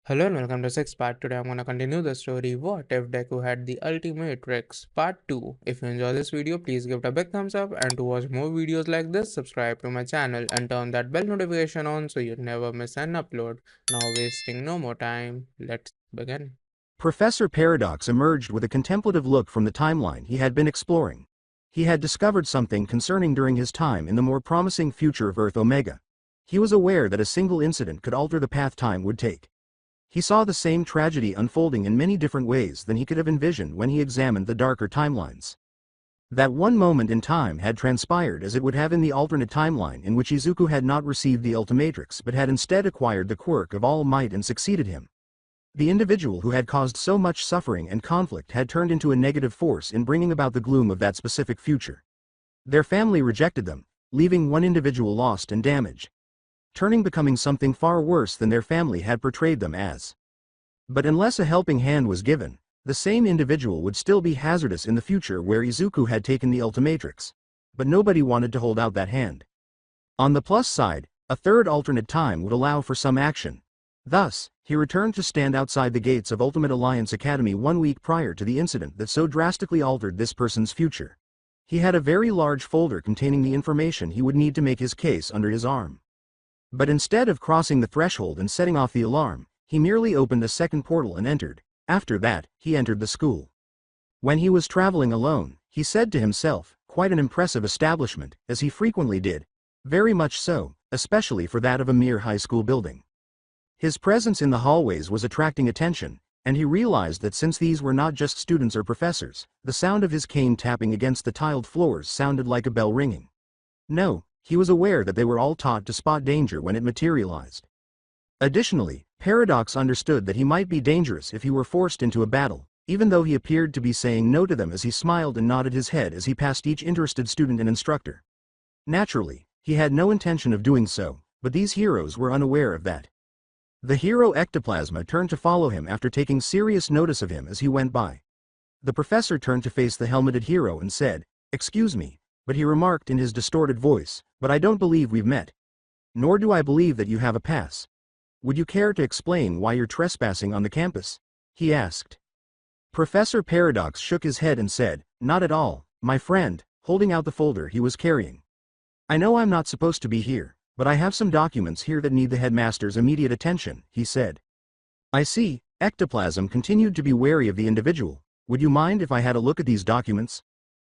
Hello and welcome to Sixth Part. Today I'm gonna continue the story What If Deku Had the Ultimatrix Part 2. If you enjoy this video, please give it a big thumbs up, and to watch more videos like this, subscribe to my channel and turn that bell notification on so you never miss an upload. Now wasting no more time, let's begin. Professor Paradox emerged with a contemplative look from the timeline he had been exploring. He had discovered something concerning during his time in the more promising future of Earth Omega. He was aware that a single incident could alter the path time would take. He saw the same tragedy unfolding in many different ways than he could have envisioned when he examined the darker timelines. That one moment in time had transpired as it would have in the alternate timeline in which Izuku had not received the Ultimatrix but had instead acquired the quirk of All Might and succeeded him. The individual who had caused so much suffering and conflict had turned into a negative force in bringing about the gloom of that specific future. Their family rejected them, leaving one individual lost and damaged, becoming something far worse than their family had portrayed them as. But unless a helping hand was given, the same individual would still be hazardous in the future where Izuku had taken the Ultimatrix. But nobody wanted to hold out that hand. On the plus side, a third alternate time would allow for some action. Thus, he returned to stand outside the gates of Ultimate Alliance Academy 1 week prior to the incident that so drastically altered this person's future. He had a very large folder containing the information he would need to make his case under his arm. But instead of crossing the threshold and setting off the alarm, he merely opened a second portal and entered. After that, he entered the school. When he was traveling alone, he said to himself, quite an impressive establishment, as he frequently did. Very much so, especially for that of a mere high school building. His presence in the hallways was attracting attention, and he realized that since these were not just students or professors, the sound of his cane tapping against the tiled floors sounded like a bell ringing. No, he was aware that they were all taught to spot danger when it materialized. Additionally, Paradox understood that he might be dangerous if he were forced into a battle, even though he appeared to be saying no to them as he smiled and nodded his head as he passed each interested student and instructor. Naturally, he had no intention of doing so, but these heroes were unaware of that. The hero Ectoplasma turned to follow him after taking serious notice of him as he went by. The professor turned to face the helmeted hero and said, "Excuse me," but he remarked in his distorted voice, "But I don't believe we've met. Nor do I believe that you have a pass. Would you care to explain why you're trespassing on the campus?" he asked. Professor Paradox shook his head and said, "Not at all, my friend," holding out the folder he was carrying. "I know I'm not supposed to be here, but I have some documents here that need the headmaster's immediate attention," he said. "I see." Ectoplasm continued to be wary of the individual. "Would you mind if I had a look at these documents?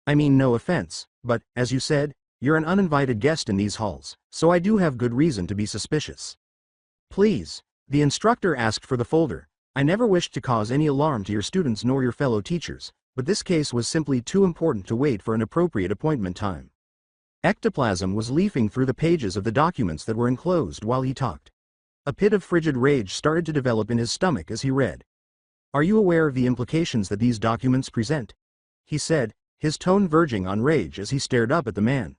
I mean, no offense, but, as you said, you're an uninvited guest in these halls, so I do have good reason to be suspicious." "Please." The instructor asked for the folder. "I never wished to cause any alarm to your students nor your fellow teachers, but this case was simply too important to wait for an appropriate appointment time." Ectoplasm was leafing through the pages of the documents that were enclosed while he talked. A pit of frigid rage started to develop in his stomach as he read. "Are you aware of the implications that these documents present?" he said, his tone verging on rage as he stared up at the man.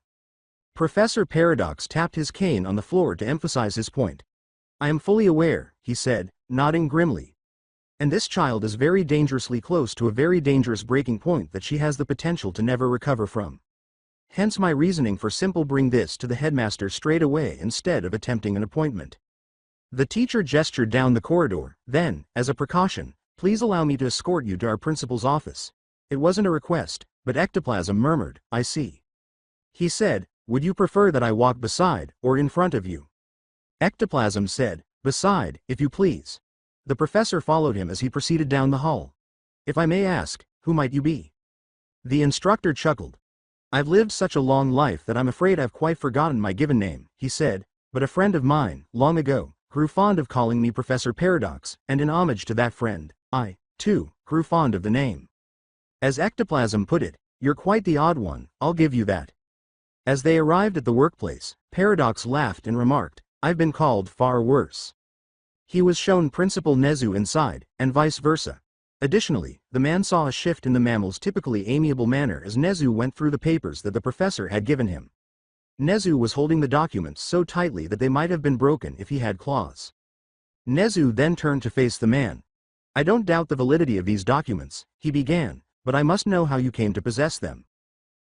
Professor Paradox tapped his cane on the floor to emphasize his point. "I am fully aware," he said, nodding grimly. "And this child is very dangerously close to a very dangerous breaking point that she has the potential to never recover from. Hence my reasoning for simple bring this to the headmaster straight away instead of attempting an appointment." The teacher gestured down the corridor, then, as a precaution, "Please allow me to escort you to our principal's office." It wasn't a request, but Ectoplasm murmured, "I see." He said, "Would you prefer that I walk beside, or in front of you?" Ectoplasm said, "Beside, if you please." The professor followed him as he proceeded down the hall. "If I may ask, who might you be?" The instructor chuckled. "I've lived such a long life that I'm afraid I've quite forgotten my given name," he said, "but a friend of mine, long ago, grew fond of calling me Professor Paradox, and in homage to that friend, I, too, grew fond of the name. As Ectoplasm put it, you're quite the odd one, I'll give you that." As they arrived at the workplace, Paradox laughed and remarked, "I've been called far worse." He was shown Principal Nezu inside, and vice versa. Additionally, the man saw a shift in the mammal's typically amiable manner as Nezu went through the papers that the professor had given him. Nezu was holding the documents so tightly that they might have been broken if he had claws. Nezu then turned to face the man. "I don't doubt the validity of these documents," he began, "but I must know how you came to possess them."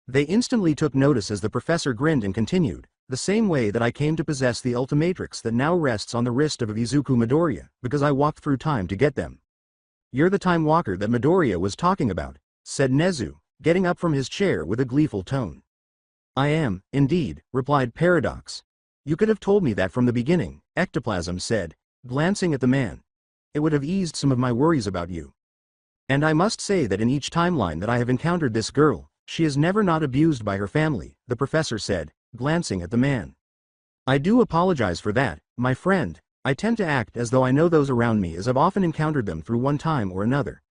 They instantly took notice as the professor grinned and continued, The same way that I came to possess the Ultimatrix that now rests on the wrist of Izuku Midoriya, because I walked through time to get them. You're the time walker that Midoriya was talking about, said Nezu, getting up from his chair with a gleeful tone. I am, indeed, replied Paradox. You could have told me that from the beginning, Ectoplasm said, glancing at the man. It would have eased some of my worries about you. And I must say that in each timeline that I have encountered this girl, she is never not abused by her family, the professor said, glancing at the man. I do apologize for that, my friend. I tend to act as though I know those around me as I've often encountered them through one time or another.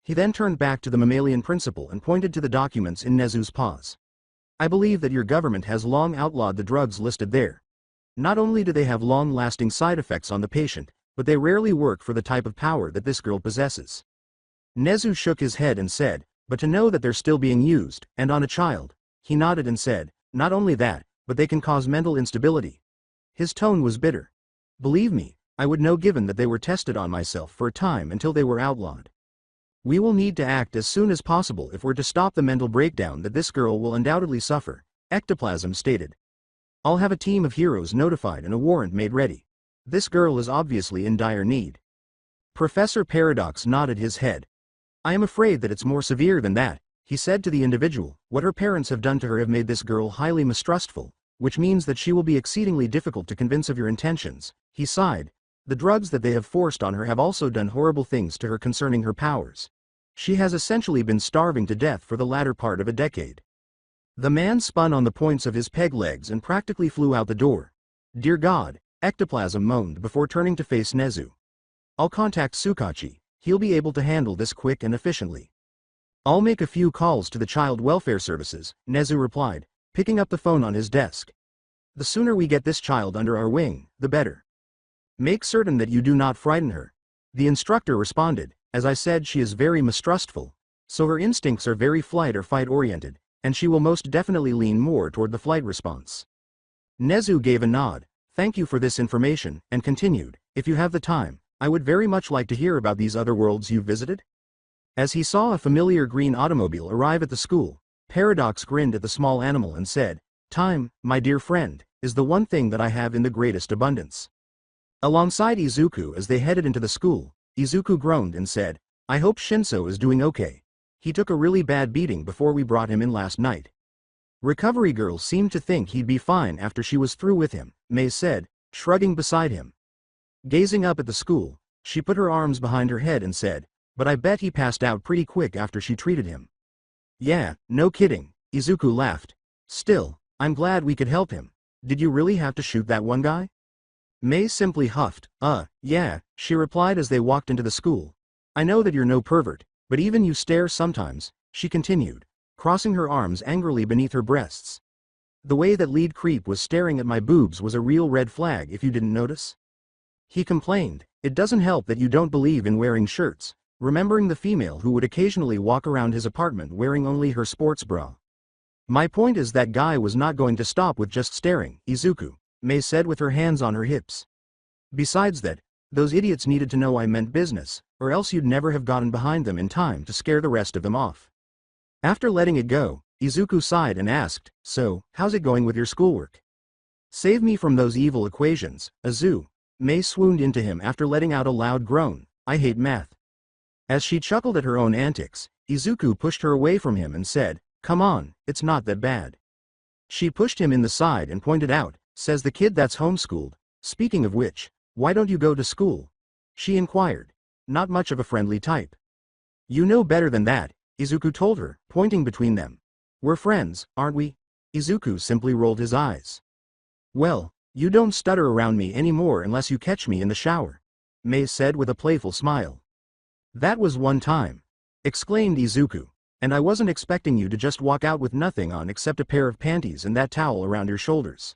He then turned back to the mammalian principal and pointed to the documents in Nezu's paws. I believe that your government has long outlawed the drugs listed there. Not only do they have long-lasting side effects on the patient, but they rarely work for the type of power that this girl possesses. Nezu shook his head and said, but to know that they're still being used, and on a child, he nodded and said, not only that, but they can cause mental instability. His tone was bitter. Believe me, I would know given that they were tested on myself for a time until they were outlawed. We will need to act as soon as possible if we're to stop the mental breakdown that this girl will undoubtedly suffer, Ectoplasm stated. I'll have a team of heroes notified and a warrant made ready. This girl is obviously in dire need. Professor Paradox nodded his head. I am afraid that it's more severe than that, he said to the individual. What her parents have done to her have made this girl highly mistrustful, which means that she will be exceedingly difficult to convince of your intentions. He sighed. The drugs that they have forced on her have also done horrible things to her concerning her powers. She has essentially been starving to death for the latter part of a decade. The man spun on the points of his peg legs and practically flew out the door. Dear God, Ectoplasm moaned before turning to face Nezu. I'll contact Sukachi. He'll be able to handle this quick and efficiently. I'll make a few calls to the Child Welfare Services, Nezu replied, picking up the phone on his desk. The sooner we get this child under our wing, the better. Make certain that you do not frighten her. The instructor responded, as I said, she is very mistrustful, so her instincts are very flight or fight oriented, and she will most definitely lean more toward the flight response. Nezu gave a nod, thank you for this information, and continued, if you have the time, I would very much like to hear about these other worlds you've visited. As he saw a familiar green automobile arrive at the school, Paradox grinned at the small animal and said, time, my dear friend, is the one thing that I have in the greatest abundance. Alongside Izuku as they headed into the school, Izuku groaned and said, I hope Shinso is doing okay. He took a really bad beating before we brought him in last night. Recovery Girl seemed to think he'd be fine after she was through with him, May said, shrugging beside him. Gazing up at the school, she put her arms behind her head and said, but I bet he passed out pretty quick after she treated him. Yeah, no kidding, Izuku laughed. Still, I'm glad we could help him. Did you really have to shoot that one guy? May simply huffed, yeah, she replied as they walked into the school. I know that you're no pervert, but even you stare sometimes, she continued, crossing her arms angrily beneath her breasts. The way that lead creep was staring at my boobs was a real red flag if you didn't notice. He complained, it doesn't help that you don't believe in wearing shirts, remembering the female who would occasionally walk around his apartment wearing only her sports bra. My point is that guy was not going to stop with just staring, Izuku, May said with her hands on her hips. Besides that, those idiots needed to know I meant business, or else you'd never have gotten behind them in time to scare the rest of them off. After letting it go, Izuku sighed and asked, so, how's it going with your schoolwork? Save me from those evil equations, Izu. May swooned into him after letting out a loud groan, I hate math. As she chuckled at her own antics, Izuku pushed her away from him and said, come on, it's not that bad. She pushed him in the side and pointed out, says the kid that's homeschooled. Speaking of which, why don't you go to school? She inquired. Not much of a friendly type. You know better than that, Izuku told her, pointing between them. We're friends, aren't we? Izuku simply rolled his eyes. Well, you don't stutter around me anymore unless you catch me in the shower, May said with a playful smile. That was one time, exclaimed Izuku, and I wasn't expecting you to just walk out with nothing on except a pair of panties and that towel around your shoulders.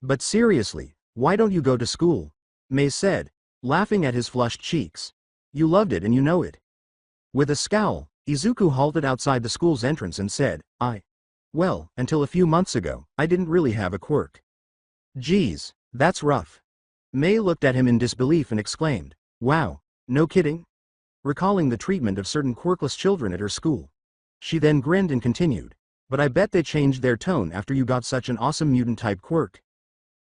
But seriously, why don't you go to school? May said, laughing at his flushed cheeks. You loved it and you know it. With a scowl, Izuku halted outside the school's entrance and said, well, until a few months ago, I didn't really have a quirk. Geez, that's rough. May looked at him in disbelief and exclaimed, wow, no kidding? Recalling the treatment of certain quirkless children at her school. She then grinned and continued, but I bet they changed their tone after you got such an awesome mutant-type quirk.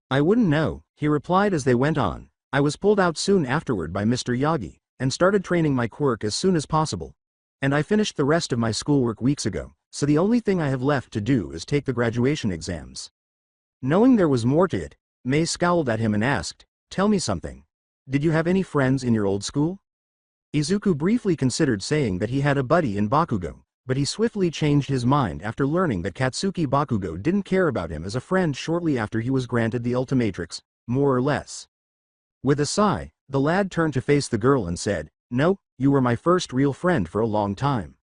I wouldn't know, he replied as they went on. I was pulled out soon afterward by Mr. Yagi, and started training my quirk as soon as possible. And I finished the rest of my schoolwork weeks ago, so the only thing I have left to do is take the graduation exams. Knowing there was more to it, Mei scowled at him and asked, "Tell me something. Did you have any friends in your old school?" Izuku briefly considered saying that he had a buddy in Bakugo, but he swiftly changed his mind after learning that Katsuki Bakugo didn't care about him as a friend shortly after he was granted the Ultimatrix, more or less. With a sigh, the lad turned to face the girl and said, "No, you were my first real friend for a long time."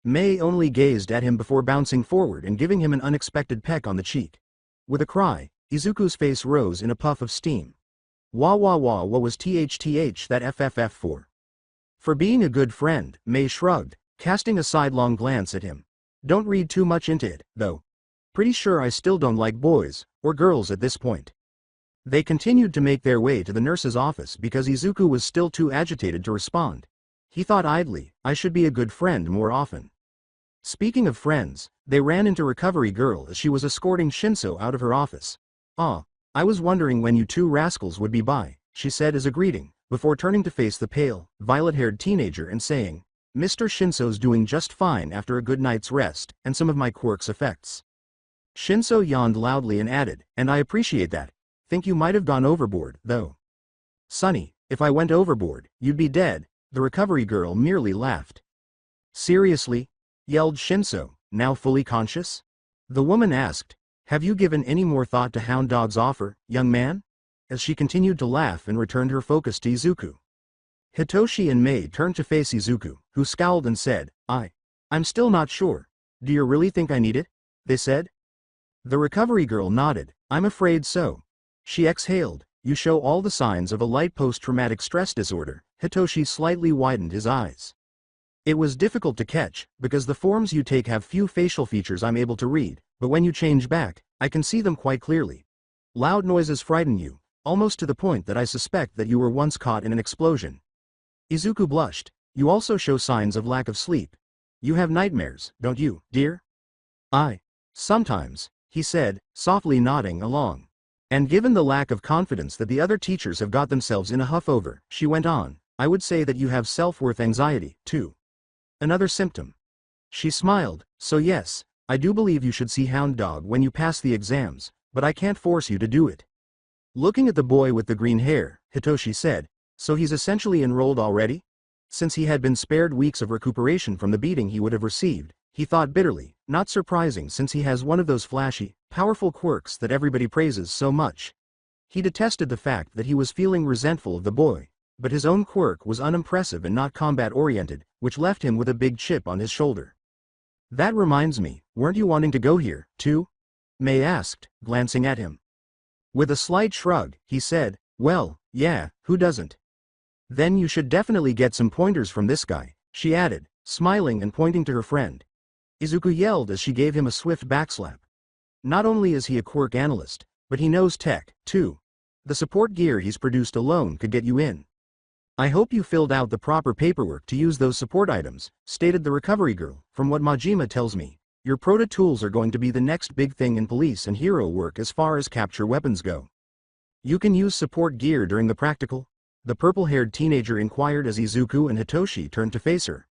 Mei only gazed at him before bouncing forward and giving him an unexpected peck on the cheek. With a cry, Izuku's face rose in a puff of steam. Wah wah wah, what was THTH that FFF for? For being a good friend, Mei shrugged, casting a sidelong glance at him. Don't read too much into it, though. Pretty sure I still don't like boys, or girls at this point. They continued to make their way to the nurse's office because Izuku was still too agitated to respond. He thought idly, I should be a good friend more often. Speaking of friends, they ran into Recovery Girl as she was escorting Shinso out of her office. "Ah, I was wondering when you two rascals would be by," she said as a greeting, before turning to face the pale, violet-haired teenager and saying, "Mr. Shinso's doing just fine after a good night's rest, and some of my quirk's effects." Shinso yawned loudly and added, "And I appreciate that. Think you might have gone overboard, though." "Sonny, if I went overboard, you'd be dead," the Recovery Girl merely laughed. "Seriously?" yelled Shinso, now fully conscious. The woman asked, "Have you given any more thought to Hound Dog's offer, young man?" as she continued to laugh and returned her focus to Izuku. Hitoshi and Mei turned to face Izuku, who scowled and said, I'm still not sure. Do you really think I need it?" they said. The Recovery Girl nodded. "I'm afraid so." She exhaled. "You show all the signs of a light post-traumatic stress disorder." Hitoshi slightly widened his eyes. "It was difficult to catch, because the forms you take have few facial features I'm able to read, but when you change back, I can see them quite clearly. Loud noises frighten you, almost to the point that I suspect that you were once caught in an explosion." Izuku blushed. "You also show signs of lack of sleep. You have nightmares, don't you, dear?" Sometimes," he said, softly nodding along. "And given the lack of confidence that the other teachers have got themselves in a huff over," she went on, "I would say that you have self-worth anxiety, too. Another symptom." She smiled. "So yes, I do believe you should see Hound Dog when you pass the exams, but I can't force you to do it." Looking at the boy with the green hair, Hitoshi said, "So he's essentially enrolled already?" Since he had been spared weeks of recuperation from the beating he would have received, he thought bitterly, not surprising since he has one of those flashy, powerful quirks that everybody praises so much. He detested the fact that he was feeling resentful of the boy, but his own quirk was unimpressive and not combat-oriented, which left him with a big chip on his shoulder. "That reminds me, weren't you wanting to go here, too?" Mei asked, glancing at him. With a slight shrug, he said, "Well, yeah, who doesn't? Then you should definitely get some pointers from this guy," she added, smiling and pointing to her friend. Izuku yelled as she gave him a swift backslap. Not only is he a quirk analyst, but he knows tech, too. The support gear he's produced alone could get you in. "I hope you filled out the proper paperwork to use those support items," stated the Recovery Girl. "From what Majima tells me, your proto tools are going to be the next big thing in police and hero work as far as capture weapons go. You can use support gear during the practical?" the purple-haired teenager inquired as Izuku and Hitoshi turned to face her.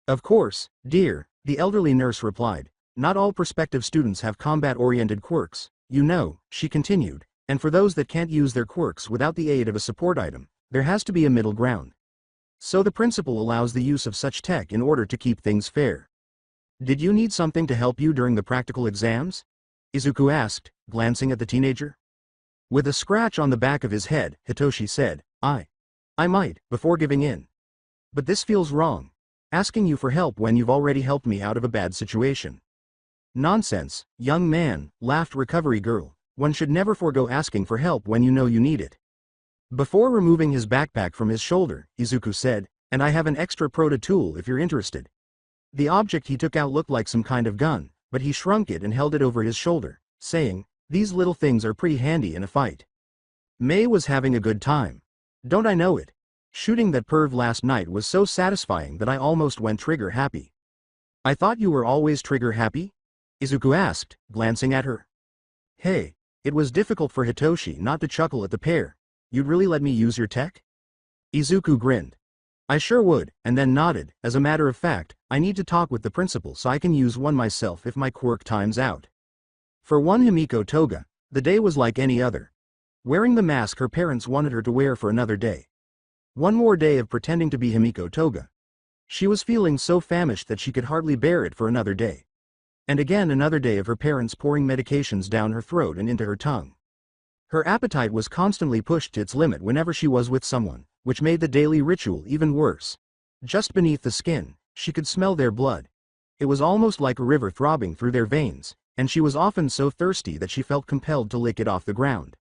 "Of course, dear," the elderly nurse replied. "Not all prospective students have combat-oriented quirks, you know," she continued, "and for those that can't use their quirks without the aid of a support item, there has to be a middle ground. So the principal allows the use of such tech in order to keep things fair." "Did you need something to help you during the practical exams?" Izuku asked, glancing at the teenager. With a scratch on the back of his head, Hitoshi said, I might, before giving in. But this feels wrong. Asking you for help when you've already helped me out of a bad situation." "Nonsense, young man," laughed Recovery Girl. "One should never forego asking for help when you know you need it." Before removing his backpack from his shoulder, Izuku said, "And I have an extra proto tool if you're interested." The object he took out looked like some kind of gun, but he shrunk it and held it over his shoulder, saying, "These little things are pretty handy in a fight." Mei was having a good time. "Don't I know it? Shooting that perv last night was so satisfying that I almost went trigger happy." "I thought you were always trigger happy?" Izuku asked, glancing at her. Hey, it was difficult for Hitoshi not to chuckle at the pair. You'd really let me use your tech? Izuku grinned. I sure would, and then nodded. As a matter of fact, I need to talk with the principal so I can use one myself if my quirk times out. For one Himiko Toga, the day was like any other. Wearing the mask her parents wanted her to wear for another day. One more day of pretending to be Himiko Toga. She was feeling so famished that she could hardly bear it for another day. And again another day of her parents pouring medications down her throat and into her tongue. Her appetite was constantly pushed to its limit whenever she was with someone, which made the daily ritual even worse. Just beneath the skin, she could smell their blood. It was almost like a river throbbing through their veins, and she was often so thirsty that she felt compelled to lick it off the ground.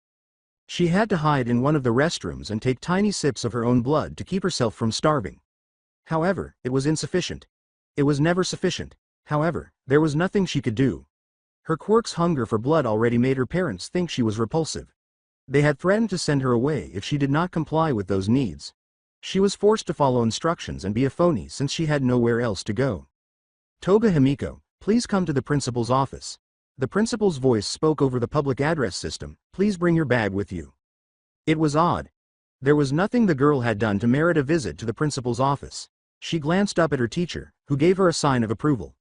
She had to hide in one of the restrooms and take tiny sips of her own blood to keep herself from starving. However, it was insufficient. It was never sufficient. However, there was nothing she could do. Her quirk's hunger for blood already made her parents think she was repulsive. They had threatened to send her away if she did not comply with those needs. She was forced to follow instructions and be a phony since she had nowhere else to go. Toga Himiko, please come to the principal's office. The principal's voice spoke over the public address system. Please bring your bag with you. It was odd. There was nothing the girl had done to merit a visit to the principal's office. She glanced up at her teacher, who gave her a sign of approval.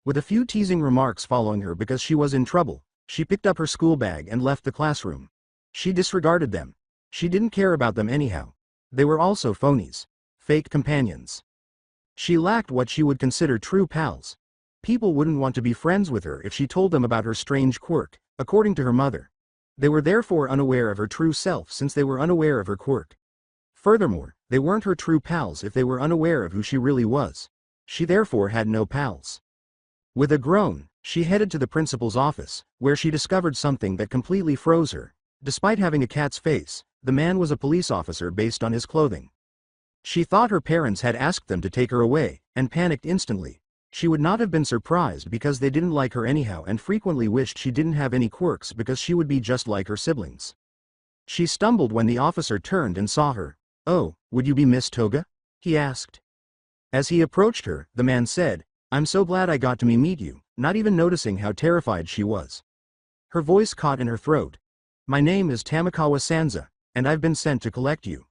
With a few teasing remarks following her because she was in trouble, she picked up her school bag and left the classroom. She disregarded them. She didn't care about them anyhow. They were also phonies. Fake companions. She lacked what she would consider true pals. People wouldn't want to be friends with her if she told them about her strange quirk, according to her mother. They were therefore unaware of her true self since they were unaware of her quirk. Furthermore, they weren't her true pals if they were unaware of who she really was. She therefore had no pals. With a groan, she headed to the principal's office, where she discovered something that completely froze her. Despite having a cat's face, the man was a police officer based on his clothing. She thought her parents had asked them to take her away, and panicked instantly. She would not have been surprised because they didn't like her anyhow and frequently wished she didn't have any quirks because she would be just like her siblings. She stumbled when the officer turned and saw her. "Oh, would you be Miss Toga?" he asked. As he approached her, the man said, "I'm so glad I got to meet you," not even noticing how terrified she was. Her voice caught in her throat. "My name is Tamikawa Sanza, and I've been sent to collect you."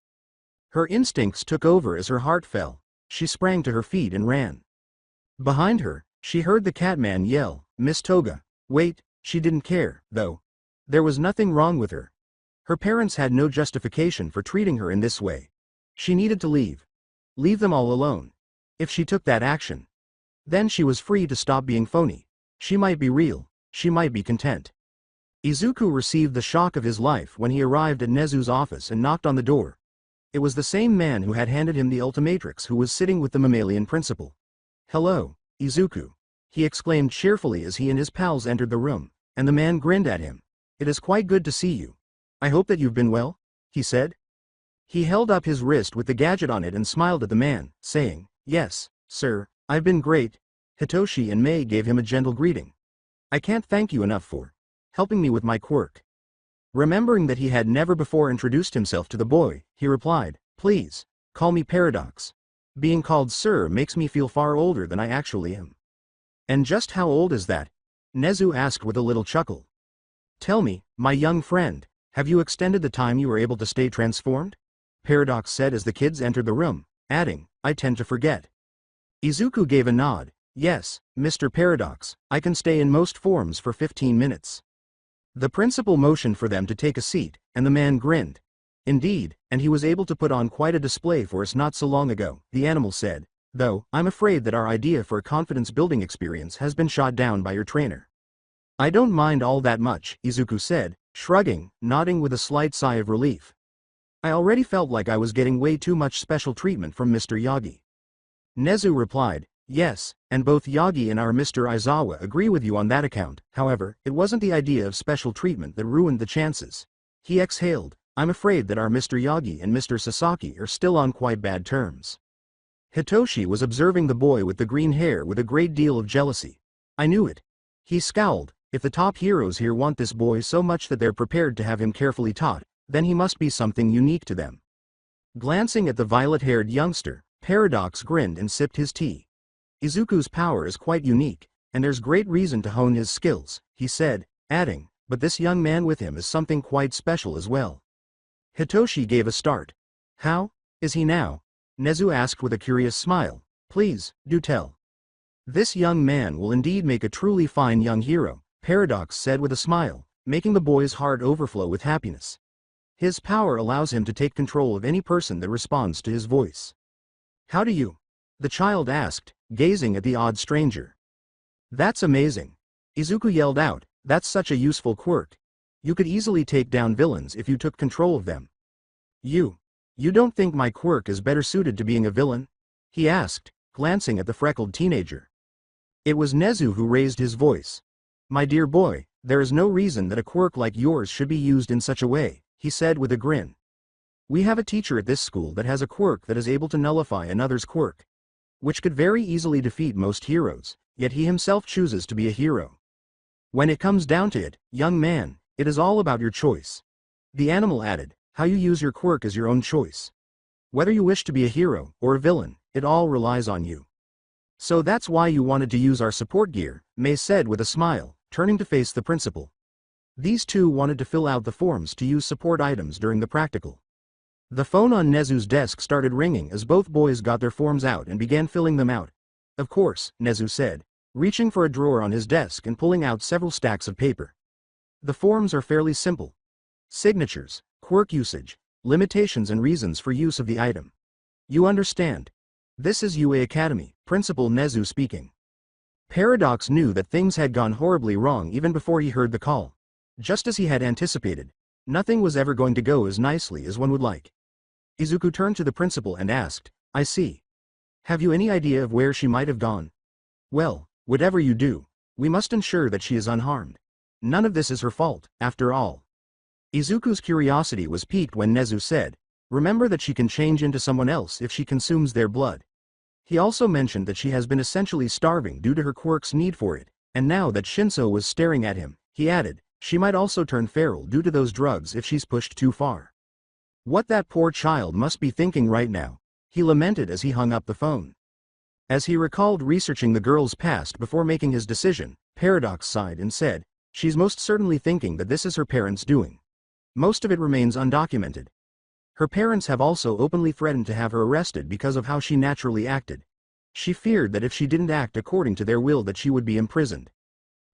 Her instincts took over as her heart fell. She sprang to her feet and ran. Behind her, she heard the Catman yell, "Miss Toga." Wait, she didn't care, though. There was nothing wrong with her. Her parents had no justification for treating her in this way. She needed to leave. Leave them all alone. If she took that action, then she was free to stop being phony. She might be real. She might be content. Izuku received the shock of his life when he arrived at Nezu's office and knocked on the door. It was the same man who had handed him the Ultimatrix who was sitting with the mammalian principal. "Hello, Izuku," he exclaimed cheerfully as he and his pals entered the room, and the man grinned at him. "It is quite good to see you. I hope that you've been well," he said. He held up his wrist with the gadget on it and smiled at the man, saying, "Yes, sir, I've been great." Hitoshi and Mei gave him a gentle greeting. "I can't thank you enough for helping me with my quirk." Remembering that he had never before introduced himself to the boy, he replied, "Please, call me Paradox. Being called sir makes me feel far older than I actually am." "And just how old is that?" Nezu asked with a little chuckle. "Tell me, my young friend, have you extended the time you were able to stay transformed?" Paradox said as the kids entered the room, adding, "I tend to forget." Izuku gave a nod. "Yes, Mr. Paradox, I can stay in most forms for 15 minutes. The principal motioned for them to take a seat, and the man grinned. "Indeed, and he was able to put on quite a display for us not so long ago," the animal said, "though, I'm afraid that our idea for a confidence-building experience has been shot down by your trainer." "I don't mind all that much," Izuku said, shrugging, nodding with a slight sigh of relief. "I already felt like I was getting way too much special treatment from Mr. Yagi." Nezu replied, "Yes, and both Yagi and our Mr. Aizawa agree with you on that account. However, it wasn't the idea of special treatment that ruined the chances." He exhaled. "I'm afraid that our Mr. Yagi and Mr. Sasaki are still on quite bad terms." Hitoshi was observing the boy with the green hair with a great deal of jealousy. "I knew it." He scowled. "If the top heroes here want this boy so much that they're prepared to have him carefully taught, then he must be something unique to them." Glancing at the violet-haired youngster, Paradox grinned and sipped his tea. "Izuku's power is quite unique, and there's great reason to hone his skills, he said, adding, but this young man with him is something quite special as well. Hitoshi gave a start. How is he now? Nezu asked with a curious smile. Please, do tell. This young man will indeed make a truly fine young hero, Paradox said with a smile, making the boy's heart overflow with happiness. His power allows him to take control of any person that responds to his voice. How do you? The child asked, gazing at the odd stranger. That's amazing. Izuku yelled out, that's such a useful quirk. You could easily take down villains if you took control of them. You don't think my quirk is better suited to being a villain? He asked, glancing at the freckled teenager. It was Nezu who raised his voice. My dear boy, there is no reason that a quirk like yours should be used in such a way, he said with a grin. We have a teacher at this school that has a quirk that is able to nullify another's quirk, which could very easily defeat most heroes, yet he himself chooses to be a hero. When it comes down to it, young man, it is all about your choice. The animal added, how you use your quirk is your own choice. Whether you wish to be a hero or a villain, it all relies on you. So that's why you wanted to use our support gear, Mei said with a smile, turning to face the principal. These two wanted to fill out the forms to use support items during the practical. The phone on Nezu's desk started ringing as both boys got their forms out and began filling them out. Of course, Nezu said, reaching for a drawer on his desk and pulling out several stacks of paper. The forms are fairly simple. Signatures, quirk usage, limitations and reasons for use of the item. You understand? This is UA Academy, Principal Nezu speaking. Paradox knew that things had gone horribly wrong even before he heard the call. Just as he had anticipated, nothing was ever going to go as nicely as one would like. Izuku turned to the principal and asked, I see. Have you any idea of where she might have gone? Well, whatever you do, we must ensure that she is unharmed. None of this is her fault, after all. Izuku's curiosity was piqued when Nezu said, remember that she can change into someone else if she consumes their blood. He also mentioned that she has been essentially starving due to her quirk's need for it, and now that Shinso was staring at him, he added, she might also turn feral due to those drugs if she's pushed too far. What that poor child must be thinking right now, he lamented as he hung up the phone. As he recalled researching the girl's past before making his decision, Paradox sighed and said, she's most certainly thinking that this is her parents' doing. Most of it remains undocumented. Her parents have also openly threatened to have her arrested because of how she naturally acted. She feared that if she didn't act according to their will that she would be imprisoned.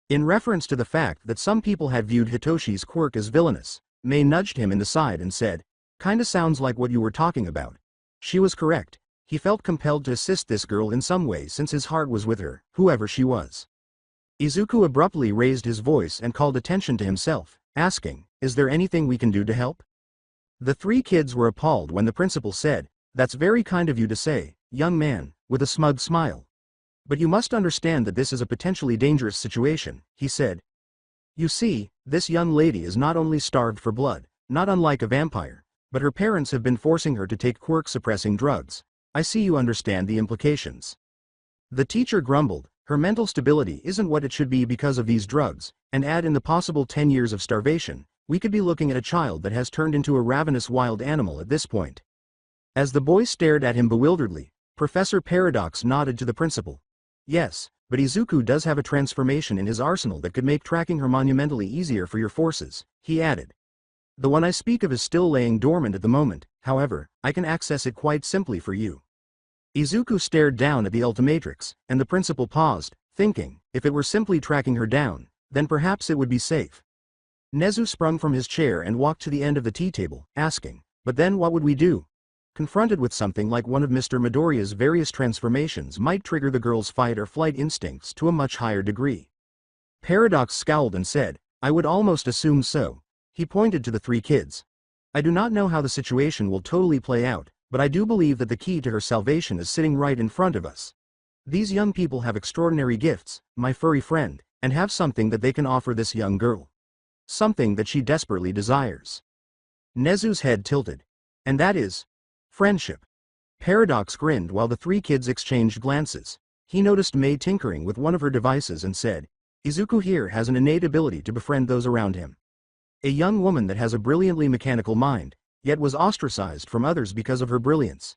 In reference to the fact that some people had viewed Hitoshi's quirk as villainous, Mei nudged him in the side and said, kinda sounds like what you were talking about. She was correct. He felt compelled to assist this girl in some way since his heart was with her, whoever she was. Izuku abruptly raised his voice and called attention to himself, asking, is there anything we can do to help? The three kids were appalled when the principal said, that's very kind of you to say, young man, with a smug smile. But you must understand that this is a potentially dangerous situation, he said. You see, this young lady is not only starved for blood, not unlike a vampire, but her parents have been forcing her to take quirk-suppressing drugs. I see you understand the implications. The teacher grumbled, her mental stability isn't what it should be because of these drugs, and add in the possible 10 years of starvation, we could be looking at a child that has turned into a ravenous wild animal at this point. As the boy stared at him bewilderedly, Professor Paradox nodded to the principal. Yes, but Izuku does have a transformation in his arsenal that could make tracking her monumentally easier for your forces, he added. The one I speak of is still laying dormant at the moment, however, I can access it quite simply for you. Izuku stared down at the Ultimatrix, and the principal paused, thinking, if it were simply tracking her down, then perhaps it would be safe. Nezu sprung from his chair and walked to the end of the tea table, asking, but then what would we do? Confronted with something like one of Mr. Midoriya's various transformations might trigger the girl's fight or flight instincts to a much higher degree. Paradox scowled and said, I would almost assume so. He pointed to the three kids. I do not know how the situation will totally play out, but I do believe that the key to her salvation is sitting right in front of us. These young people have extraordinary gifts, my furry friend, and have something that they can offer this young girl. Something that she desperately desires. Nezu's head tilted. And that is friendship. Paradox grinned while the three kids exchanged glances. He noticed Mei tinkering with one of her devices and said, Izuku here has an innate ability to befriend those around him. A young woman that has a brilliantly mechanical mind, yet was ostracized from others because of her brilliance.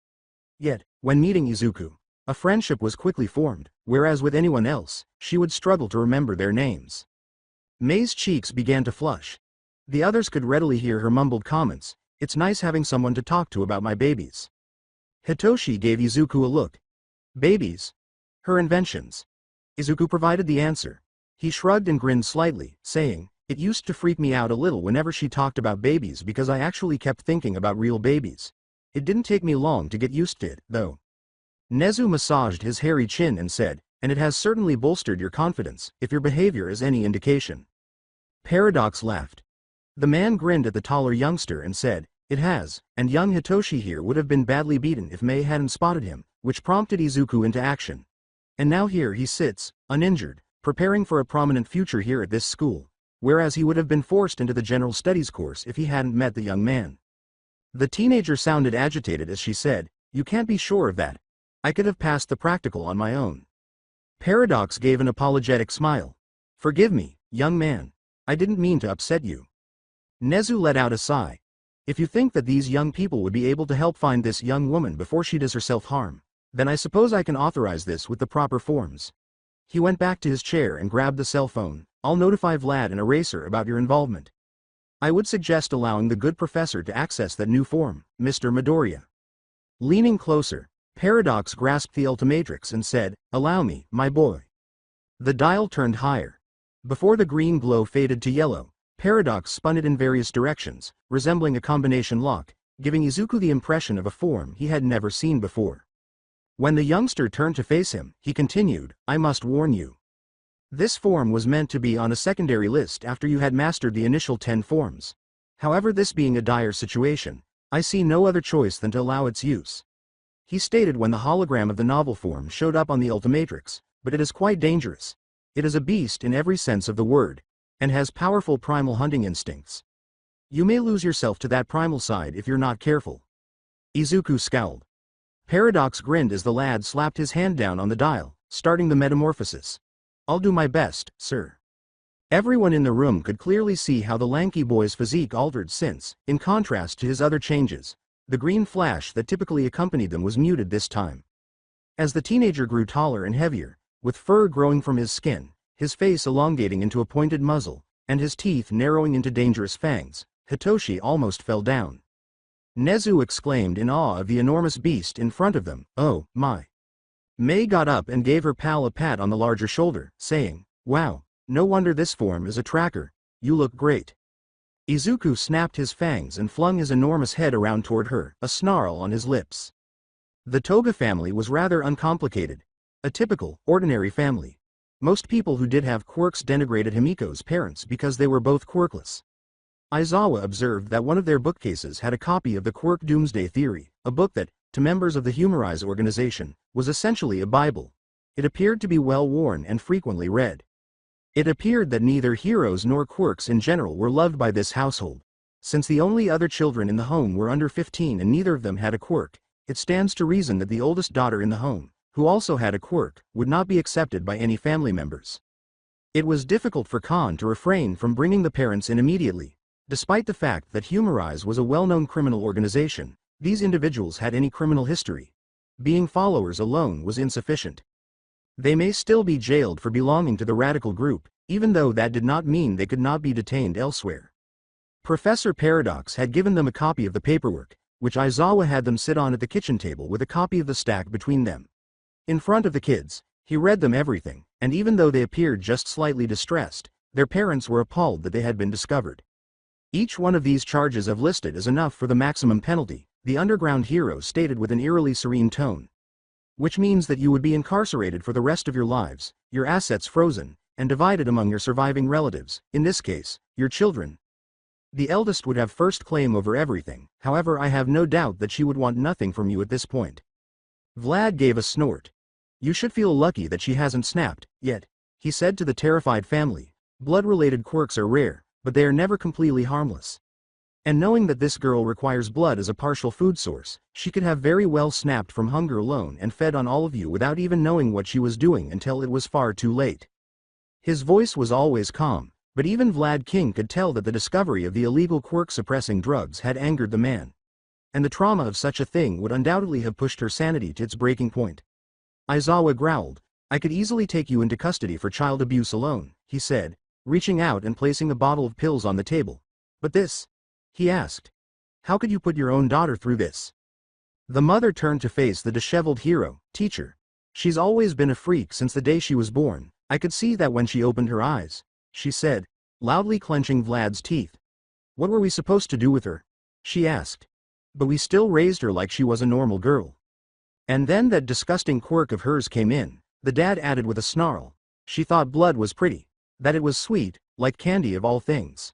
Yet, when meeting Izuku, a friendship was quickly formed, whereas with anyone else, she would struggle to remember their names. Mei's cheeks began to flush. The others could readily hear her mumbled comments, "It's nice having someone to talk to about my babies." Hitoshi gave Izuku a look. "Babies? Her inventions." Izuku provided the answer. He shrugged and grinned slightly, saying, "It used to freak me out a little whenever she talked about babies because I actually kept thinking about real babies. It didn't take me long to get used to it, though." Nezu massaged his hairy chin and said, "And it has certainly bolstered your confidence, if your behavior is any indication." Paradox laughed. The man grinned at the taller youngster and said, "It has, and young Hitoshi here would have been badly beaten if Mei hadn't spotted him," which prompted Izuku into action. And now here he sits, uninjured, preparing for a prominent future here at this school, whereas he would have been forced into the general studies course if he hadn't met the young man. The teenager sounded agitated as she said, "You can't be sure of that. I could have passed the practical on my own." Paradox gave an apologetic smile. "Forgive me, young man. I didn't mean to upset you." Nezu let out a sigh. "If you think that these young people would be able to help find this young woman before she does herself harm, then I suppose I can authorize this with the proper forms." He went back to his chair and grabbed the cell phone. "I'll notify Vlad and Eraser about your involvement. I would suggest allowing the good professor to access that new form, Mr. Midoriya." Leaning closer, Paradox grasped the Ultimatrix and said, "Allow me, my boy." The dial turned higher. Before the green glow faded to yellow, Paradox spun it in various directions, resembling a combination lock, giving Izuku the impression of a form he had never seen before. When the youngster turned to face him, he continued, "I must warn you. This form was meant to be on a secondary list after you had mastered the initial 10 forms. However, this being a dire situation, I see no other choice than to allow its use." He stated when the hologram of the novel form showed up on the Ultimatrix, "But it is quite dangerous. It is a beast in every sense of the word, and has powerful primal hunting instincts. You may lose yourself to that primal side if you're not careful." Izuku scowled. Paradox grinned as the lad slapped his hand down on the dial, starting the metamorphosis. "I'll do my best, sir." Everyone in the room could clearly see how the lanky boy's physique altered since, in contrast to his other changes, the green flash that typically accompanied them was muted this time. As the teenager grew taller and heavier, with fur growing from his skin, his face elongating into a pointed muzzle, and his teeth narrowing into dangerous fangs, Hitoshi almost fell down. Nezu exclaimed in awe of the enormous beast in front of them, "Oh, my." Mei got up and gave her pal a pat on the larger shoulder, saying, "Wow, no wonder this form is a tracker. You look great." Izuku snapped his fangs and flung his enormous head around toward her, a snarl on his lips. The Toga family was rather uncomplicated. A typical, ordinary family. Most people who did have quirks denigrated Himiko's parents because they were both quirkless. Aizawa observed that one of their bookcases had a copy of the Quirk Doomsday Theory, a book that, to members of the Humorize organization, was essentially a Bible. It appeared to be well worn and frequently read. It appeared that neither heroes nor quirks in general were loved by this household. Since the only other children in the home were under 15 and neither of them had a quirk, it stands to reason that the oldest daughter in the home, who also had a quirk, would not be accepted by any family members. It was difficult for Khan to refrain from bringing the parents in immediately. Despite the fact that Humorize was a well-known criminal organization, these individuals had any criminal history. Being followers alone was insufficient. They may still be jailed for belonging to the radical group, even though that did not mean they could not be detained elsewhere. Professor Paradox had given them a copy of the paperwork, which Aizawa had them sit on at the kitchen table with a copy of the stack between them. In front of the kids, he read them everything, and even though they appeared just slightly distressed, their parents were appalled that they had been discovered. "Each one of these charges I've listed is enough for the maximum penalty," the underground hero stated with an eerily serene tone. "Which means that you would be incarcerated for the rest of your lives, your assets frozen, and divided among your surviving relatives, in this case, your children. The eldest would have first claim over everything, however I have no doubt that she would want nothing from you at this point." Vlad gave a snort. "You should feel lucky that she hasn't snapped, yet," he said to the terrified family. "Blood-related quirks are rare, but they are never completely harmless. And knowing that this girl requires blood as a partial food source, she could have very well snapped from hunger alone and fed on all of you without even knowing what she was doing until it was far too late." His voice was always calm, but even Vlad King could tell that the discovery of the illegal quirk-suppressing drugs had angered the man. And the trauma of such a thing would undoubtedly have pushed her sanity to its breaking point. Aizawa growled, I could easily take you into custody for child abuse alone, he said, reaching out and placing a bottle of pills on the table. But this? He asked. How could you put your own daughter through this? The mother turned to face the disheveled hero. Teacher. She's always been a freak since the day she was born. I could see that when she opened her eyes, she said, loudly clenching Vlad's teeth. What were we supposed to do with her? She asked. But we still raised her like she was a normal girl. And then that disgusting quirk of hers came in, the dad added with a snarl. She thought blood was pretty, that it was sweet, like candy of all things.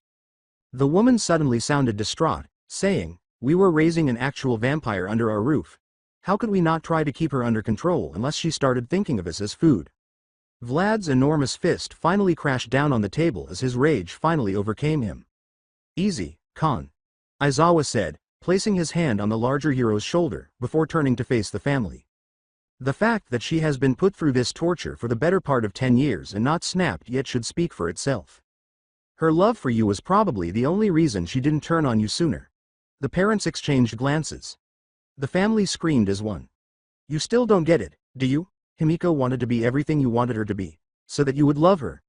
The woman suddenly sounded distraught, saying, we were raising an actual vampire under our roof. How could we not try to keep her under control unless she started thinking of us as food? Vlad's enormous fist finally crashed down on the table as his rage finally overcame him. Easy, Khan. Aizawa said, placing his hand on the larger hero's shoulder before turning to face the family. The fact that she has been put through this torture for the better part of 10 years and not snapped yet should speak for itself. Her love for you was probably the only reason she didn't turn on you sooner. The parents exchanged glances. The family screamed as one. You still don't get it, do you? Himiko wanted to be everything you wanted her to be, so that you would love her.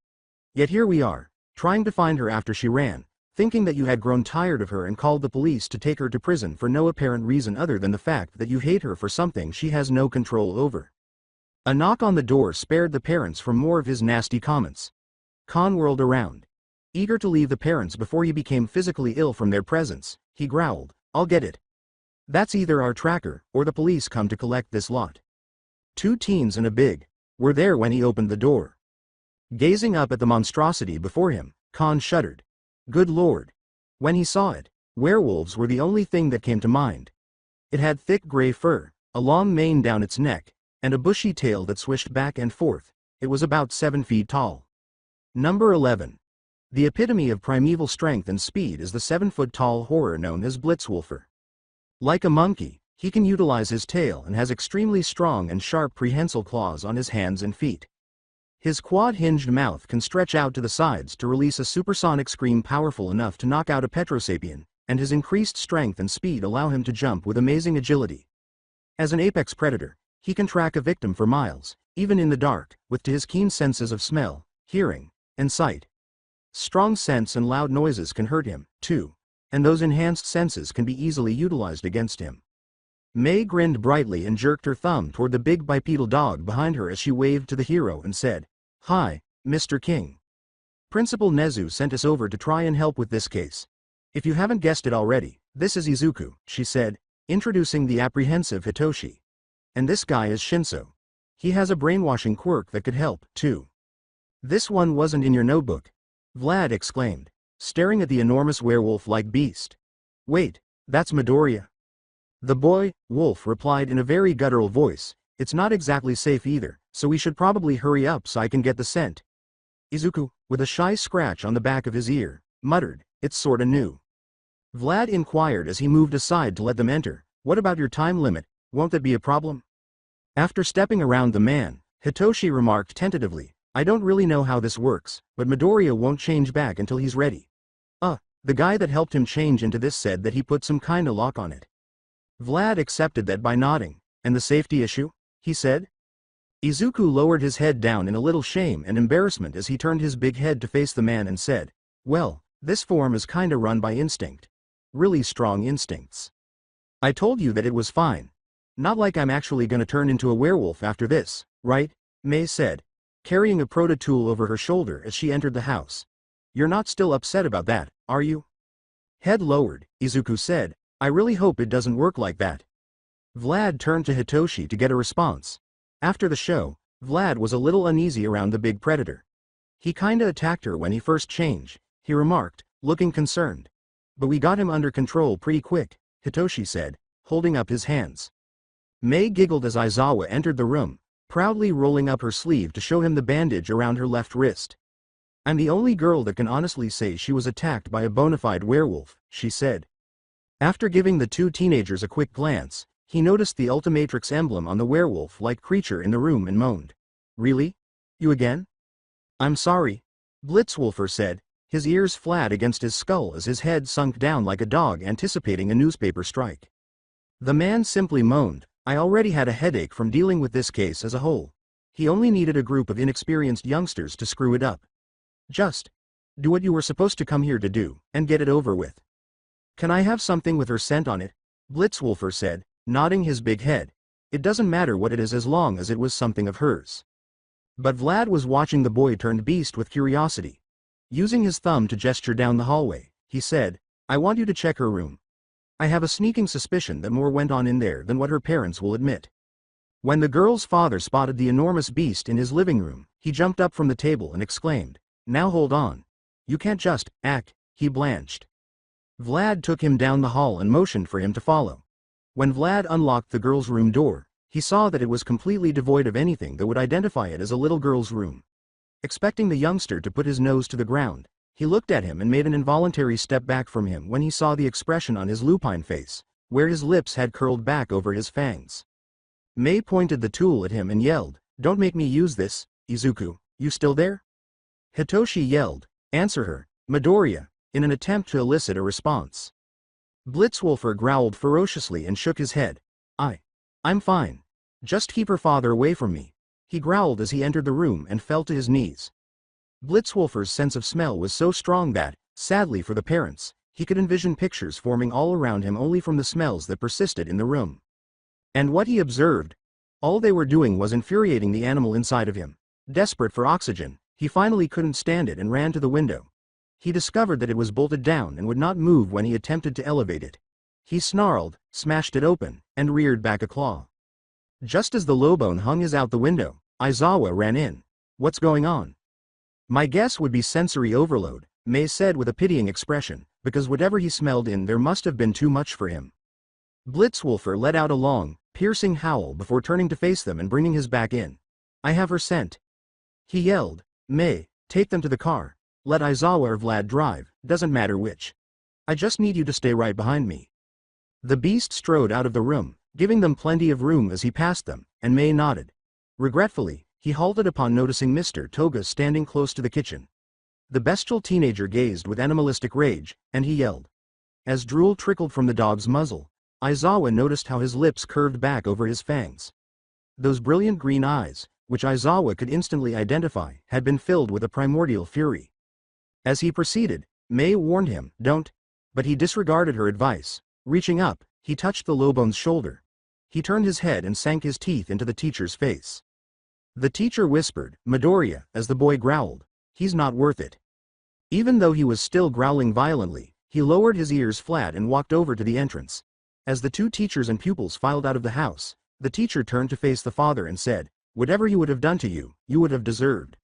Yet here we are, trying to find her after she ran, thinking that you had grown tired of her and called the police to take her to prison for no apparent reason other than the fact that you hate her for something she has no control over. A knock on the door spared the parents from more of his nasty comments. Khan whirled around. Eager to leave the parents before he became physically ill from their presence, he growled, I'll get it. That's either our tracker, or the police come to collect this lot. 2 teens and a big were there when he opened the door. Gazing up at the monstrosity before him, Khan shuddered. Good lord. When he saw it, werewolves were the only thing that came to mind. It had thick gray fur, a long mane down its neck, and a bushy tail that swished back and forth. It was about 7 feet tall. Number 11. The epitome of primeval strength and speed is the 7-foot-tall horror known as Blitzwolfer. Like a monkey, he can utilize his tail and has extremely strong and sharp prehensile claws on his hands and feet. His quad-hinged mouth can stretch out to the sides to release a supersonic scream powerful enough to knock out a Petrosapien, and his increased strength and speed allow him to jump with amazing agility. As an apex predator, he can track a victim for miles, even in the dark, with to his keen senses of smell, hearing, and sight. Strong scents and loud noises can hurt him, too, and those enhanced senses can be easily utilized against him. May grinned brightly and jerked her thumb toward the big bipedal dog behind her as she waved to the hero and said, Hi, Mr. King. Principal Nezu sent us over to try and help with this case. If you haven't guessed it already, this is Izuku, she said, introducing the apprehensive Hitoshi. And this guy is Shinso. He has a brainwashing quirk that could help, too. This one wasn't in your notebook, Vlad exclaimed, staring at the enormous werewolf-like beast. Wait, that's Midoriya. The boy, Wolf, replied in a very guttural voice, it's not exactly safe either, so we should probably hurry up so I can get the scent. Izuku, with a shy scratch on the back of his ear, muttered, it's sorta new. Vlad inquired as he moved aside to let them enter, what about your time limit, won't that be a problem? After stepping around the man, Hitoshi remarked tentatively, I don't really know how this works, but Midoriya won't change back until he's ready. The guy that helped him change into this said that he put some kinda lock on it. Vlad accepted that by nodding. And the safety issue? He said. Izuku lowered his head down in a little shame and embarrassment as he turned his big head to face the man and said, well, this form is kinda run by instinct. Really strong instincts. I told you that it was fine. Not like I'm actually gonna turn into a werewolf after this, right? May said, carrying a proto-tool over her shoulder as she entered the house. You're not still upset about that, are you? Head lowered, Izuku said, I really hope it doesn't work like that. Vlad turned to Hitoshi to get a response. After the show, Vlad was a little uneasy around the big predator. He kinda attacked her when he first changed, he remarked, looking concerned. But we got him under control pretty quick, Hitoshi said, holding up his hands. May giggled as Aizawa entered the room, proudly rolling up her sleeve to show him the bandage around her left wrist. I'm the only girl that can honestly say she was attacked by a bona fide werewolf, she said. After giving the 2 teenagers a quick glance, he noticed the Ultimatrix emblem on the werewolf-like creature in the room and moaned. Really? You again? I'm sorry. Blitzwolfer said, his ears flat against his skull as his head sunk down like a dog anticipating a newspaper strike. The man simply moaned, I already had a headache from dealing with this case as a whole. He only needed a group of inexperienced youngsters to screw it up. Just do what you were supposed to come here to do, and get it over with. Can I have something with her scent on it? Blitzwolfer said, nodding his big head. It doesn't matter what it is as long as it was something of hers. But Vlad was watching the boy-turned-beast with curiosity. Using his thumb to gesture down the hallway, he said, I want you to check her room. I have a sneaking suspicion that more went on in there than what her parents will admit. When the girl's father spotted the enormous beast in his living room, he jumped up from the table and exclaimed, Now hold on. You can't just act. He blanched. Vlad took him down the hall and motioned for him to follow. When Vlad unlocked the girl's room door, he saw that it was completely devoid of anything that would identify it as a little girl's room. Expecting the youngster to put his nose to the ground, he looked at him and made an involuntary step back from him when he saw the expression on his lupine face, where his lips had curled back over his fangs. Mei pointed the tool at him and yelled, Don't make me use this, Izuku, you still there? Hitoshi yelled, Answer her, Midoriya, in an attempt to elicit a response. Blitzwolfer growled ferociously and shook his head. I'm fine. Just keep her father away from me. He growled as he entered the room and fell to his knees. Blitzwolfer's sense of smell was so strong that, sadly for the parents, he could envision pictures forming all around him only from the smells that persisted in the room. And what he observed? All they were doing was infuriating the animal inside of him. Desperate for oxygen, he finally couldn't stand it and ran to the window. He discovered that it was bolted down and would not move when he attempted to elevate it. He snarled, smashed it open, and reared back a claw. Just as the lowbone hung his out the window, Aizawa ran in. What's going on? My guess would be sensory overload, Mei said with a pitying expression, because whatever he smelled in there must have been too much for him. Blitzwolfer let out a long, piercing howl before turning to face them and bringing his back in. I have her scent. He yelled, Mei, take them to the car. Let Aizawa or Vlad drive, doesn't matter which. I just need you to stay right behind me. The beast strode out of the room, giving them plenty of room as he passed them, and Mei nodded. Regretfully, he halted upon noticing Mr. Toga standing close to the kitchen. The bestial teenager gazed with animalistic rage, and he yelled. As drool trickled from the dog's muzzle, Aizawa noticed how his lips curved back over his fangs. Those brilliant green eyes, which Aizawa could instantly identify, had been filled with a primordial fury. As he proceeded, Mei warned him, Don't. But he disregarded her advice. Reaching up, he touched the lowbone's shoulder. He turned his head and sank his teeth into the teacher's face. The teacher whispered, Midoriya, as the boy growled, He's not worth it. Even though he was still growling violently, he lowered his ears flat and walked over to the entrance. As the two teachers and pupils filed out of the house, the teacher turned to face the father and said, Whatever he would have done to you, you would have deserved.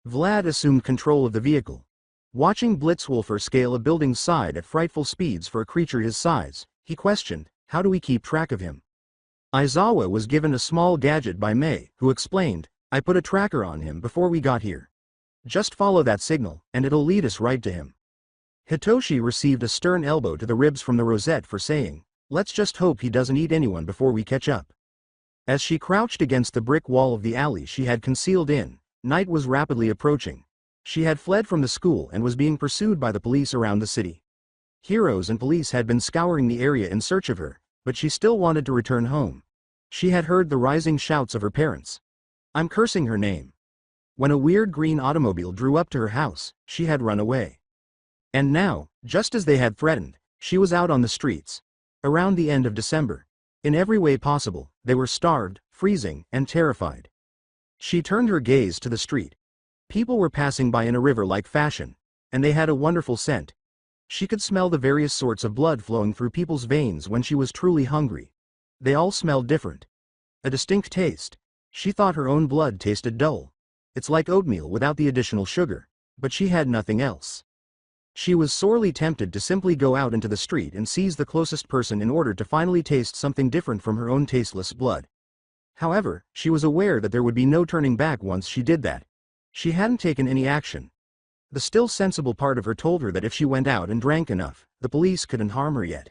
Vlad assumed control of the vehicle. Watching Blitzwolfer scale a building's side at frightful speeds for a creature his size, he questioned, How do we keep track of him? Aizawa was given a small gadget by Mei, who explained, I put a tracker on him before we got here. Just follow that signal, and it'll lead us right to him. Hitoshi received a stern elbow to the ribs from the rosette for saying, Let's just hope he doesn't eat anyone before we catch up. As she crouched against the brick wall of the alley she had concealed in, night was rapidly approaching. She had fled from the school and was being pursued by the police around the city. Heroes and police had been scouring the area in search of her, but she still wanted to return home. She had heard the rising shouts of her parents. I'm cursing her name. When a weird green automobile drew up to her house, she had run away. And now, just as they had threatened, she was out on the streets. Around the end of December. In every way possible, they were starved, freezing, and terrified. She turned her gaze to the street. People were passing by in a river-like fashion, and they had a wonderful scent. She could smell the various sorts of blood flowing through people's veins when she was truly hungry. They all smelled different. A distinct taste. She thought her own blood tasted dull. It's like oatmeal without the additional sugar, but she had nothing else. She was sorely tempted to simply go out into the street and seize the closest person in order to finally taste something different from her own tasteless blood. However, she was aware that there would be no turning back once she did that. She hadn't taken any action. The still sensible part of her told her that if she went out and drank enough, the police couldn't harm her yet.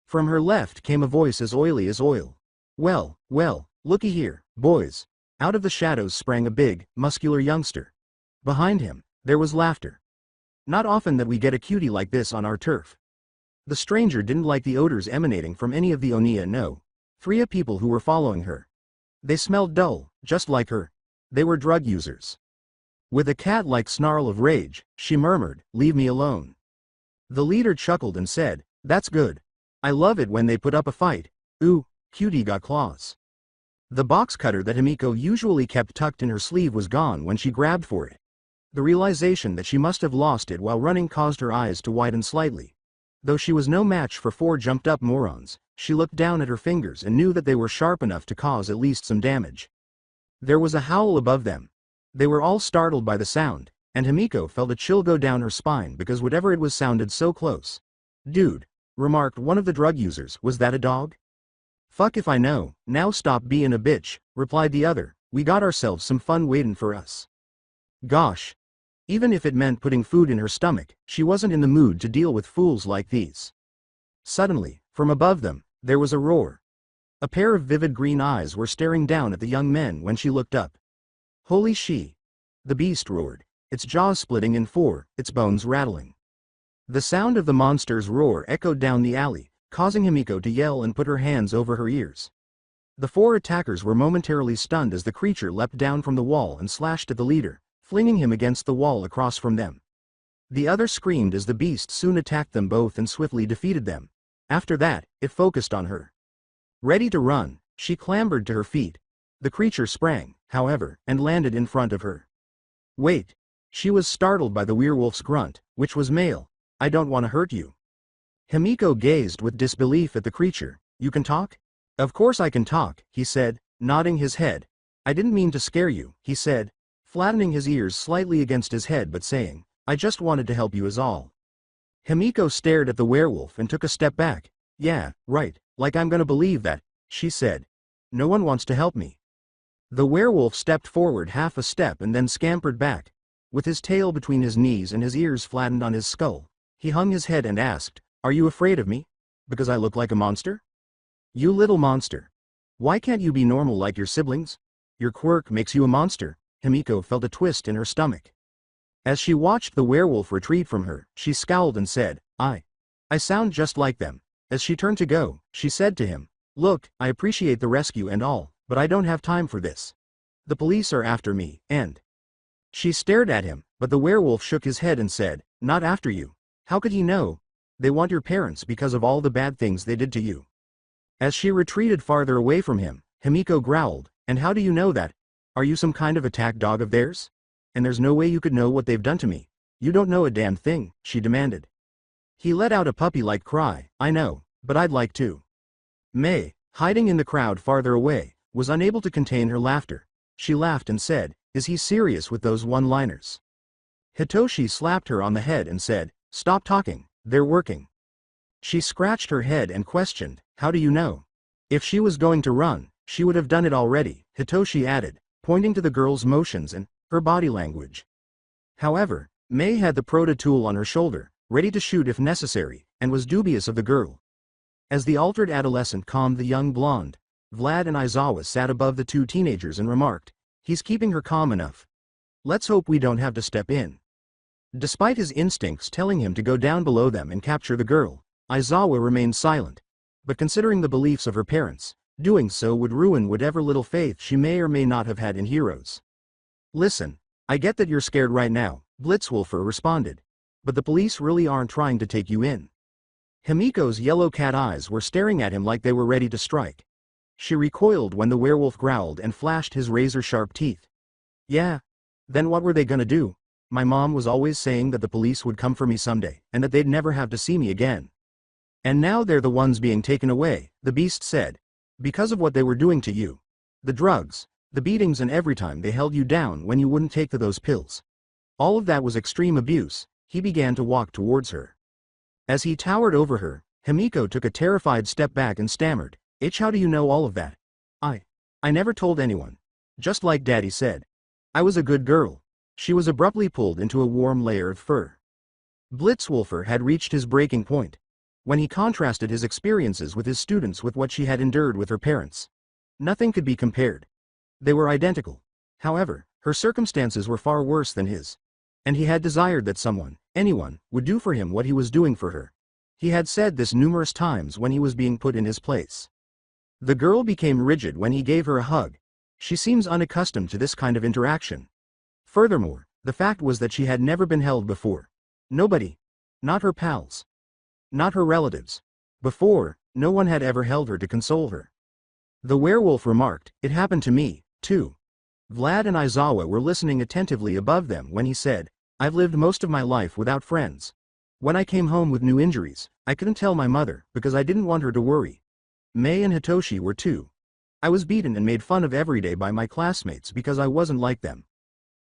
From her left came a voice as oily as oil. Well, looky here, boys. Out of the shadows sprang a big, muscular youngster. Behind him, there was laughter. Not often that we get a cutie like this on our turf. The stranger didn't like the odors emanating from any of the Oniya no. 3 people who were following her. They smelled dull, just like her. They were drug users. With a cat-like snarl of rage, she murmured, "Leave me alone." The leader chuckled and said, "That's good. I love it when they put up a fight. Ooh, cutie got claws." The box cutter that Himiko usually kept tucked in her sleeve was gone when she grabbed for it. The realization that she must have lost it while running caused her eyes to widen slightly. Though she was no match for four jumped-up morons, she looked down at her fingers and knew that they were sharp enough to cause at least some damage. There was a howl above them. They were all startled by the sound, and Himiko felt a chill go down her spine because whatever it was sounded so close. "Dude," remarked one of the drug users, "was that a dog?" "Fuck if I know, now stop being a bitch," replied the other. "We got ourselves some fun waiting for us." Gosh. Even if it meant putting food in her stomach, she wasn't in the mood to deal with fools like these. Suddenly, from above them, there was a roar. A pair of vivid green eyes were staring down at the young men when she looked up. "Holy she!" the beast roared, its jaws splitting in four, its bones rattling. The sound of the monster's roar echoed down the alley, causing Himiko to yell and put her hands over her ears. The four attackers were momentarily stunned as the creature leapt down from the wall and slashed at the leader, flinging him against the wall across from them. The other screamed as the beast soon attacked them both and swiftly defeated them. After that, it focused on her. Ready to run, she clambered to her feet. The creature sprang, however, and landed in front of her. "Wait." She was startled by the werewolf's grunt, which was male. "I don't want to hurt you." Himiko gazed with disbelief at the creature. "You can talk?" "Of course I can talk," he said, nodding his head. "I didn't mean to scare you," he said, flattening his ears slightly against his head but saying, "I just wanted to help you is all." Himiko stared at the werewolf and took a step back. "Yeah, right, like I'm gonna believe that," she said. "No one wants to help me." The werewolf stepped forward half a step and then scampered back. With his tail between his knees and his ears flattened on his skull, he hung his head and asked, "Are you afraid of me? Because I look like a monster? You little monster. Why can't you be normal like your siblings? Your quirk makes you a monster." Himiko felt a twist in her stomach. As she watched the werewolf retreat from her, she scowled and said, I sound just like them." As she turned to go, she said to him, "Look, I appreciate the rescue and all, but I don't have time for this. The police are after me, and..." She stared at him, but the werewolf shook his head and said, "Not after you. How could he know? They want your parents because of all the bad things they did to you." As she retreated farther away from him, Himiko growled, "And how do you know that? Are you some kind of attack dog of theirs? And there's no way you could know what they've done to me." "You don't know a damn thing," she demanded. He let out a puppy-like cry. "I know, but I'd like to." May, hiding in the crowd farther away, was unable to contain her laughter. She laughed and said, "Is he serious with those one-liners?" Hitoshi slapped her on the head and said, "Stop talking, they're working." She scratched her head and questioned, "How do you know?" "If she was going to run, she would have done it already," Hitoshi added, pointing to the girl's motions and her body language. However, May had the proto-tool on her shoulder, ready to shoot if necessary, and was dubious of the girl. As the altered adolescent calmed the young blonde, Vlad and Aizawa sat above the two teenagers and remarked, "He's keeping her calm enough. Let's hope we don't have to step in." Despite his instincts telling him to go down below them and capture the girl, Aizawa remained silent. But considering the beliefs of her parents, doing so would ruin whatever little faith she may or may not have had in heroes. "Listen, I get that you're scared right now," Blitzwolfer responded. "But the police really aren't trying to take you in." Himiko's yellow cat eyes were staring at him like they were ready to strike. She recoiled when the werewolf growled and flashed his razor-sharp teeth. "Yeah? Then what were they gonna do? My mom was always saying that the police would come for me someday, and that they'd never have to see me again. And now they're the ones being taken away," the beast said. "Because of what they were doing to you. The drugs, the beatings, and every time they held you down when you wouldn't take to those pills. All of that was extreme abuse." He began to walk towards her. As he towered over her, Himiko took a terrified step back and stammered, "How do you know all of that?" I never told anyone. Just like Daddy said. I was a good girl." She was abruptly pulled into a warm layer of fur. Blitzwolfer had reached his breaking point. When he contrasted his experiences with his students with what she had endured with her parents, nothing could be compared. They were identical. However, her circumstances were far worse than his. And he had desired that someone, anyone, would do for him what he was doing for her. He had said this numerous times when he was being put in his place. The girl became rigid when he gave her a hug. She seems unaccustomed to this kind of interaction. Furthermore, the fact was that she had never been held before. Nobody. Not her pals. Not her relatives. Before, no one had ever held her to console her. The werewolf remarked, "It happened to me, too." Vlad and Aizawa were listening attentively above them when he said, "I've lived most of my life without friends. When I came home with new injuries, I couldn't tell my mother because I didn't want her to worry. Mei and Hitoshi were too. I was beaten and made fun of every day by my classmates because I wasn't like them.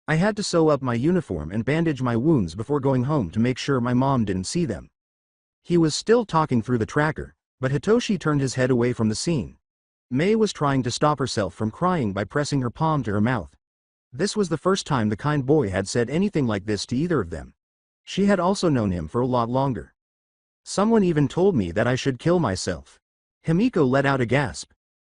I had to sew up my uniform and bandage my wounds before going home to make sure my mom didn't see them." He was still talking through the tracker, but Hitoshi turned his head away from the scene. Mei was trying to stop herself from crying by pressing her palm to her mouth. This was the first time the kind boy had said anything like this to either of them. She had also known him for a lot longer. "Someone even told me that I should kill myself." Himiko let out a gasp.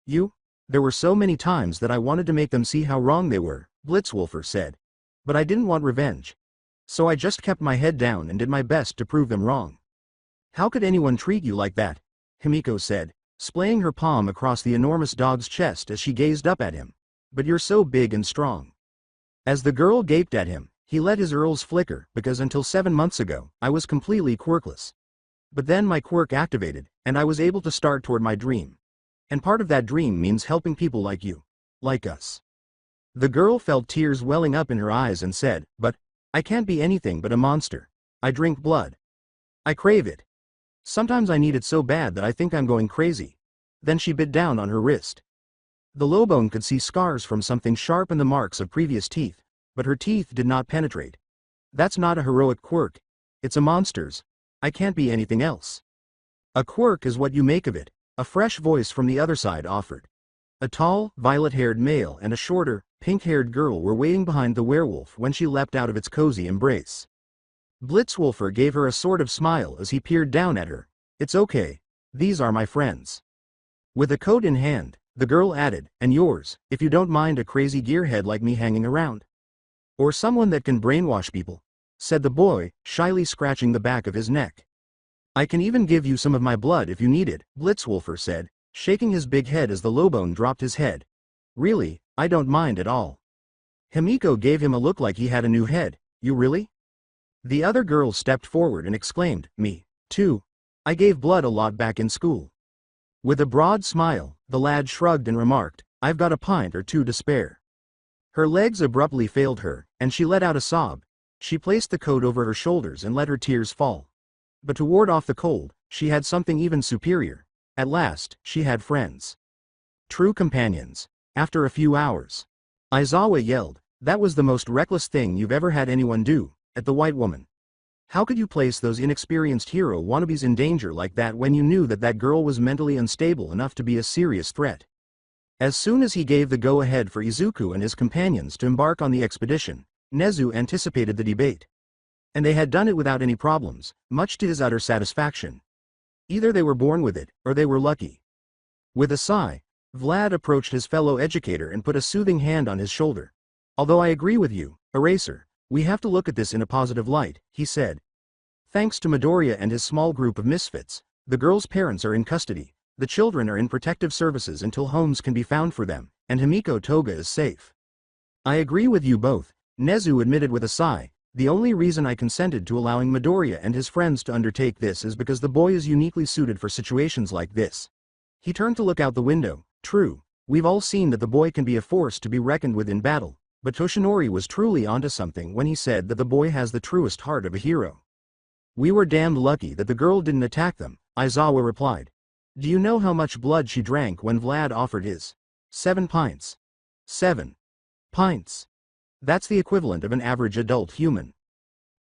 "You? There were so many times that I wanted to make them see how wrong they were," Blitzwolfer said. "But I didn't want revenge. So I just kept my head down and did my best to prove them wrong." "How could anyone treat you like that?" Himiko said, splaying her palm across the enormous dog's chest as she gazed up at him. "But you're so big and strong." As the girl gaped at him, he let his earls flicker, because until 7 months ago, I was completely quirkless. But then my quirk activated, and I was able to start toward my dream. And part of that dream means helping people like you. Like us. The girl felt tears welling up in her eyes and said, "But I can't be anything but a monster. I drink blood. I crave it. Sometimes I need it so bad that I think I'm going crazy." Then she bit down on her wrist. The lowbone could see scars from something sharp and the marks of previous teeth, but her teeth did not penetrate. "That's not a heroic quirk. It's a monster's. I can't be anything else." "A quirk is what you make of it," a fresh voice from the other side offered. A tall, violet-haired male and a shorter, pink-haired girl were waiting behind the werewolf when she leapt out of its cozy embrace. Blitzwolfer gave her a sort of smile as he peered down at her. "It's okay. These are my friends." With a coat in hand, the girl added, "And yours, if you don't mind a crazy gearhead like me hanging around. Or someone that can brainwash people," said the boy, shyly scratching the back of his neck. "I can even give you some of my blood if you need it," Blitzwolfer said, shaking his big head as the lowbone dropped his head. "Really, I don't mind at all." Himiko gave him a look like he had a new head. "You really?" The other girl stepped forward and exclaimed, "Me, too. I gave blood a lot back in school." With a broad smile, the lad shrugged and remarked, "I've got a pint or two to spare." Her legs abruptly failed her, and she let out a sob. She placed the coat over her shoulders and let her tears fall. But to ward off the cold, she had something even superior. At last, she had friends. True companions. After a few hours. Aizawa yelled, "That was the most reckless thing you've ever had anyone do," at the white woman. "How could you place those inexperienced hero wannabes in danger like that when you knew that that girl was mentally unstable enough to be a serious threat?" As soon as he gave the go-ahead for Izuku and his companions to embark on the expedition, Nezu anticipated the debate. And they had done it without any problems, much to his utter satisfaction. Either they were born with it, or they were lucky. With a sigh, Vlad approached his fellow educator and put a soothing hand on his shoulder. "Although I agree with you, Eraser, we have to look at this in a positive light," he said. "Thanks to Midoriya and his small group of misfits, the girls' parents are in custody, the children are in protective services until homes can be found for them, and Himiko Toga is safe." "I agree with you both," Nezu admitted with a sigh. "The only reason I consented to allowing Midoriya and his friends to undertake this is because the boy is uniquely suited for situations like this." He turned to look out the window. "True, we've all seen that the boy can be a force to be reckoned with in battle. But Toshinori was truly onto something when he said that the boy has the truest heart of a hero." "We were damned lucky that the girl didn't attack them," Aizawa replied. "Do you know how much blood she drank when Vlad offered his 7 pints? 7 pints. That's the equivalent of an average adult human."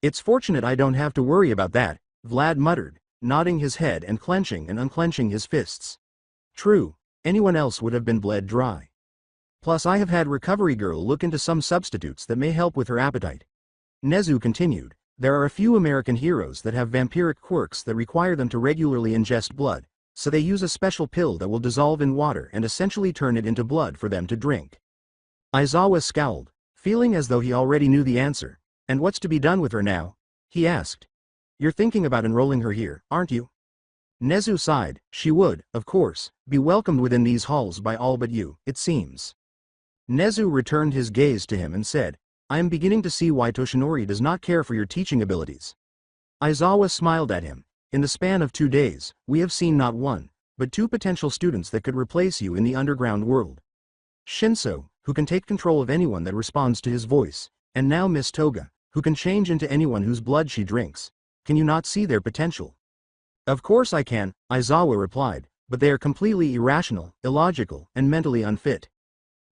"It's fortunate I don't have to worry about that," Vlad muttered, nodding his head and clenching and unclenching his fists. "True, anyone else would have been bled dry. Plus I have had Recovery Girl look into some substitutes that may help with her appetite." Nezu continued, "There are a few American heroes that have vampiric quirks that require them to regularly ingest blood, so they use a special pill that will dissolve in water and essentially turn it into blood for them to drink." Aizawa scowled, feeling as though he already knew the answer. "And what's to be done with her now?" he asked. "You're thinking about enrolling her here, aren't you?" Nezu sighed. "She would, of course, be welcomed within these halls by all but you, it seems." Nezu returned his gaze to him and said, I am beginning to see why Toshinori does not care for your teaching abilities. Aizawa smiled at him. In the span of 2 days, we have seen not one, but 2 potential students that could replace you in the underground world. Shinso, who can take control of anyone that responds to his voice, and now Miss Toga, who can change into anyone whose blood she drinks. Can you not see their potential? Of course I can, Aizawa replied, but they are completely irrational, illogical, and mentally unfit.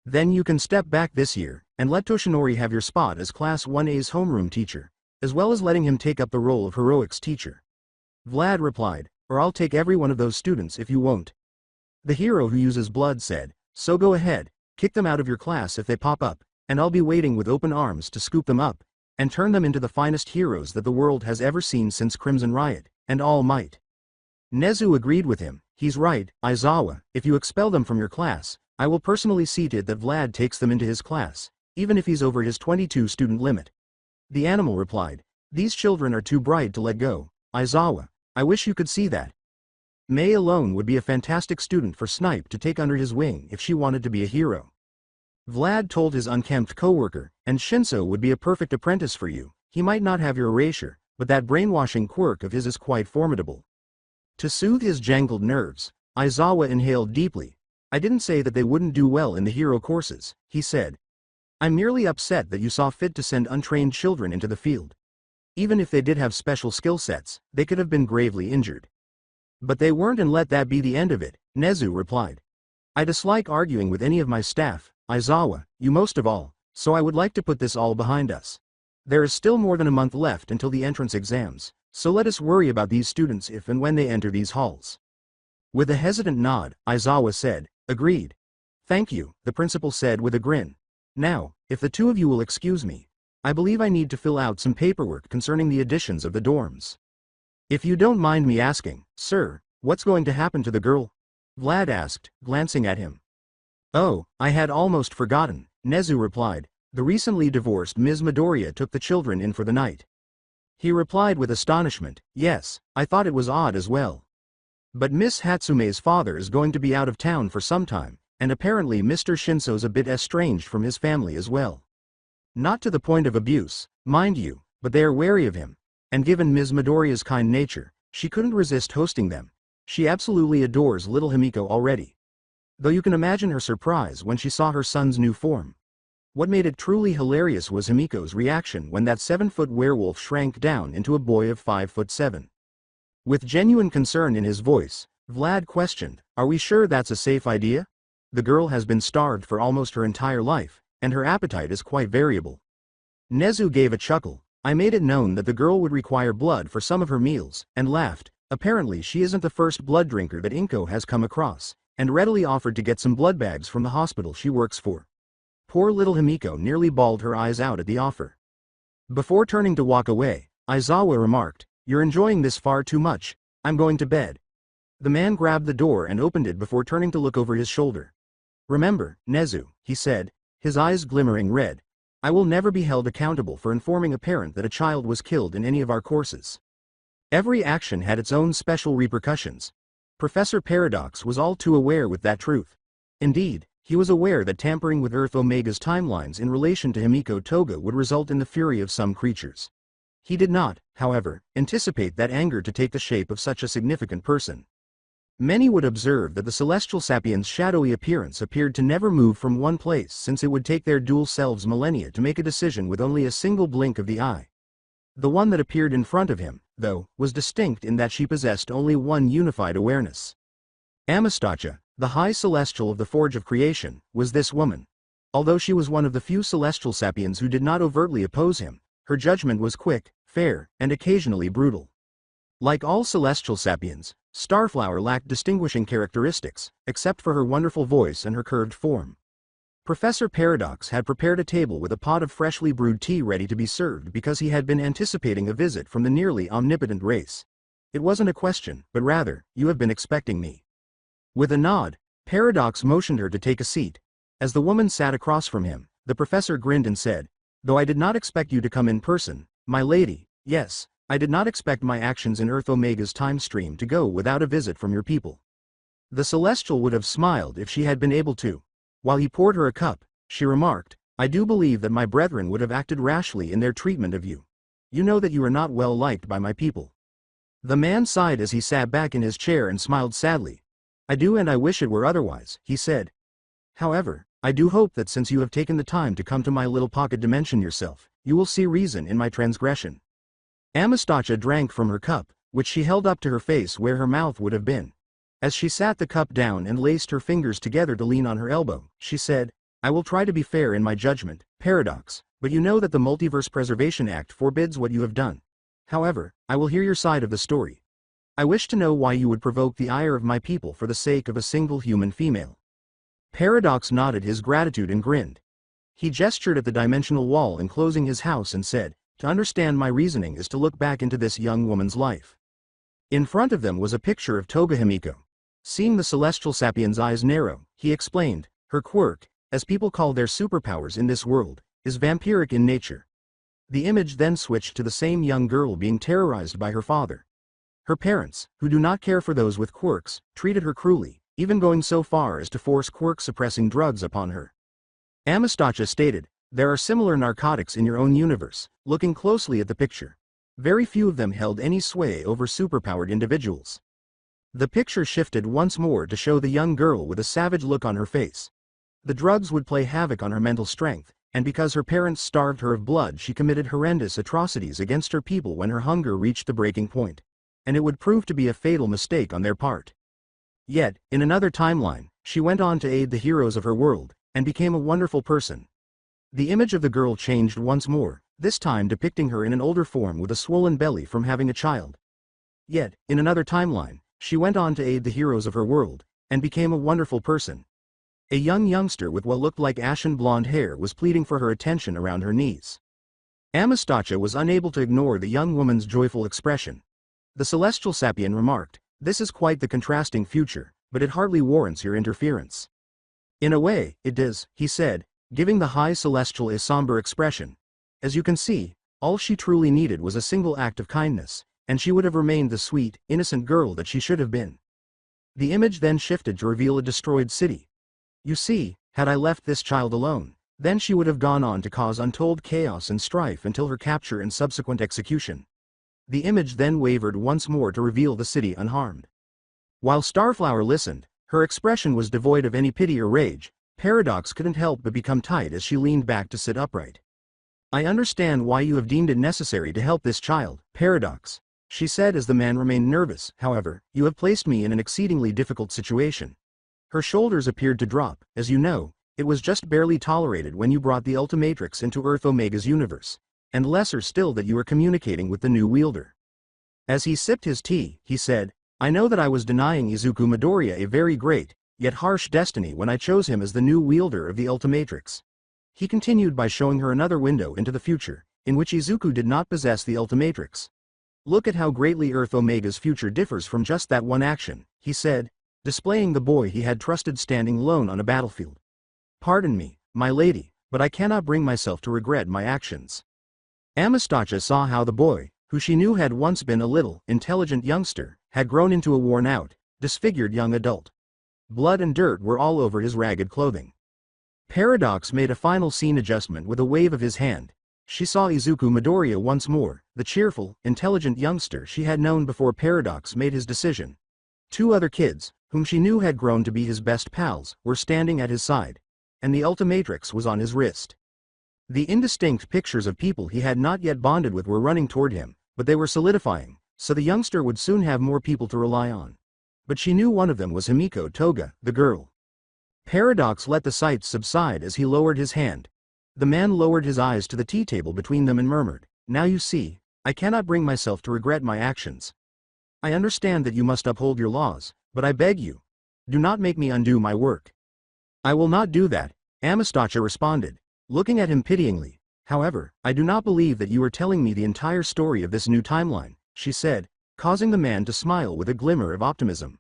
Then you can step back this year, and let Toshinori have your spot as Class 1A's homeroom teacher, as well as letting him take up the role of heroics teacher. Vlad replied, or I'll take every one of those students if you won't. The hero who uses blood said, so go ahead, kick them out of your class if they pop up, and I'll be waiting with open arms to scoop them up, and turn them into the finest heroes that the world has ever seen since Crimson Riot, and All Might. Nezu agreed with him, he's right, Aizawa, if you expel them from your class, I will personally see to it that Vlad takes them into his class, even if he's over his 22 student limit. The animal replied, these children are too bright to let go, Aizawa, I wish you could see that. Mei alone would be a fantastic student for Snipe to take under his wing if she wanted to be a hero. Vlad told his unkempt coworker, and Shinso would be a perfect apprentice for you, he might not have your erasure, but that brainwashing quirk of his is quite formidable. To soothe his jangled nerves, Aizawa inhaled deeply. I didn't say that they wouldn't do well in the hero courses, he said. I'm merely upset that you saw fit to send untrained children into the field. Even if they did have special skill sets, they could have been gravely injured. But they weren't, and let that be the end of it, Nezu replied. I dislike arguing with any of my staff, Aizawa, you most of all, so I would like to put this all behind us. There is still more than a month left until the entrance exams, so let us worry about these students if and when they enter these halls. With a hesitant nod, Aizawa said, agreed. Thank you, the principal said with a grin. Now, if the 2 of you will excuse me, I believe I need to fill out some paperwork concerning the additions of the dorms. If you don't mind me asking, sir, what's going to happen to the girl? Vlad asked, glancing at him. Oh, I had almost forgotten, Nezu replied. The recently divorced Ms. Midoriya took the children in for the night. He replied with astonishment, yes, I thought it was odd as well. But Miss Hatsume's father is going to be out of town for some time, and apparently Mr. Shinso's a bit estranged from his family as well. Not to the point of abuse, mind you, but they are wary of him, and given Ms. Midoriya's kind nature, she couldn't resist hosting them. She absolutely adores little Himiko already. Though you can imagine her surprise when she saw her son's new form. What made it truly hilarious was Himiko's reaction when that 7-foot werewolf shrank down into a boy of 5'7". With genuine concern in his voice, Vlad questioned, are we sure that's a safe idea? The girl has been starved for almost her entire life, and her appetite is quite variable. Nezu gave a chuckle. I made it known that the girl would require blood for some of her meals, and laughed. Apparently she isn't the first blood drinker that Inko has come across, and readily offered to get some blood bags from the hospital she works for. Poor little Himiko nearly bawled her eyes out at the offer. Before turning to walk away, Aizawa remarked, you're enjoying this far too much, I'm going to bed. The man grabbed the door and opened it before turning to look over his shoulder. Remember, Nezu, he said, his eyes glimmering red, I will never be held accountable for informing a parent that a child was killed in any of our courses. Every action had its own special repercussions. Professor Paradox was all too aware with that truth. Indeed, he was aware that tampering with Earth Omega's timelines in relation to Himiko Toga would result in the fury of some creatures. He did not, however, anticipate that anger to take the shape of such a significant person. Many would observe that the celestial sapiens' shadowy appearance appeared to never move from one place, since it would take their dual selves millennia to make a decision with only a single blink of the eye. The one that appeared in front of him, though, was distinct in that she possessed only one unified awareness. Amistacha, the high celestial of the Forge of Creation, was this woman. Although she was one of the few celestial sapiens who did not overtly oppose him, her judgment was quick, fair, and occasionally brutal. Like all celestial sapiens, Starflower lacked distinguishing characteristics, except for her wonderful voice and her curved form. Professor Paradox had prepared a table with a pot of freshly brewed tea ready to be served because he had been anticipating a visit from the nearly omnipotent race. It wasn't a question, but rather, you have been expecting me. With a nod, Paradox motioned her to take a seat. As the woman sat across from him, the professor grinned and said, though I did not expect you to come in person, my lady, yes, I did not expect my actions in Earth Omega's time stream to go without a visit from your people. The Celestial would have smiled if she had been able to. While he poured her a cup, she remarked, I do believe that my brethren would have acted rashly in their treatment of you. You know that you are not well liked by my people. The man sighed as he sat back in his chair and smiled sadly. I do, and I wish it were otherwise, he said. However, I do hope that since you have taken the time to come to my little pocket dimension yourself, you will see reason in my transgression. Amistacha drank from her cup, which she held up to her face where her mouth would have been. As she sat the cup down and laced her fingers together to lean on her elbow, she said, I will try to be fair in my judgment, Paradox, but you know that the Multiverse Preservation Act forbids what you have done. However, I will hear your side of the story. I wish to know why you would provoke the ire of my people for the sake of a single human female. Paradox nodded his gratitude and grinned. He gestured at the dimensional wall enclosing his house and said, to understand my reasoning is to look back into this young woman's life. In front of them was a picture of Toga Himiko. Seeing the celestial sapien's eyes narrow, he explained, her quirk, as people call their superpowers in this world, is vampiric in nature. The image then switched to the same young girl being terrorized by her father. Her parents, who do not care for those with quirks, treated her cruelly, even going so far as to force quirk-suppressing drugs upon her. Amistacha stated, there are similar narcotics in your own universe, looking closely at the picture. Very few of them held any sway over superpowered individuals. The picture shifted once more to show the young girl with a savage look on her face. The drugs would play havoc on her mental strength, and because her parents starved her of blood she committed horrendous atrocities against her people when her hunger reached the breaking point. And it would prove to be a fatal mistake on their part. Yet, in another timeline, she went on to aid the heroes of her world, and became a wonderful person. The image of the girl changed once more, this time depicting her in an older form with a swollen belly from having a child. Yet, in another timeline, she went on to aid the heroes of her world, and became a wonderful person. A young youngster with what looked like ashen blonde hair was pleading for her attention around her knees. Amistacha was unable to ignore the young woman's joyful expression. The celestial sapien remarked, this is quite the contrasting future, but it hardly warrants your interference. In a way, it does, he said, giving the high celestial a somber expression. As you can see, all she truly needed was a single act of kindness, and she would have remained the sweet, innocent girl that she should have been. The image then shifted to reveal a destroyed city. You see, had I left this child alone, then she would have gone on to cause untold chaos and strife until her capture and subsequent execution. The image then wavered once more to reveal the city unharmed. While Starflower listened, her expression was devoid of any pity or rage. Paradox couldn't help but become tight as she leaned back to sit upright. I understand why you have deemed it necessary to help this child, Paradox, she said as the man remained nervous. However, you have placed me in an exceedingly difficult situation. Her shoulders appeared to drop. As you know, it was just barely tolerated when you brought the Ultimatrix into Earth Omega's universe, and lesser still that you were communicating with the new wielder. As he sipped his tea, he said, I know that I was denying Izuku Midoriya a very great, yet harsh destiny when I chose him as the new wielder of the Ultimatrix. He continued by showing her another window into the future, in which Izuku did not possess the Ultimatrix. Look at how greatly Earth Omega's future differs from just that one action, he said, displaying the boy he had trusted standing alone on a battlefield. Pardon me, my lady, but I cannot bring myself to regret my actions. Amistacha saw how the boy, who she knew had once been a little, intelligent youngster, had grown into a worn-out, disfigured young adult. Blood and dirt were all over his ragged clothing. Paradox made a final scene adjustment with a wave of his hand. She saw Izuku Midoriya once more, the cheerful, intelligent youngster she had known before Paradox made his decision. Two other kids, whom she knew had grown to be his best pals, were standing at his side, and the Ultimatrix was on his wrist. The indistinct pictures of people he had not yet bonded with were running toward him, but they were solidifying, so the youngster would soon have more people to rely on. But she knew one of them was Himiko Toga, the girl. Paradox let the sights subside as he lowered his hand. The man lowered his eyes to the tea table between them and murmured, Now you see, I cannot bring myself to regret my actions. I understand that you must uphold your laws, but I beg you, do not make me undo my work. I will not do that, Amistacha responded, looking at him pityingly. However, I do not believe that you are telling me the entire story of this new timeline, she said, causing the man to smile with a glimmer of optimism.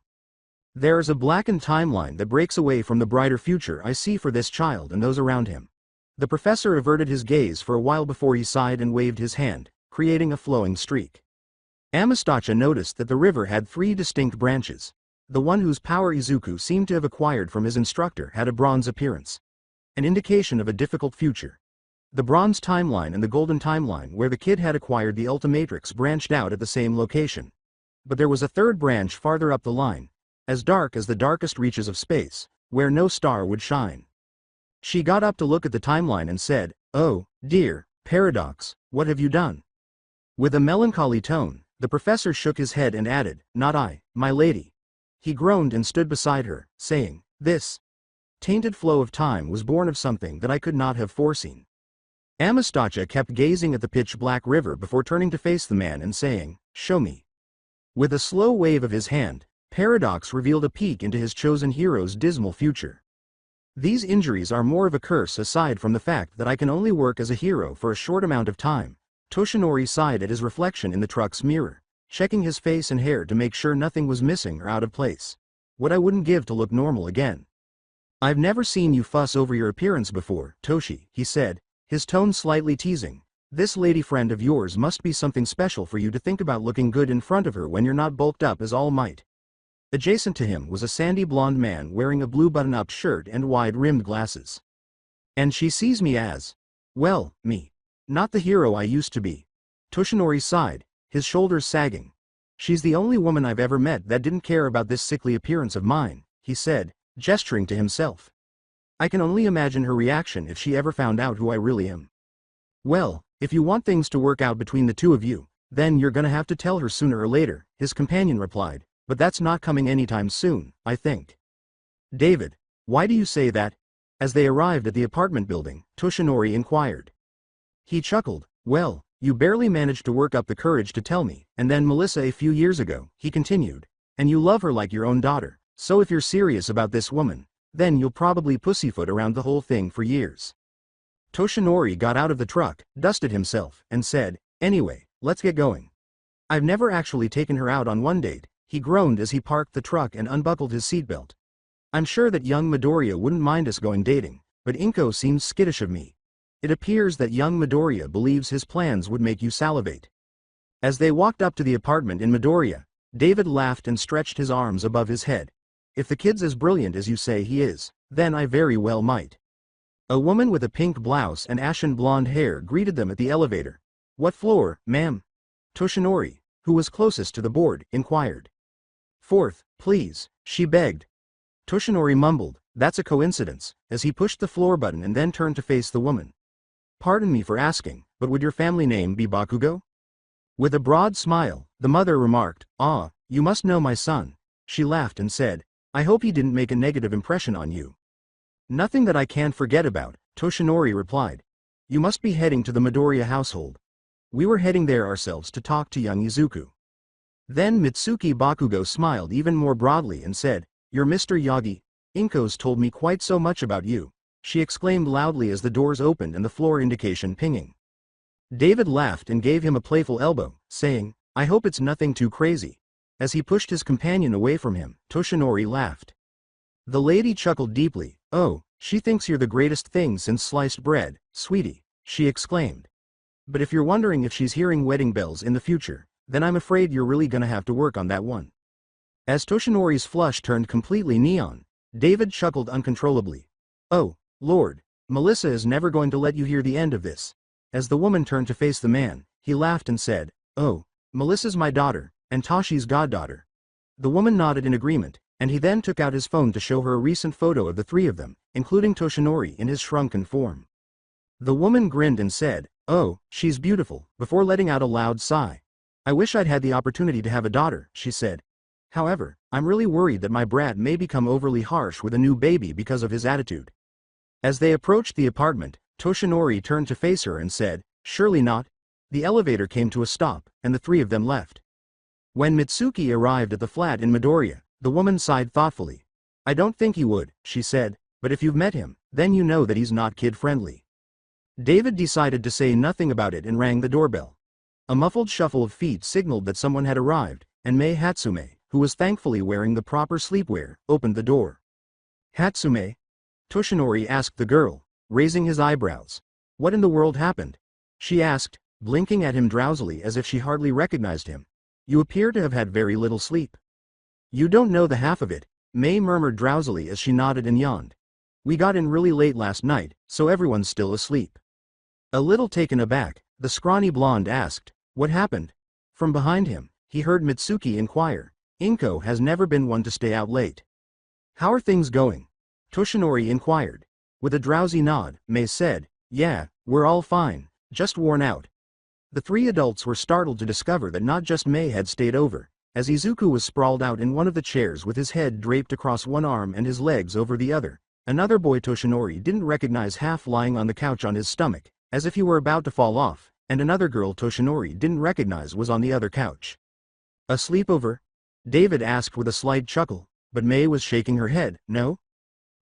There is a blackened timeline that breaks away from the brighter future I see for this child and those around him. The professor averted his gaze for a while before he sighed and waved his hand, creating a flowing streak. Amistacha noticed that the river had three distinct branches. The one whose power Izuku seemed to have acquired from his instructor had a bronze appearance. an indication of a difficult future. The bronze timeline and the golden timeline where the kid had acquired the Ultimatrix branched out at the same location. But there was a third branch farther up the line, as dark as the darkest reaches of space, where no star would shine. She got up to look at the timeline and said, "Oh, dear, Paradox, what have you done?" With a melancholy tone, the professor shook his head and added, "Not I, my lady." He groaned and stood beside her, saying, "This tainted flow of time was born of something that I could not have foreseen." Amistacha kept gazing at the pitch-black river before turning to face the man and saying, "Show me." With a slow wave of his hand, Paradox revealed a peek into his chosen hero's dismal future. "These injuries are more of a curse aside from the fact that I can only work as a hero for a short amount of time." Toshinori sighed at his reflection in the truck's mirror, checking his face and hair to make sure nothing was missing or out of place. "What I wouldn't give to look normal again." "I've never seen you fuss over your appearance before, Toshi," he said, his tone slightly teasing. "This lady friend of yours must be something special for you to think about looking good in front of her when you're not bulked up as All Might." Adjacent to him was a sandy blonde man wearing a blue button-up shirt and wide-rimmed glasses. "And she sees me as, well, me. Not the hero I used to be." Toshinori sighed, his shoulders sagging. "She's the only woman I've ever met that didn't care about this sickly appearance of mine," he said, gesturing to himself. "I can only imagine her reaction if she ever found out who I really am." "Well, if you want things to work out between the two of you, then you're gonna have to tell her sooner or later," his companion replied, "but that's not coming anytime soon, I think." "David, why do you say that?" As they arrived at the apartment building, Toshinori inquired. He chuckled. "Well, you barely managed to work up the courage to tell me, and then Melissa a few years ago," he continued. "And you love her like your own daughter, so if you're serious about this woman, then you'll probably pussyfoot around the whole thing for years." Toshinori got out of the truck, dusted himself, and said, "Anyway, let's get going." "I've never actually taken her out on one date," he groaned as he parked the truck and unbuckled his seatbelt. "I'm sure that young Midoriya wouldn't mind us going dating, but Inko seems skittish of me. It appears that young Midoriya believes his plans would make you salivate." As they walked up to the apartment in Midoriya, David laughed and stretched his arms above his head. "If the kid's as brilliant as you say he is, then I very well might." A woman with a pink blouse and ashen blonde hair greeted them at the elevator. "What floor, ma'am?" Toshinori, who was closest to the board, inquired. "Fourth, please," she begged. Toshinori mumbled, "That's a coincidence," as he pushed the floor button and then turned to face the woman. "Pardon me for asking, but would your family name be Bakugo?" With a broad smile, the mother remarked, "Ah, you must know my son." She laughed and said, "I hope he didn't make a negative impression on you." "Nothing that I can't forget about," Toshinori replied. "You must be heading to the Midoriya household." "We were heading there ourselves to talk to young Izuku." Then Mitsuki Bakugo smiled even more broadly and said, "You're Mr. Yagi. Inko's told me quite so much about you," she exclaimed loudly as the doors opened and the floor indication pinging. David laughed and gave him a playful elbow, saying, "I hope it's nothing too crazy." As he pushed his companion away from him, Toshinori laughed. The lady chuckled deeply. "Oh, she thinks you're the greatest thing since sliced bread, sweetie," she exclaimed. "But if you're wondering if she's hearing wedding bells in the future, then I'm afraid you're really gonna have to work on that one." As Toshinori's flush turned completely neon, David chuckled uncontrollably. "Oh, Lord, Melissa is never going to let you hear the end of this." As the woman turned to face the man, he laughed and said, "Oh, Melissa's my daughter, and Tashi's goddaughter." The woman nodded in agreement, and he then took out his phone to show her a recent photo of the three of them, including Toshinori in his shrunken form. The woman grinned and said, "Oh, she's beautiful," before letting out a loud sigh. "I wish I'd had the opportunity to have a daughter," she said. "However, I'm really worried that my brat may become overly harsh with a new baby because of his attitude." As they approached the apartment, Toshinori turned to face her and said, "Surely not." The elevator came to a stop, and the three of them left. When Mitsuki arrived at the flat in Midoriya, the woman sighed thoughtfully. "I don't think he would," she said, "but if you've met him, then you know that he's not kid-friendly." David decided to say nothing about it and rang the doorbell. A muffled shuffle of feet signaled that someone had arrived, and Mei Hatsume, who was thankfully wearing the proper sleepwear, opened the door. "Hatsume?" Toshinori asked the girl, raising his eyebrows. "What in the world happened?" she asked, blinking at him drowsily as if she hardly recognized him. "You appear to have had very little sleep." "You don't know the half of it," Mei murmured drowsily as she nodded and yawned. We got in really late last night, so everyone's still asleep. A little taken aback, the scrawny blonde asked, "What happened?" From behind him, he heard Mitsuki inquire. "Inko has never been one to stay out late." "How are things going?" Toshinori inquired. With a drowsy nod, Mei said, "Yeah, we're all fine, just worn out." The three adults were startled to discover that not just Mei had stayed over, as Izuku was sprawled out in one of the chairs with his head draped across one arm and his legs over the other. Another boy Toshinori didn't recognize half lying on the couch on his stomach, as if he were about to fall off, and another girl Toshinori didn't recognize was on the other couch. "A sleepover?" David asked with a slight chuckle, but Mei was shaking her head. "No?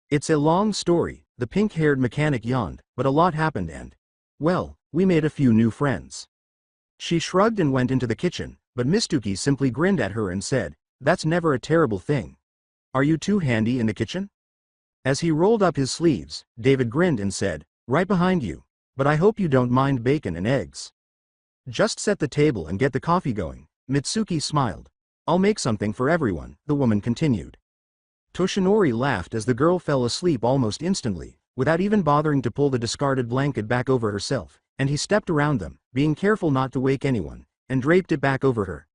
It's a long story," the pink-haired mechanic yawned, "but a lot happened and, well, we made a few new friends." She shrugged and went into the kitchen, but Mitsuki simply grinned at her and said, "That's never a terrible thing. Are you too handy in the kitchen?" As he rolled up his sleeves, David grinned and said, "Right behind you. But I hope you don't mind bacon and eggs." "Just set the table and get the coffee going," Mitsuki smiled. "I'll make something for everyone," the woman continued. Toshinori laughed as the girl fell asleep almost instantly, without even bothering to pull the discarded blanket back over herself, and he stepped around them, being careful not to wake anyone, and draped it back over her.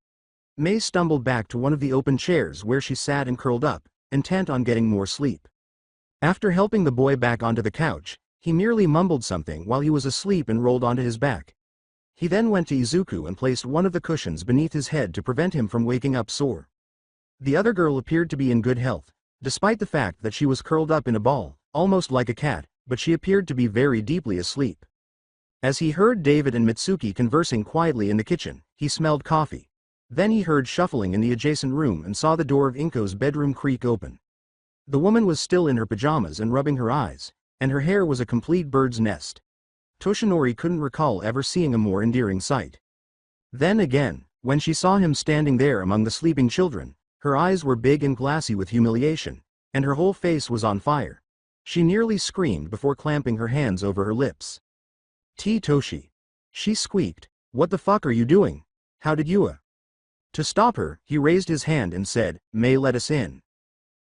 Mei stumbled back to one of the open chairs where she sat and curled up, intent on getting more sleep. After helping the boy back onto the couch, he merely mumbled something while he was asleep and rolled onto his back. He then went to Izuku and placed one of the cushions beneath his head to prevent him from waking up sore. The other girl appeared to be in good health, despite the fact that she was curled up in a ball, almost like a cat, but she appeared to be very deeply asleep. As he heard David and Mitsuki conversing quietly in the kitchen, he smelled coffee. Then he heard shuffling in the adjacent room and saw the door of Inko's bedroom creak open. The woman was still in her pajamas and rubbing her eyes, and her hair was a complete bird's nest. Toshinori couldn't recall ever seeing a more endearing sight. Then again, when she saw him standing there among the sleeping children, her eyes were big and glassy with humiliation, and her whole face was on fire. She nearly screamed before clamping her hands over her lips. "Toshi!" She squeaked. "What the fuck are you doing? How did you To stop her, he raised his hand and said, "May let us in."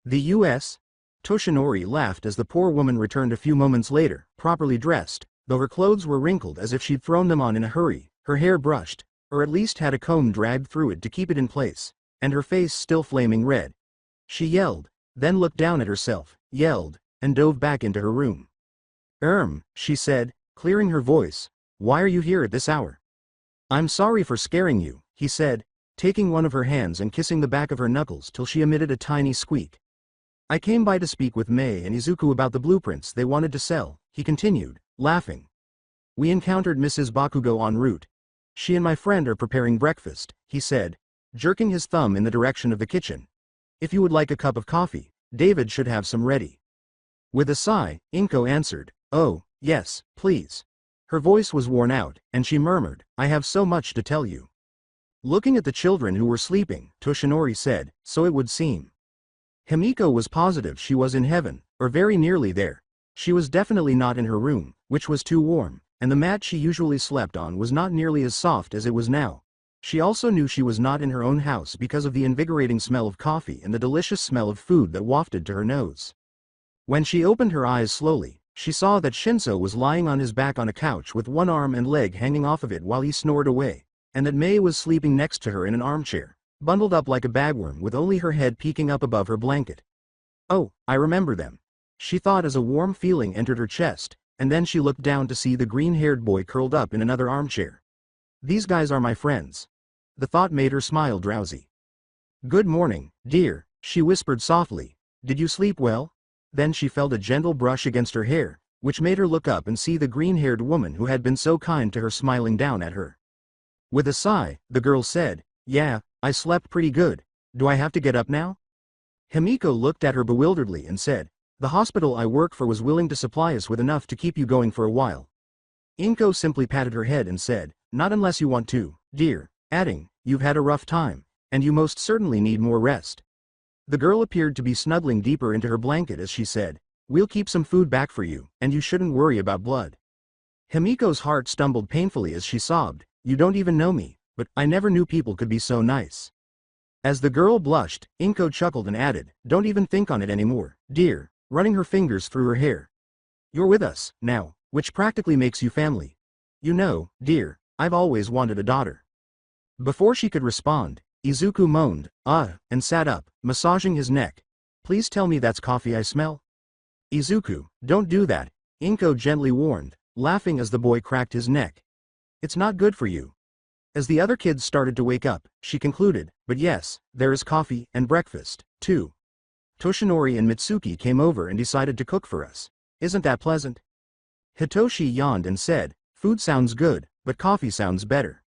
"The U.S.? Toshinori laughed as the poor woman returned a few moments later, properly dressed, though her clothes were wrinkled as if she'd thrown them on in a hurry, her hair brushed, or at least had a comb dragged through it to keep it in place, and her face still flaming red. She yelled, then looked down at herself, yelled, and dove back into her room. She said, clearing her voice, "Why are you here at this hour?" "I'm sorry for scaring you," he said, taking one of her hands and kissing the back of her knuckles till she emitted a tiny squeak. "I came by to speak with Mei and Izuku about the blueprints they wanted to sell," he continued, laughing. "We encountered Mrs. Bakugo en route. She and my friend are preparing breakfast," he said, jerking his thumb in the direction of the kitchen. "If you would like a cup of coffee, David should have some ready." With a sigh, Inko answered, "Oh, yes, please." Her voice was worn out, and she murmured, "I have so much to tell you." Looking at the children who were sleeping, Toshinori said, "So it would seem." Himiko was positive she was in heaven, or very nearly there. She was definitely not in her room, which was too warm, and the mat she usually slept on was not nearly as soft as it was now. She also knew she was not in her own house because of the invigorating smell of coffee and the delicious smell of food that wafted to her nose. When she opened her eyes slowly, she saw that Shinso was lying on his back on a couch with one arm and leg hanging off of it while he snored away, and that Mei was sleeping next to her in an armchair, bundled up like a bagworm with only her head peeking up above her blanket. "Oh, I remember them," she thought as a warm feeling entered her chest, and then she looked down to see the green-haired boy curled up in another armchair. "These guys are my friends." The thought made her smile drowsy. "Good morning, dear," she whispered softly. "Did you sleep well?" Then she felt a gentle brush against her hair, which made her look up and see the green-haired woman who had been so kind to her smiling down at her. With a sigh, the girl said, "Yeah, I slept pretty good. Do I have to get up now?" Himiko looked at her bewilderedly and said, "The hospital I work for was willing to supply us with enough to keep you going for a while." Inko simply patted her head and said, "Not unless you want to, dear," adding, "You've had a rough time, and you most certainly need more rest." The girl appeared to be snuggling deeper into her blanket as she said, "We'll keep some food back for you, and you shouldn't worry about blood." Himiko's heart stumbled painfully as she sobbed, "You don't even know me, but I never knew people could be so nice." As the girl blushed, Inko chuckled and added, "Don't even think on it anymore, dear. running her fingers through her hair. You're with us, now, which practically makes you family. You know, dear, I've always wanted a daughter. Before she could respond, Izuku moaned, and sat up, massaging his neck. Please tell me that's coffee I smell? Izuku, don't do that, Inko gently warned, laughing as the boy cracked his neck. It's not good for you. As the other kids started to wake up, she concluded, but yes, there is coffee and breakfast, too. Toshinori and Mitsuki came over and decided to cook for us. Isn't that pleasant? Hitoshi yawned and said, food sounds good, but coffee sounds better.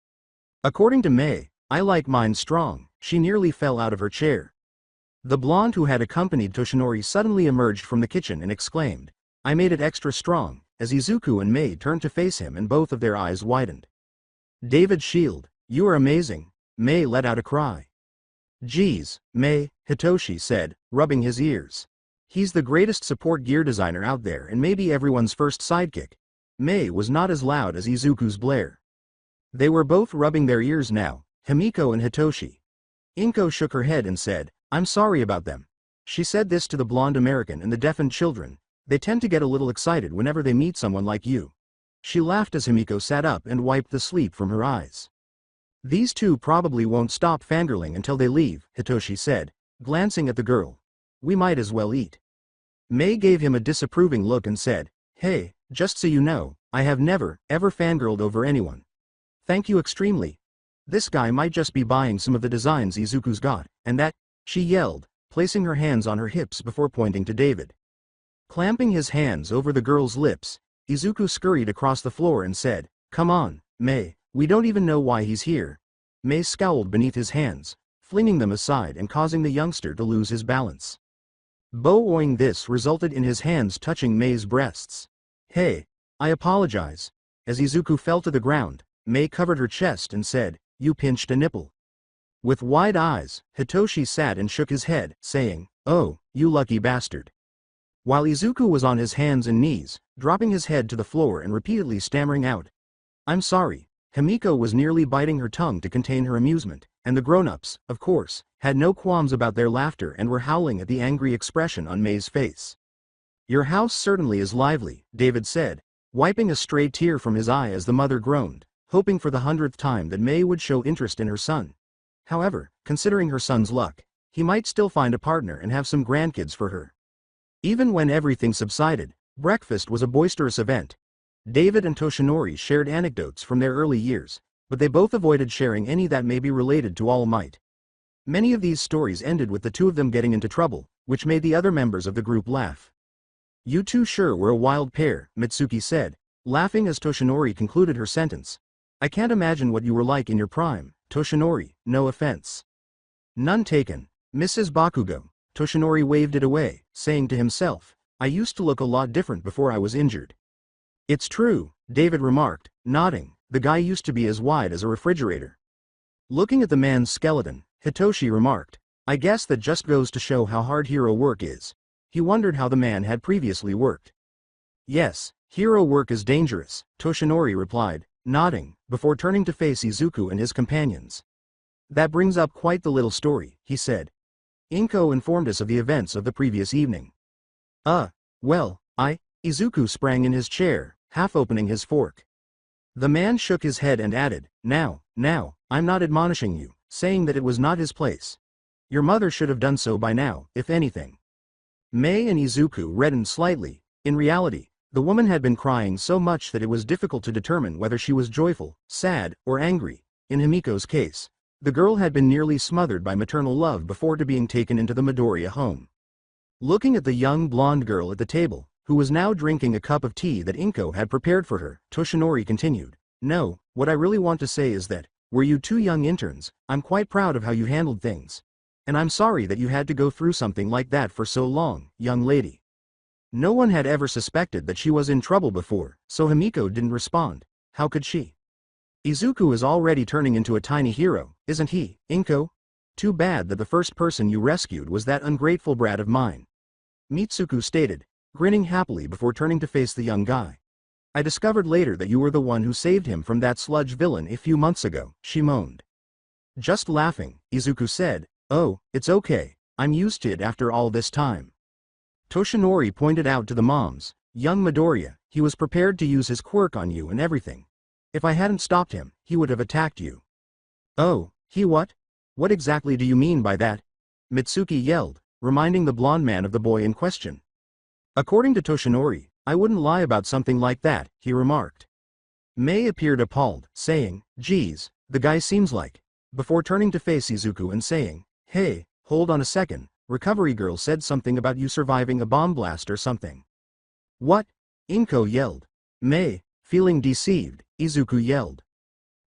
According to Mei, I like mine strong. She nearly fell out of her chair. The blonde who had accompanied Toshinori suddenly emerged from the kitchen and exclaimed, I made it extra strong, as Izuku and Mei turned to face him and both of their eyes widened. David Shield, you are amazing, Mei let out a cry. Geez, Mei, Hitoshi said, rubbing his ears. He's the greatest support gear designer out there and maybe everyone's first sidekick. Mei was not as loud as Izuku's blare. They were both rubbing their ears now, Himiko and Hitoshi. Inko shook her head and said, I'm sorry about them. She said this to the blonde American and the deafened children. They tend to get a little excited whenever they meet someone like you. She laughed as Himiko sat up and wiped the sleep from her eyes. These two probably won't stop fangirling until they leave, Hitoshi said, glancing at the girl. We might as well eat. Mei gave him a disapproving look and said, hey, just so you know, I have never, ever fangirled over anyone. Thank you extremely. This guy might just be buying some of the designs Izuku's got, and that, she yelled, placing her hands on her hips before pointing to David. Clamping his hands over the girl's lips, Izuku scurried across the floor and said, come on, Mei, we don't even know why he's here. Mei scowled beneath his hands, flinging them aside and causing the youngster to lose his balance. Bo-oing this resulted in his hands touching Mei's breasts. Hey, I apologize. As Izuku fell to the ground, Mei covered her chest and said, you pinched a nipple. With wide eyes, Hitoshi sat and shook his head, saying, oh, you lucky bastard. While Izuku was on his hands and knees, dropping his head to the floor and repeatedly stammering out, I'm sorry, Himiko was nearly biting her tongue to contain her amusement, and the grown-ups, of course, had no qualms about their laughter and were howling at the angry expression on Mei's face. Your house certainly is lively, David said, wiping a stray tear from his eye as the mother groaned, hoping for the 100th time that Mei would show interest in her son. However, considering her son's luck, he might still find a partner and have some grandkids for her. Even when everything subsided, breakfast was a boisterous event. David and Toshinori shared anecdotes from their early years, but they both avoided sharing any that may be related to All Might. Many of these stories ended with the two of them getting into trouble, which made the other members of the group laugh. You two sure were a wild pair, Mitsuki said, laughing as Toshinori concluded her sentence. I can't imagine what you were like in your prime, Toshinori, no offense. None taken, Mrs. Bakugo. Toshinori waved it away, saying to himself, I used to look a lot different before I was injured. It's true, David remarked, nodding, the guy used to be as wide as a refrigerator. Looking at the man's skeleton, Hitoshi remarked, I guess that just goes to show how hard hero work is. He wondered how the man had previously worked. Yes, hero work is dangerous, Toshinori replied, nodding, before turning to face Izuku and his companions. That brings up quite the little story, he said. Inko informed us of the events of the previous evening. Well, Izuku sprang in his chair, half opening his fork. The man shook his head and added, Now, I'm not admonishing you, saying that it was not his place. Your mother should have done so by now, if anything. Mei and Izuku reddened slightly. In reality, the woman had been crying so much that it was difficult to determine whether she was joyful, sad, or angry. In Himiko's case, the girl had been nearly smothered by maternal love before being taken into the Midoriya home. Looking at the young blonde girl at the table, who was now drinking a cup of tea that Inko had prepared for her, Toshinori continued, No, what I really want to say is that, were you two young interns, I'm quite proud of how you handled things. And I'm sorry that you had to go through something like that for so long, young lady. No one had ever suspected that she was in trouble before, so Himiko didn't respond. How could she? Izuku is already turning into a tiny hero, isn't he, Inko? Too bad that the first person you rescued was that ungrateful brat of mine. Mitsuku stated, grinning happily before turning to face the young guy. I discovered later that you were the one who saved him from that sludge villain a few months ago, she moaned. Just laughing, Izuku said, Oh, it's okay, I'm used to it after all this time. Toshinori pointed out to the moms, young Midoriya, he was prepared to use his quirk on you and everything. If I hadn't stopped him, he would have attacked you. Oh, he what? What exactly do you mean by that? Mitsuki yelled, reminding the blonde man of the boy in question. According to Toshinori, I wouldn't lie about something like that, he remarked. Mei appeared appalled, saying, geez, the guy seems like. Before turning to face Izuku and saying, hey, hold on a second, Recovery Girl said something about you surviving a bomb blast or something. What? Inko yelled. Mei, feeling deceived, Izuku yelled.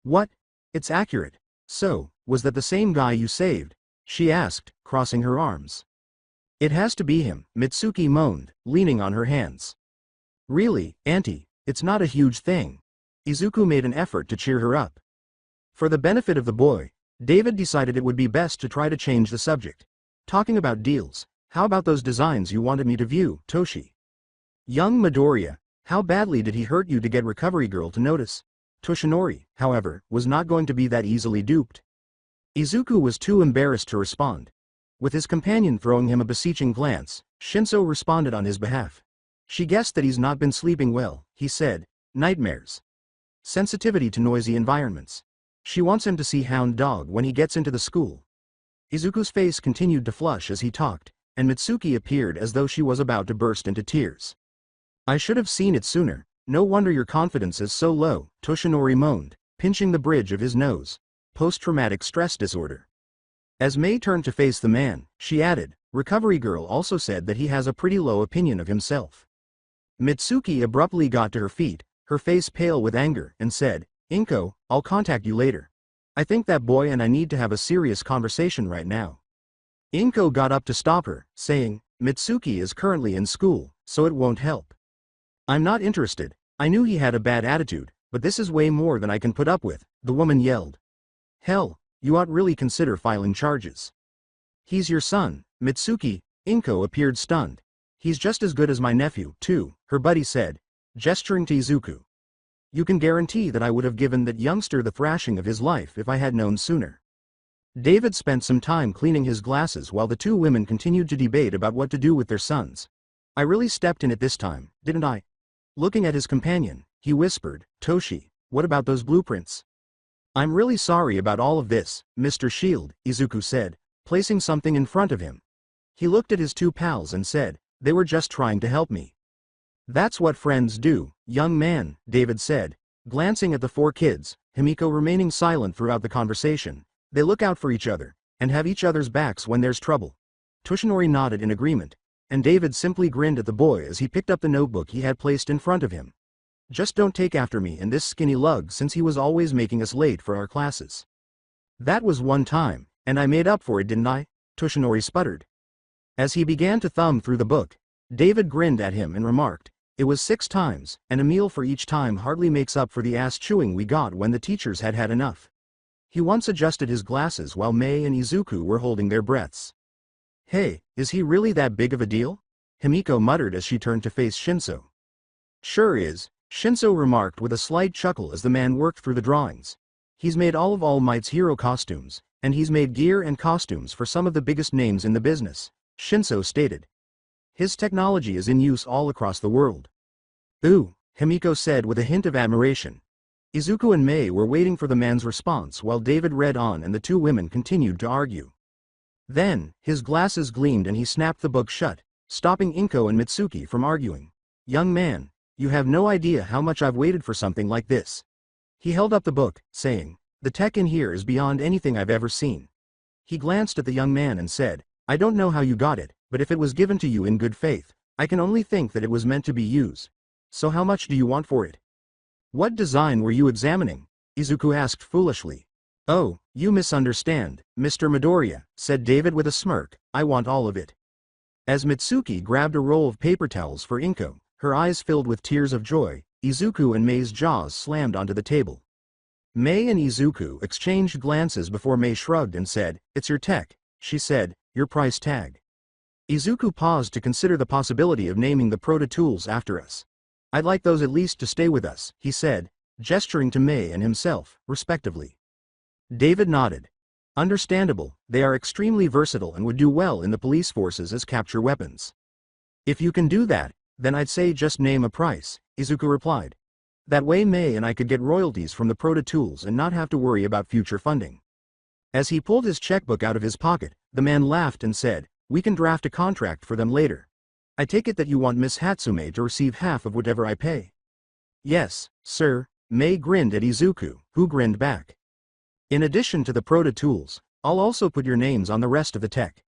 What? It's accurate. So, was that the same guy you saved? She asked, crossing her arms. It has to be him, Mitsuki moaned, leaning on her hands. Really, Auntie, it's not a huge thing. Izuku made an effort to cheer her up. For the benefit of the boy, David decided it would be best to try to change the subject. Talking about deals, how about those designs you wanted me to view, Toshi? Young Midoriya, how badly did he hurt you to get Recovery Girl to notice? Toshinori, however, was not going to be that easily duped. Izuku was too embarrassed to respond. With his companion throwing him a beseeching glance, Shinso responded on his behalf. She guessed that he's not been sleeping well, he said. Nightmares. Sensitivity to noisy environments. She wants him to see Hound Dog when he gets into the school. Izuku's face continued to flush as he talked, and Mitsuki appeared as though she was about to burst into tears. I should have seen it sooner. No wonder your confidence is so low, Toshinori moaned, pinching the bridge of his nose. Post-traumatic stress disorder. As Mei turned to face the man, she added, Recovery Girl also said that he has a pretty low opinion of himself. Mitsuki abruptly got to her feet, her face pale with anger, and said, Inko, I'll contact you later. I think that boy and I need to have a serious conversation right now. Inko got up to stop her, saying, Mitsuki is currently in school, so it won't help. I'm not interested. I knew he had a bad attitude, but this is way more than I can put up with, the woman yelled. Hell, you ought really consider filing charges. He's your son, Mitsuki. Inko appeared stunned. He's just as good as my nephew, too, her buddy said, gesturing to Izuku. You can guarantee that I would have given that youngster the thrashing of his life if I had known sooner. David spent some time cleaning his glasses while the two women continued to debate about what to do with their sons. I really stepped in it this time, didn't I? Looking at his companion, he whispered, Toshi, what about those blueprints? I'm really sorry about all of this, Mr. Shield, Izuku said, placing something in front of him. He looked at his two pals and said, they were just trying to help me. That's what friends do, young man, David said, glancing at the four kids, Himiko remaining silent throughout the conversation. They look out for each other, and have each other's backs when there's trouble. Toshinori nodded in agreement, and David simply grinned at the boy as he picked up the notebook he had placed in front of him. Just don't take after me and this skinny lug since he was always making us late for our classes. That was one time, and I made up for it, didn't I? Toshinori sputtered. As he began to thumb through the book, David grinned at him and remarked, it was 6 times, and a meal for each time hardly makes up for the ass chewing we got when the teachers had had enough. He once adjusted his glasses while Mei and Izuku were holding their breaths. Hey, is he really that big of a deal? Himiko muttered as she turned to face Shinso. Sure is, Shinso remarked with a slight chuckle as the man worked through the drawings. He's made all of All Might's hero costumes, and he's made gear and costumes for some of the biggest names in the business, Shinso stated. His technology is in use all across the world. Ooh, Himiko said with a hint of admiration. Izuku and Mei were waiting for the man's response while David read on and the two women continued to argue. Then, his glasses gleamed and he snapped the book shut, stopping Inko and Mitsuki from arguing. Young man, you have no idea how much I've waited for something like this. He held up the book, saying, the tech in here is beyond anything I've ever seen. He glanced at the young man and said, I don't know how you got it, but if it was given to you in good faith, I can only think that it was meant to be used. So how much do you want for it? What design were you examining? Izuku asked foolishly. Oh, you misunderstand, Mr. Midoriya, said David with a smirk, I want all of it. As Mitsuki grabbed a roll of paper towels for Inko, her eyes filled with tears of joy, Izuku and Mei's jaws slammed onto the table. Mei and Izuku exchanged glances before Mei shrugged and said, it's your tech, she said, your price tag. Izuku paused to consider the possibility of naming the proto-tools after us. I'd like those at least to stay with us, he said, gesturing to Mei and himself, respectively. David nodded. Understandable, they are extremely versatile and would do well in the police forces as capture weapons. If you can do that, then I'd say just name a price, Izuku replied. That way May and I could get royalties from the Proto Tools and not have to worry about future funding. As he pulled his checkbook out of his pocket, the man laughed and said, we can draft a contract for them later. I take it that you want Miss Hatsume to receive half of whatever I pay. Yes, sir, May grinned at Izuku, who grinned back. In addition to the Proto Tools, I'll also put your names on the rest of the tech.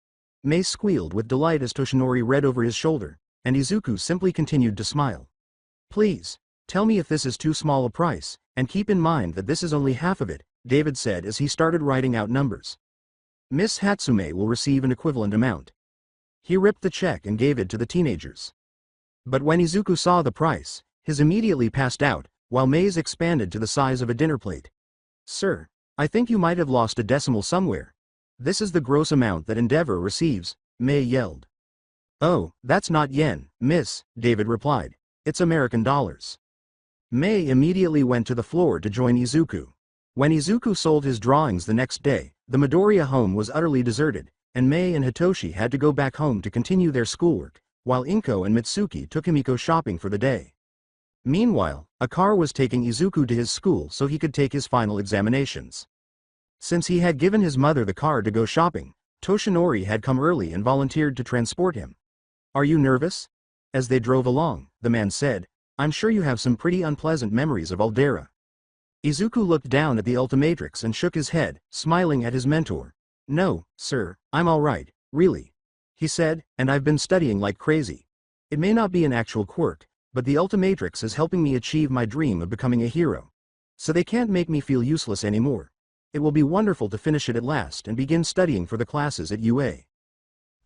May squealed with delight as Toshinori read over his shoulder, and Izuku simply continued to smile. Please, tell me if this is too small a price, and keep in mind that this is only half of it, David said as he started writing out numbers. Miss Hatsume will receive an equivalent amount. He ripped the check and gave it to the teenagers. But when Izuku saw the price, his immediately passed out, while May's expanded to the size of a dinner plate. Sir, I think you might have lost a decimal somewhere. This is the gross amount that Endeavor receives, May yelled. Oh, that's not yen, miss, David replied. It's American dollars. May immediately went to the floor to join Izuku. When Izuku sold his drawings the next day, the Midoriya home was utterly deserted, and May and Hitoshi had to go back home to continue their schoolwork, while Inko and Mitsuki took Himiko shopping for the day. Meanwhile, a car was taking Izuku to his school so he could take his final examinations. Since he had given his mother the car to go shopping, Toshinori had come early and volunteered to transport him. Are you nervous? As they drove along, the man said, I'm sure you have some pretty unpleasant memories of Aldera. Izuku looked down at the Ultimatrix and shook his head, smiling at his mentor. No, sir, I'm all right, really. He said, and I've been studying like crazy. It may not be an actual quirk, but the Ultimatrix is helping me achieve my dream of becoming a hero. So they can't make me feel useless anymore. It will be wonderful to finish it at last and begin studying for the classes at UA.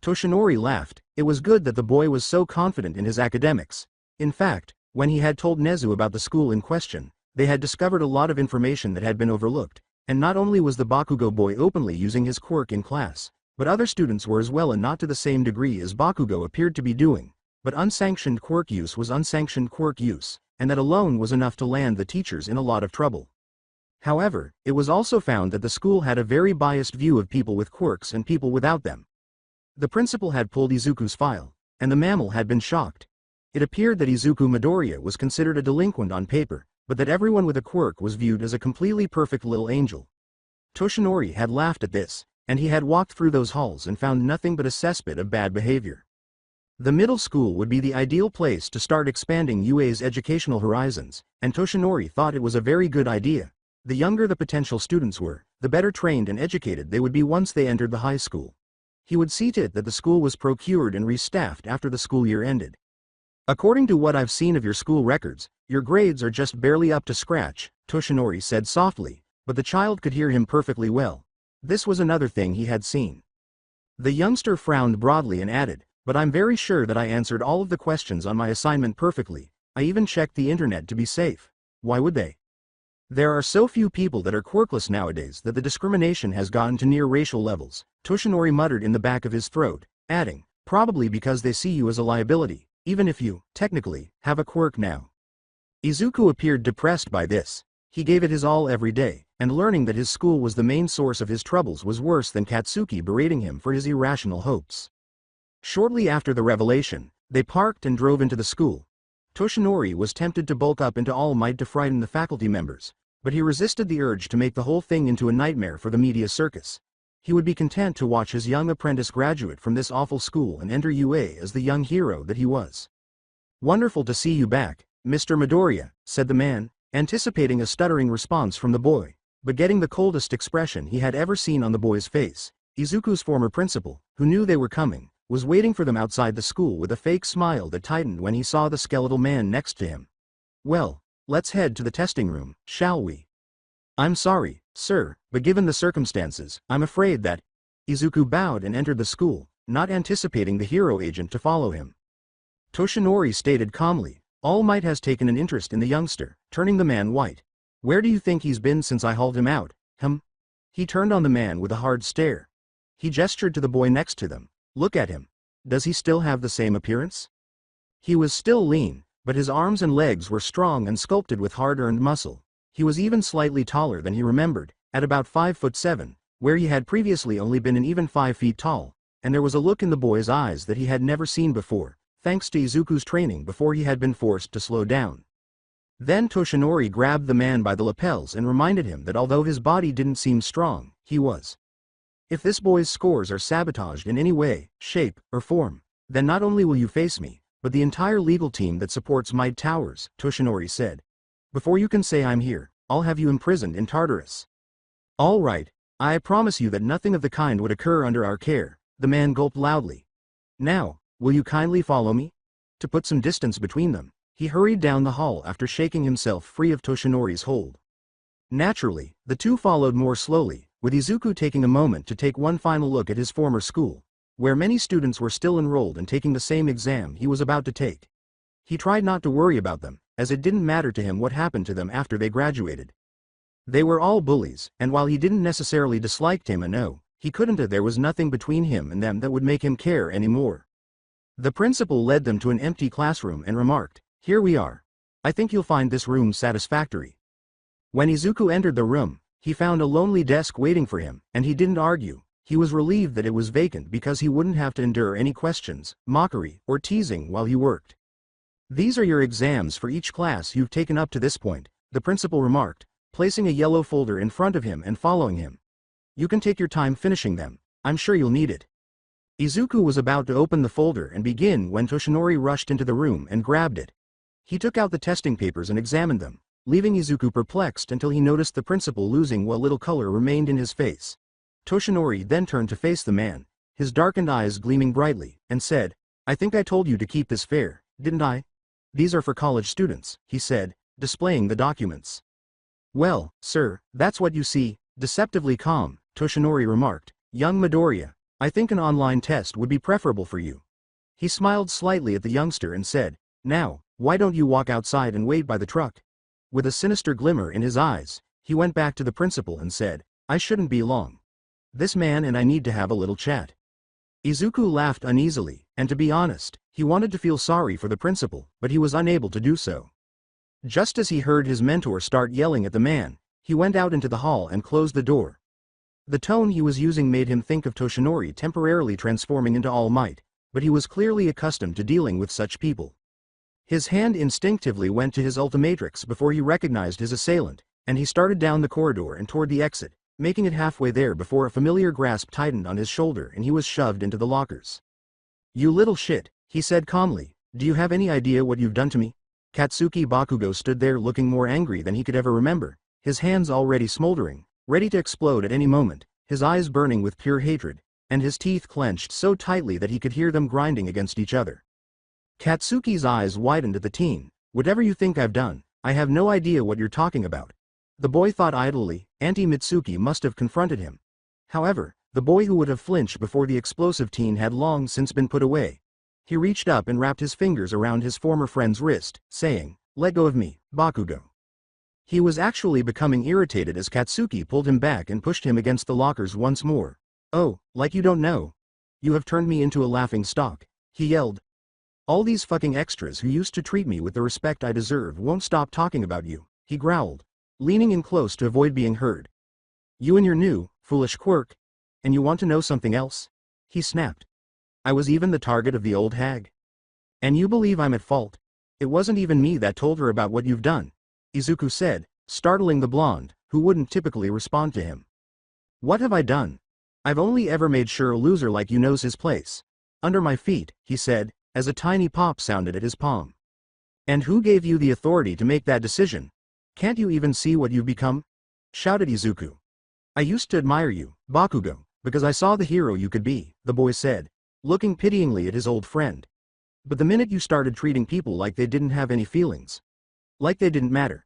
Toshinori laughed. It was good that the boy was so confident in his academics. In fact, when he had told Nezu about the school in question, they had discovered a lot of information that had been overlooked, and not only was the Bakugo boy openly using his quirk in class, but other students were as well, and not to the same degree as Bakugo appeared to be doing. But unsanctioned quirk use was unsanctioned quirk use, and that alone was enough to land the teachers in a lot of trouble. However, it was also found that the school had a very biased view of people with quirks and people without them. The principal had pulled Izuku's file, and the mammal had been shocked. It appeared that Izuku Midoriya was considered a delinquent on paper, but that everyone with a quirk was viewed as a completely perfect little angel. Toshinori had laughed at this, and he had walked through those halls and found nothing but a cesspit of bad behavior. The middle school would be the ideal place to start expanding UA's educational horizons, and Toshinori thought it was a very good idea. The younger the potential students were, the better trained and educated they would be once they entered the high school. He would see to it that the school was procured and restaffed after the school year ended. According to what I've seen of your school records, your grades are just barely up to scratch, Toshinori said softly, but the child could hear him perfectly well. This was another thing he had seen. The youngster frowned broadly and added, but I'm very sure that I answered all of the questions on my assignment perfectly. I even checked the internet to be safe. Why would they? There are so few people that are quirkless nowadays that the discrimination has gotten to near racial levels, Toshinori muttered in the back of his throat, adding, probably because they see you as a liability, even if you, technically, have a quirk now. Izuku appeared depressed by this. He gave it his all every day, and learning that his school was the main source of his troubles was worse than Katsuki berating him for his irrational hopes. Shortly after the revelation, they parked and drove into the school. Toshinori was tempted to bulk up into All Might to frighten the faculty members, but he resisted the urge to make the whole thing into a nightmare for the media circus. He would be content to watch his young apprentice graduate from this awful school and enter UA as the young hero that he was. Wonderful to see you back, Mr. Midoriya, said the man, anticipating a stuttering response from the boy, but getting the coldest expression he had ever seen on the boy's face. Izuku's former principal, who knew they were coming, was waiting for them outside the school with a fake smile that tightened when he saw the skeletal man next to him. Well, let's head to the testing room, shall we? I'm sorry, sir, but given the circumstances, I'm afraid that... Izuku bowed and entered the school, not anticipating the hero agent to follow him. Toshinori stated calmly, All Might has taken an interest in the youngster, turning the man white. Where do you think he's been since I hauled him out, He turned on the man with a hard stare. He gestured to the boy next to them. Look at him. Does he still have the same appearance? He was still lean, but his arms and legs were strong and sculpted with hard-earned muscle. He was even slightly taller than he remembered, at about 5'7", where he had previously only been an even 5 feet tall, and there was a look in the boy's eyes that he had never seen before, thanks to Izuku's training before he had been forced to slow down. Then Toshinori grabbed the man by the lapels and reminded him that although his body didn't seem strong, he was. If this boy's scores are sabotaged in any way, shape, or form, then not only will you face me, but the entire legal team that supports Might Towers, Toshinori said. Before you can say I'm here, I'll have you imprisoned in Tartarus. All right, I promise you that nothing of the kind would occur under our care, the man gulped loudly. Now, will you kindly follow me? To put some distance between them, he hurried down the hall after shaking himself free of Toshinori's hold. Naturally, the two followed more slowly, with Izuku taking a moment to take one final look at his former school, where many students were still enrolled and taking the same exam he was about to take. He tried not to worry about them, as it didn't matter to him what happened to them after they graduated. They were all bullies, and while he didn't necessarily dislike him, he couldn't. There was nothing between him and them that would make him care anymore. The principal led them to an empty classroom and remarked, "Here we are. I think you'll find this room satisfactory." When Izuku entered the room, he found a lonely desk waiting for him, and he didn't argue. He was relieved that it was vacant because he wouldn't have to endure any questions, mockery, or teasing while he worked. "These are your exams for each class you've taken up to this point," the principal remarked, placing a yellow folder in front of him and following him. "You can take your time finishing them, I'm sure you'll need it." Izuku was about to open the folder and begin when Toshinori rushed into the room and grabbed it. He took out the testing papers and examined them, leaving Izuku perplexed until he noticed the principal losing what little color remained in his face. Toshinori then turned to face the man, his darkened eyes gleaming brightly, and said, "I think I told you to keep this fair, didn't I? These are for college students," he said, displaying the documents. "Well, sir, that's what you see," deceptively calm, Toshinori remarked. "Young Midoriya, I think an online test would be preferable for you." He smiled slightly at the youngster and said, "Now, why don't you walk outside and wait by the truck?" With a sinister glimmer in his eyes, he went back to the principal and said, "I shouldn't be long. This man and I need to have a little chat." Izuku laughed uneasily, and to be honest, he wanted to feel sorry for the principal, but he was unable to do so. Just as he heard his mentor start yelling at the man, he went out into the hall and closed the door. The tone he was using made him think of Toshinori temporarily transforming into All Might, but he was clearly accustomed to dealing with such people. His hand instinctively went to his Ultimatrix before he recognized his assailant, and he started down the corridor and toward the exit, making it halfway there before a familiar grasp tightened on his shoulder and he was shoved into the lockers. "You little shit," he said calmly, "do you have any idea what you've done to me?" Katsuki Bakugo stood there looking more angry than he could ever remember, his hands already smoldering, ready to explode at any moment, his eyes burning with pure hatred, and his teeth clenched so tightly that he could hear them grinding against each other. Katsuki's eyes widened at the teen. "Whatever you think I've done, I have no idea what you're talking about." The boy thought idly. Auntie Mitsuki must have confronted him. However, the boy who would have flinched before the explosive teen had long since been put away. He reached up and wrapped his fingers around his former friend's wrist, saying, "Let go of me, Bakugo." He was actually becoming irritated as Katsuki pulled him back and pushed him against the lockers once more. "Oh, like you don't know. You have turned me into a laughing stock," he yelled. "All these fucking extras who used to treat me with the respect I deserve won't stop talking about you," he growled, leaning in close to avoid being heard. "You and your new, foolish quirk. And you want to know something else?" he snapped. "I was even the target of the old hag. And you believe I'm at fault? It wasn't even me that told her about what you've done," Izuku said, startling the blonde, who wouldn't typically respond to him. "What have I done? I've only ever made sure a loser like you knows his place. Under my feet," he said, as a tiny pop sounded at his palm. "And who gave you the authority to make that decision? Can't you even see what you've become?" shouted Izuku. "I used to admire you, Bakugo, because I saw the hero you could be," the boy said, looking pityingly at his old friend. "But the minute you started treating people like they didn't have any feelings, like they didn't matter,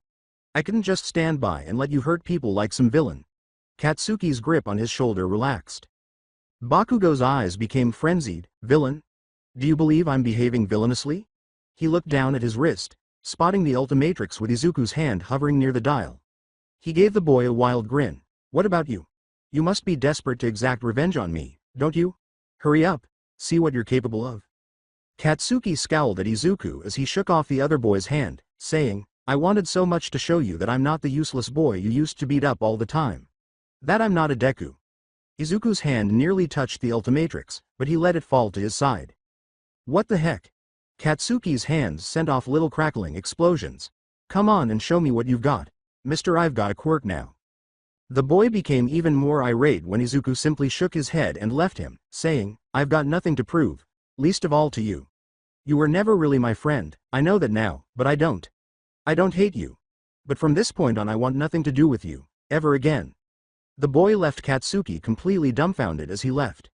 I couldn't just stand by and let you hurt people like some villain." Katsuki's grip on his shoulder relaxed. Bakugo's eyes became frenzied. "Villain? Do you believe I'm behaving villainously?" He looked down at his wrist, spotting the Ultimatrix with Izuku's hand hovering near the dial. He gave the boy a wild grin. "What about you? You must be desperate to exact revenge on me, don't you? Hurry up, see what you're capable of." Katsuki scowled at Izuku as he shook off the other boy's hand, saying, "I wanted so much to show you that I'm not the useless boy you used to beat up all the time. That I'm not a Deku." Izuku's hand nearly touched the Ultimatrix, but he let it fall to his side. "What the heck? Katsuki's hands sent off little crackling explosions. Come on and show me what you've got. Mister, I've got a quirk now. The boy became even more irate when Izuku simply shook his head and left him, saying, I've got nothing to prove. Least of all to you. You were never really my friend, I know that now, but I don't. I don't hate you. But from this point on I want nothing to do with you, ever again. The boy left Katsuki completely dumbfounded as he left.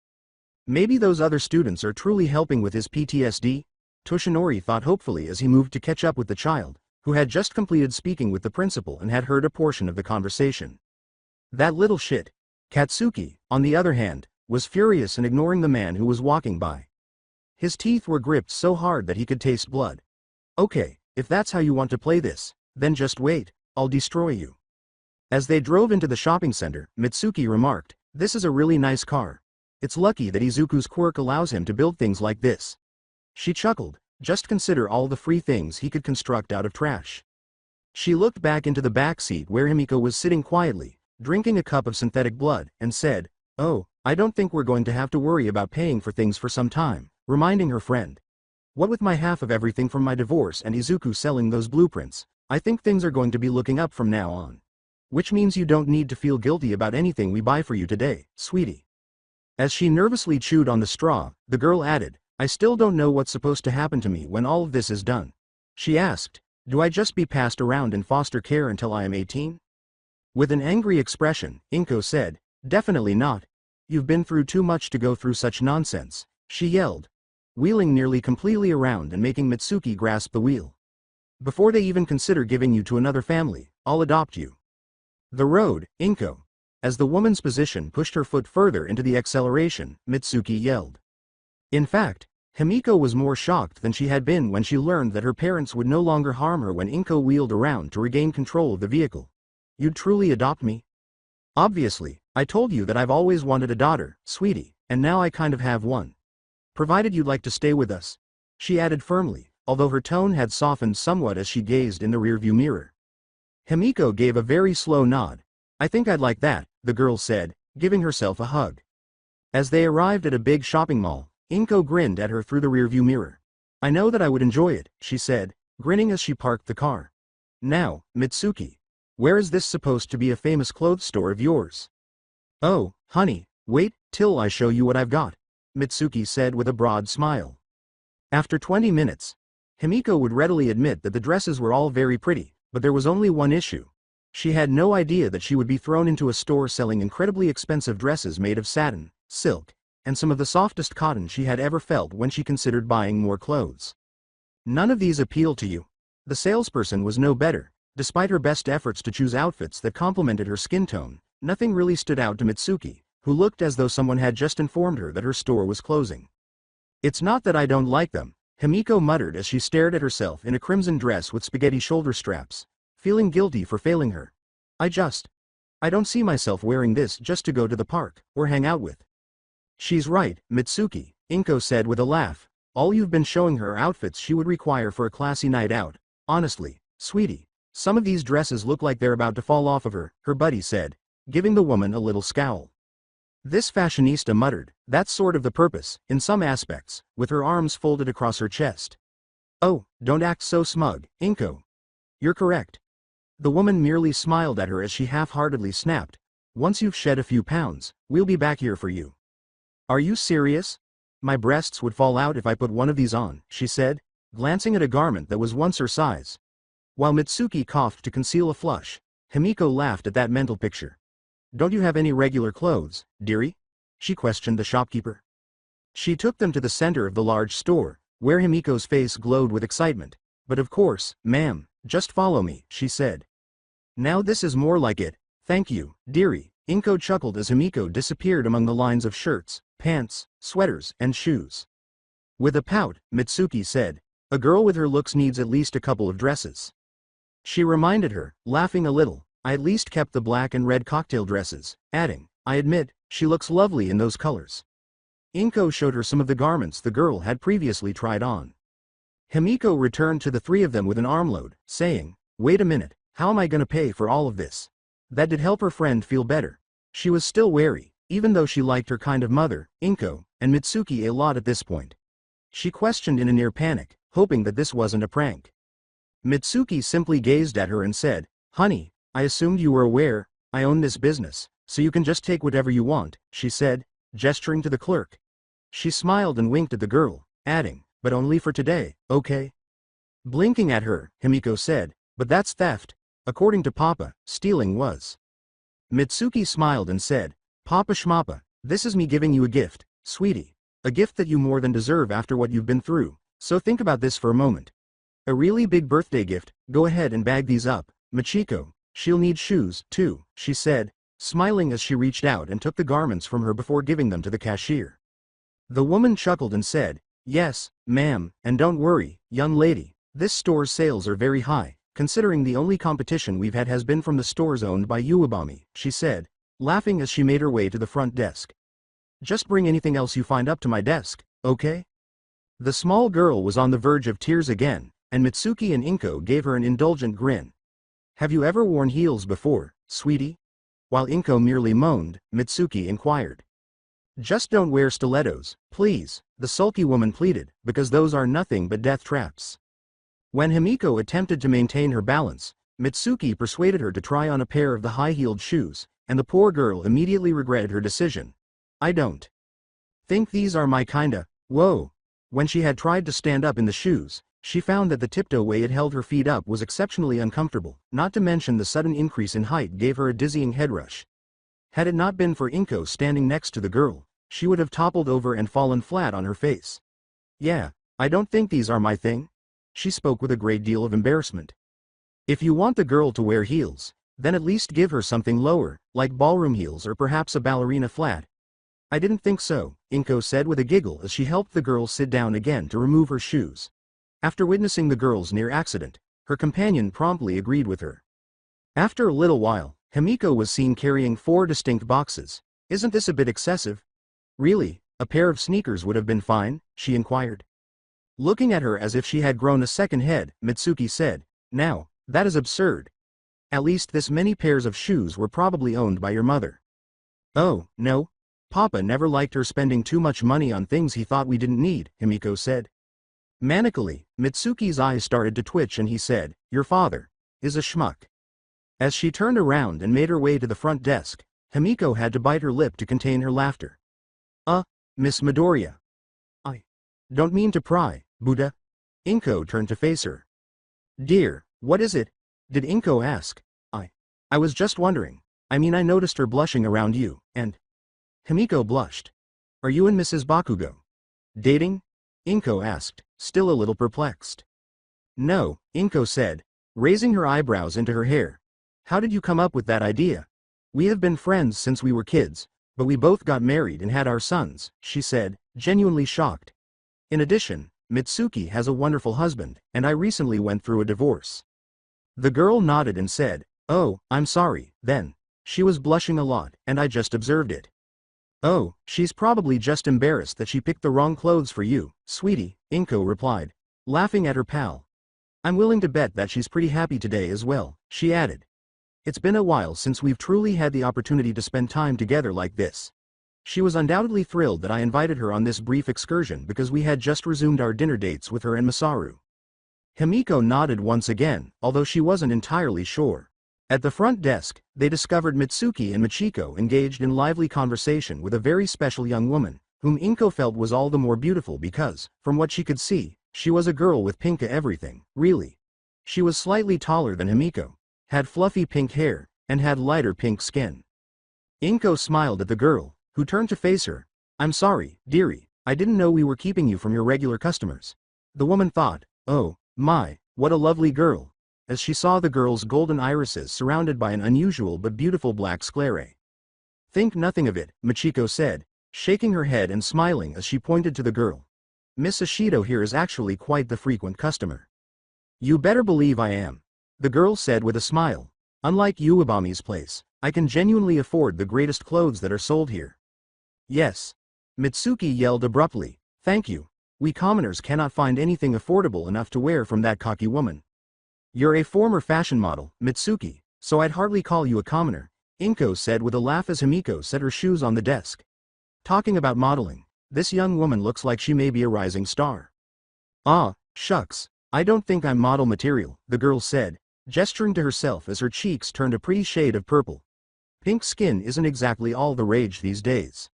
Maybe those other students are truly helping with his PTSD? Toshinori thought hopefully as he moved to catch up with the child, who had just completed speaking with the principal and had heard a portion of the conversation. That little shit. Katsuki, on the other hand, was furious and ignoring the man who was walking by. His teeth were gripped so hard that he could taste blood. Okay, if that's how you want to play this, then just wait, I'll destroy you. As they drove into the shopping center, Mitsuki remarked, this is a really nice car. It's lucky that Izuku's quirk allows him to build things like this. She chuckled, just consider all the free things he could construct out of trash. She looked back into the back seat where Himiko was sitting quietly, drinking a cup of synthetic blood, and said, oh, I don't think we're going to have to worry about paying for things for some time, reminding her friend. What with my half of everything from my divorce and Izuku selling those blueprints, I think things are going to be looking up from now on. Which means you don't need to feel guilty about anything we buy for you today, sweetie. As she nervously chewed on the straw, the girl added, I still don't know what's supposed to happen to me when all of this is done. She asked, do I just be passed around in foster care until I am 18? With an angry expression, Inko said, definitely not. You've been through too much to go through such nonsense, she yelled, wheeling nearly completely around and making Mitsuki grasp the wheel. Before they even consider giving you to another family, I'll adopt you. The road, Inko. As the woman's position pushed her foot further into the acceleration, Mitsuki yelled. In fact, Himiko was more shocked than she had been when she learned that her parents would no longer harm her when Inko wheeled around to regain control of the vehicle. You'd truly adopt me? Obviously, I told you that I've always wanted a daughter, sweetie, and now I kind of have one. Provided you'd like to stay with us, she added firmly, although her tone had softened somewhat as she gazed in the rearview mirror. Himiko gave a very slow nod. I think I'd like that, the girl said, giving herself a hug. As they arrived at a big shopping mall, Inko grinned at her through the rearview mirror. I know that I would enjoy it, she said, grinning as she parked the car. Now, Mitsuki. Where is this supposed to be a famous clothes store of yours? Oh, honey, wait till I show you what I've got, Mitsuki said with a broad smile. After 20 minutes, Himiko would readily admit that the dresses were all very pretty, but there was only one issue. She had no idea that she would be thrown into a store selling incredibly expensive dresses made of satin, silk, and some of the softest cotton she had ever felt when she considered buying more clothes. None of these appealed to you. The salesperson was no better. Despite her best efforts to choose outfits that complemented her skin tone, nothing really stood out to Mitsuki, who looked as though someone had just informed her that her store was closing. It's not that I don't like them, Himiko muttered as she stared at herself in a crimson dress with spaghetti shoulder straps, feeling guilty for failing her. I don't see myself wearing this just to go to the park, or hang out with. She's right, Mitsuki, Inko said with a laugh. All you've been showing her are outfits she would require for a classy night out. Honestly, sweetie, some of these dresses look like they're about to fall off of her, her buddy said, giving the woman a little scowl. This fashionista muttered, that's sort of the purpose, in some aspects, with her arms folded across her chest. Oh, don't act so smug, Inko. You're correct. The woman merely smiled at her as she half-heartedly snapped, once you've shed a few pounds, we'll be back here for you. Are you serious? My breasts would fall out if I put one of these on, she said, glancing at a garment that was once her size. While Mitsuki coughed to conceal a flush, Himiko laughed at that mental picture. Don't you have any regular clothes, dearie? She questioned the shopkeeper. She took them to the center of the large store, where Himiko's face glowed with excitement. But of course, ma'am, just follow me, she said. Now this is more like it, thank you, dearie, Inko chuckled as Himiko disappeared among the lines of shirts, pants, sweaters, and shoes. With a pout, Mitsuki said, a girl with her looks needs at least a couple of dresses. She reminded her, laughing a little, I at least kept the black and red cocktail dresses, adding, I admit, she looks lovely in those colors. Inko showed her some of the garments the girl had previously tried on. Himiko returned to the three of them with an armload, saying, wait a minute, how am I going to pay for all of this? That did help her friend feel better. She was still wary, even though she liked her kind of mother, Inko, and Mitsuki a lot at this point. She questioned in a near panic, hoping that this wasn't a prank. Mitsuki simply gazed at her and said, "Honey, I assumed you were aware, I own this business, so you can just take whatever you want," she said, gesturing to the clerk. She smiled and winked at the girl, adding, "But only for today, okay?" Blinking at her, Himiko said, "But that's theft. According to Papa, stealing was." Mitsuki smiled and said, "Papa Schmappa, this is me giving you a gift, sweetie. A gift that you more than deserve after what you've been through, so think about this for a moment. A really big birthday gift, go ahead and bag these up, Machiko, she'll need shoes, too," she said, smiling as she reached out and took the garments from her before giving them to the cashier. The woman chuckled and said, "Yes, ma'am, and don't worry, young lady, this store's sales are very high, considering the only competition we've had has been from the stores owned by Uwabami," she said, laughing as she made her way to the front desk. "Just bring anything else you find up to my desk, okay?" The small girl was on the verge of tears again, and Mitsuki and Inko gave her an indulgent grin. "Have you ever worn heels before, sweetie?" While Inko merely moaned, Mitsuki inquired. "Just don't wear stilettos, please," the sulky woman pleaded, "because those are nothing but death traps." When Himiko attempted to maintain her balance, Mitsuki persuaded her to try on a pair of the high-heeled shoes, and the poor girl immediately regretted her decision. "I don't think these are my kinda, whoa." When she had tried to stand up in the shoes, she found that the tiptoe way it held her feet up was exceptionally uncomfortable, not to mention the sudden increase in height gave her a dizzying head rush. Had it not been for Inko standing next to the girl, she would have toppled over and fallen flat on her face. "Yeah, I don't think these are my thing," she spoke with a great deal of embarrassment. "If you want the girl to wear heels, then at least give her something lower, like ballroom heels or perhaps a ballerina flat." "I didn't think so," Inko said with a giggle as she helped the girl sit down again to remove her shoes. After witnessing the girl's near accident, her companion promptly agreed with her. After a little while, Himiko was seen carrying 4 distinct boxes. "Isn't this a bit excessive?" "Really, a pair of sneakers would have been fine?" she inquired. Looking at her as if she had grown a second head, Mitsuki said, "Now, that is absurd. At least this many pairs of shoes were probably owned by your mother." "Oh, no. Papa never liked her spending too much money on things he thought we didn't need," Himiko said. Manically, Mitsuki's eyes started to twitch and he said, "Your father is a schmuck." As she turned around and made her way to the front desk, Himiko had to bite her lip to contain her laughter. Miss Midoriya. I don't mean to pry, Buddha." Inko turned to face her. "Dear, what is it?" did Inko ask. I was just wondering. I mean, I noticed her blushing around you, and..." Himiko blushed. "Are you and Mrs. Bakugo dating?" Inko asked, still a little perplexed. "No," Inko said, raising her eyebrows into her hair. "How did you come up with that idea?" "We have been friends since we were kids, but we both got married and had our sons," she said, genuinely shocked. "In addition, Mitsuki has a wonderful husband, and I recently went through a divorce." The girl nodded and said, "Oh, I'm sorry, then." She was blushing a lot, and I just observed it. "Oh, she's probably just embarrassed that she picked the wrong clothes for you, sweetie," Inko replied, laughing at her pal. "I'm willing to bet that she's pretty happy today as well," she added. "It's been a while since we've truly had the opportunity to spend time together like this." She was undoubtedly thrilled that I invited her on this brief excursion because we had just resumed our dinner dates with her and Masaru. Himiko nodded once again, although she wasn't entirely sure. At the front desk, they discovered Mitsuki and Machiko engaged in lively conversation with a very special young woman, whom Inko felt was all the more beautiful because, from what she could see, she was a girl with pinka everything, really. She was slightly taller than Himiko, had fluffy pink hair, and had lighter pink skin. Inko smiled at the girl, who turned to face her. "I'm sorry, dearie, I didn't know we were keeping you from your regular customers." The woman thought, "Oh, my, what a lovely girl," as she saw the girl's golden irises surrounded by an unusual but beautiful black sclerae. "Think nothing of it," Machiko said, shaking her head and smiling as she pointed to the girl. "Miss Ishido here is actually quite the frequent customer." "You better believe I am," the girl said with a smile. "Unlike Uwabami's place, I can genuinely afford the greatest clothes that are sold here." "Yes," Mitsuki yelled abruptly, "thank you. We commoners cannot find anything affordable enough to wear from that cocky woman." "You're a former fashion model, Mitsuki, so I'd hardly call you a commoner," Inko said with a laugh as Himiko set her shoes on the desk. "Talking about modeling, this young woman looks like she may be a rising star." "Ah, Shucks, I don't think I'm model material, the girl said, gesturing to herself as her cheeks turned a pretty shade of purple. Pink skin isn't exactly all the rage these days.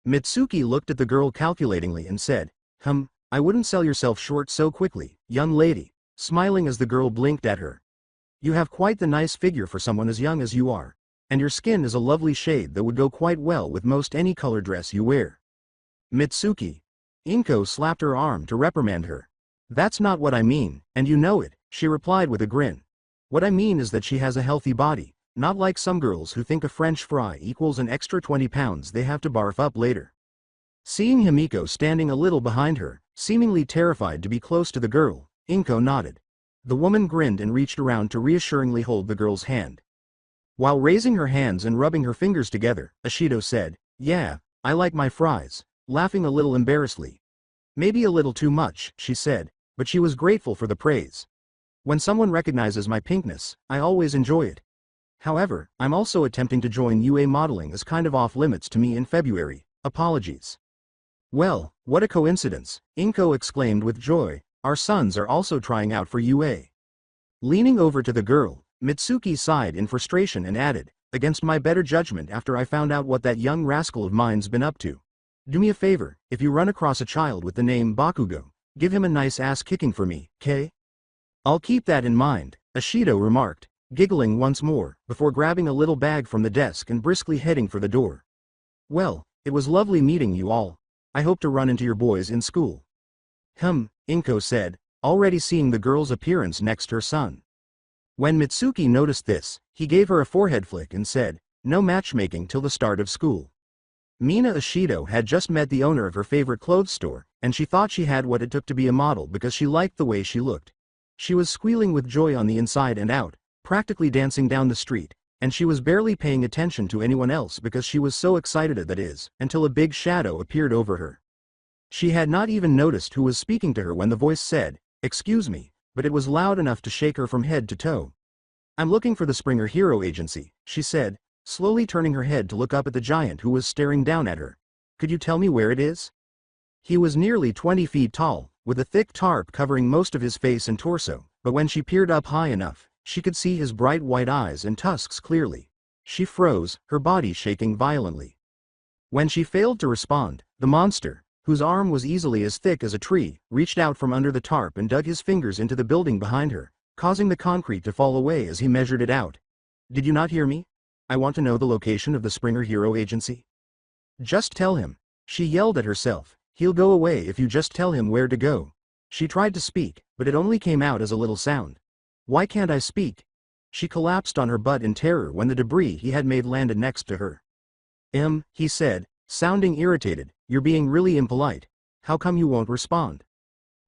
Mitsuki looked at the girl calculatingly and said, I wouldn't sell yourself short so quickly, young lady, smiling as the girl blinked at her. You have quite the nice figure for someone as young as you are, and your skin is a lovely shade that would go quite well with most any color dress you wear. Mitsuki. Inko slapped her arm to reprimand her. That's not what I mean, and you know it, she replied with a grin. What I mean is that she has a healthy body, not like some girls who think a French fry equals an extra 20 pounds they have to barf up later. Seeing Himiko standing a little behind her, seemingly terrified to be close to the girl, Inko nodded. The woman grinned and reached around to reassuringly hold the girl's hand. While raising her hands and rubbing her fingers together, Ashido said, Yeah, I like my fries, laughing a little embarrassedly. Maybe a little too much, she said, but she was grateful for the praise. When someone recognizes my pinkness, I always enjoy it. However, I'm also attempting to join UA modeling as kind of off limits to me in February, apologies. Well, what a coincidence, Inko exclaimed with joy, our sons are also trying out for UA. Leaning over to the girl, Mitsuki sighed in frustration and added, against my better judgment after I found out what that young rascal of mine's been up to. Do me a favor, if you run across a child with the name Bakugo, give him a nice ass kicking for me, K? I'll keep that in mind, Ashido remarked, giggling once more, before grabbing a little bag from the desk and briskly heading for the door. Well, it was lovely meeting you all. I hope to run into your boys in school. Inko said, already seeing the girl's appearance next her son. When Mitsuki noticed this, he gave her a forehead flick and said, no matchmaking till the start of school. Mina Ashido had just met the owner of her favorite clothes store, and she thought she had what it took to be a model because she liked the way she looked. She was squealing with joy on the inside and out, practically dancing down the street, and she was barely paying attention to anyone else because she was so excited until a big shadow appeared over her. She had not even noticed who was speaking to her when the voice said, excuse me, but it was loud enough to shake her from head to toe. I'm looking for the Springer Hero Agency, she said, slowly turning her head to look up at the giant who was staring down at her. Could you tell me where it is? He was nearly 20 feet tall, with a thick tarp covering most of his face and torso, but when she peered up high enough, she could see his bright white eyes and tusks clearly. She froze, her body shaking violently. When she failed to respond, the monster, whose arm was easily as thick as a tree, reached out from under the tarp and dug his fingers into the building behind her, causing the concrete to fall away as he measured it out. Did you not hear me? I want to know the location of the Springer Hero Agency. Just tell him. She yelled at herself. He'll go away if you just tell him where to go. She tried to speak, but it only came out as a little sound. Why can't I speak? She collapsed on her butt in terror when the debris he had made landed next to her. He said, sounding irritated, you're being really impolite. How come you won't respond?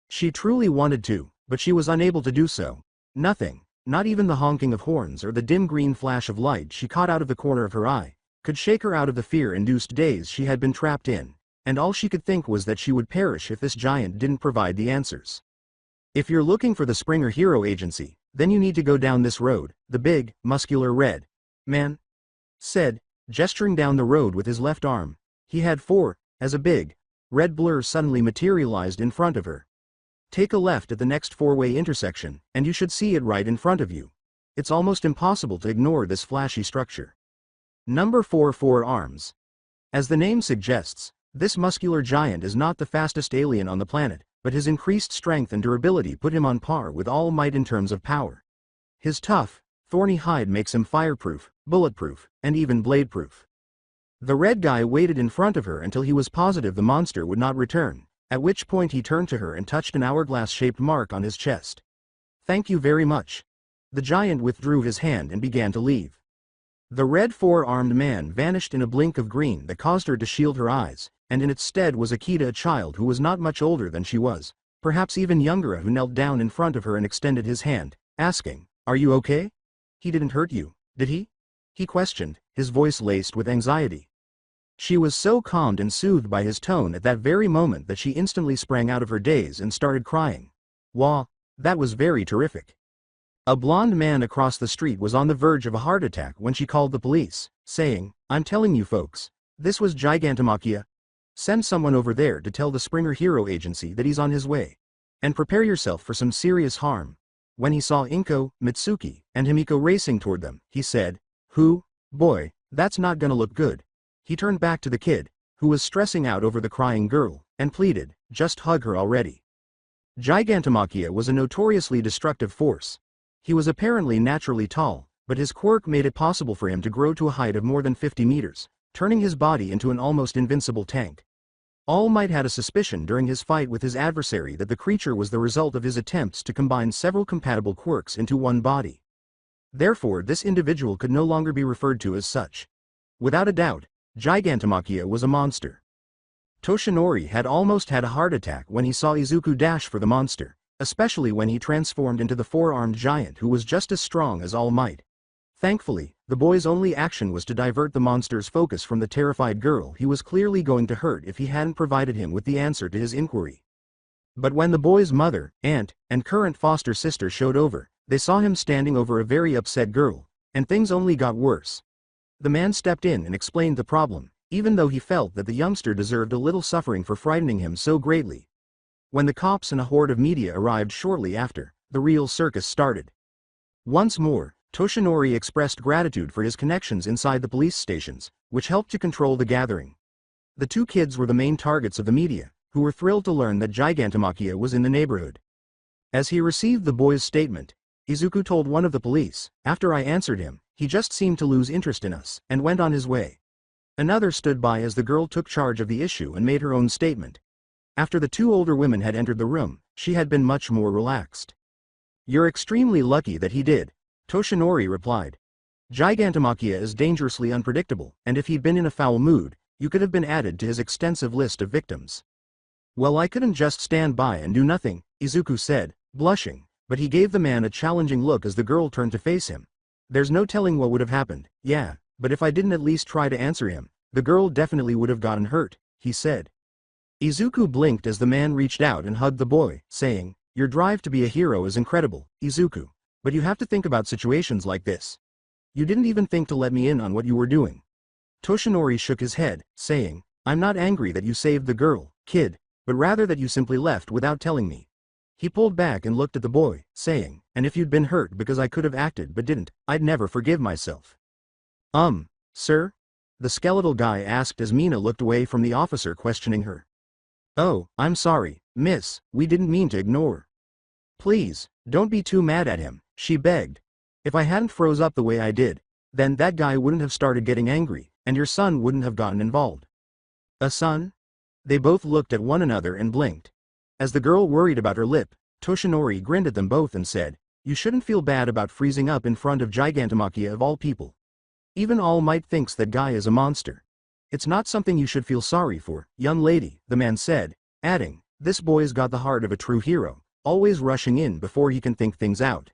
She truly wanted to, but she was unable to do so. Nothing, not even the honking of horns or the dim green flash of light she caught out of the corner of her eye, could shake her out of the fear-induced daze she had been trapped in, and all she could think was that she would perish if this giant didn't provide the answers. If you're looking for the Springer Hero Agency, then you need to go down this road, the big, muscular red man said, gesturing down the road with his left arm. He had as a big, red blur suddenly materialized in front of her. Take a left at the next four-way intersection, and you should see it right in front of you. It's almost impossible to ignore this flashy structure. Number 4 arms. As the name suggests, this muscular giant is not the fastest alien on the planet, but his increased strength and durability put him on par with All Might in terms of power. His tough, thorny hide makes him fireproof, bulletproof, and even bladeproof. The red guy waited in front of her until he was positive the monster would not return, at which point he turned to her and touched an hourglass-shaped mark on his chest. Thank you very much. The giant withdrew his hand and began to leave. The red four-armed man vanished in a blink of green that caused her to shield her eyes, and in its stead was Akita, a child who was not much older than she was, perhaps even younger, who knelt down in front of her and extended his hand, asking, "Are you okay? He didn't hurt you, did he?" he questioned, his voice laced with anxiety. She was so calmed and soothed by his tone at that very moment that she instantly sprang out of her daze and started crying. "Wah, that was very terrific." A blonde man across the street was on the verge of a heart attack when she called the police, saying, "I'm telling you folks, this was Gigantomachia. Send someone over there to tell the Springer Hero Agency that he's on his way." and prepare yourself for some serious harm. When he saw Inko, Mitsuki, and Himiko racing toward them, he said, Boy, that's not gonna look good. He turned back to the kid, who was stressing out over the crying girl, and pleaded, just hug her already. Gigantomachia was a notoriously destructive force. He was apparently naturally tall, but his quirk made it possible for him to grow to a height of more than 50 meters, turning his body into an almost invincible tank. All Might had a suspicion during his fight with his adversary that the creature was the result of his attempts to combine several compatible quirks into one body. Therefore, this individual could no longer be referred to as such. Without a doubt, Gigantomachia was a monster. Toshinori had almost had a heart attack when he saw Izuku dash for the monster, especially when he transformed into the four-armed giant who was just as strong as All Might. Thankfully, the boy's only action was to divert the monster's focus from the terrified girl he was clearly going to hurt if he hadn't provided him with the answer to his inquiry. But when the boy's mother, aunt, and current foster sister showed over, they saw him standing over a very upset girl, and things only got worse. The man stepped in and explained the problem, even though he felt that the youngster deserved a little suffering for frightening him so greatly. When the cops and a horde of media arrived shortly after, the real circus started. Once more, Toshinori expressed gratitude for his connections inside the police stations, which helped to control the gathering. The two kids were the main targets of the media, who were thrilled to learn that Gigantomachia was in the neighborhood. As he received the boy's statement, Izuku told one of the police, "After I answered him, he just seemed to lose interest in us, and went on his way." Another stood by as the girl took charge of the issue and made her own statement. After the two older women had entered the room, she had been much more relaxed. "You're extremely lucky that he did," Toshinori replied. "Gigantomachia is dangerously unpredictable, and if he'd been in a foul mood, you could have been added to his extensive list of victims." "Well, I couldn't just stand by and do nothing," Izuku said, blushing, but he gave the man a challenging look as the girl turned to face him. "There's no telling what would have happened, yeah, but if I didn't at least try to answer him, the girl definitely would have gotten hurt," he said. Izuku blinked as the man reached out and hugged the boy, saying, "Your drive to be a hero is incredible, Izuku. But you have to think about situations like this. You didn't even think to let me in on what you were doing." Toshinori shook his head, saying, "I'm not angry that you saved the girl, kid, but rather that you simply left without telling me." He pulled back and looked at the boy, saying, "And if you'd been hurt because I could have acted but didn't, I'd never forgive myself." Sir?" the skeletal guy asked as Mina looked away from the officer questioning her. "Oh, I'm sorry, miss, we didn't mean to ignore." "Please, don't be too mad at him," she begged. "If I hadn't froze up the way I did, then that guy wouldn't have started getting angry, and your son wouldn't have gotten involved." "A son?" They both looked at one another and blinked. As the girl worried about her lip, Toshinori grinned at them both and said, "You shouldn't feel bad about freezing up in front of Gigantomachia of all people. Even All Might thinks that guy is a monster. It's not something you should feel sorry for, young lady," the man said, adding, "This boy's got the heart of a true hero, always rushing in before he can think things out."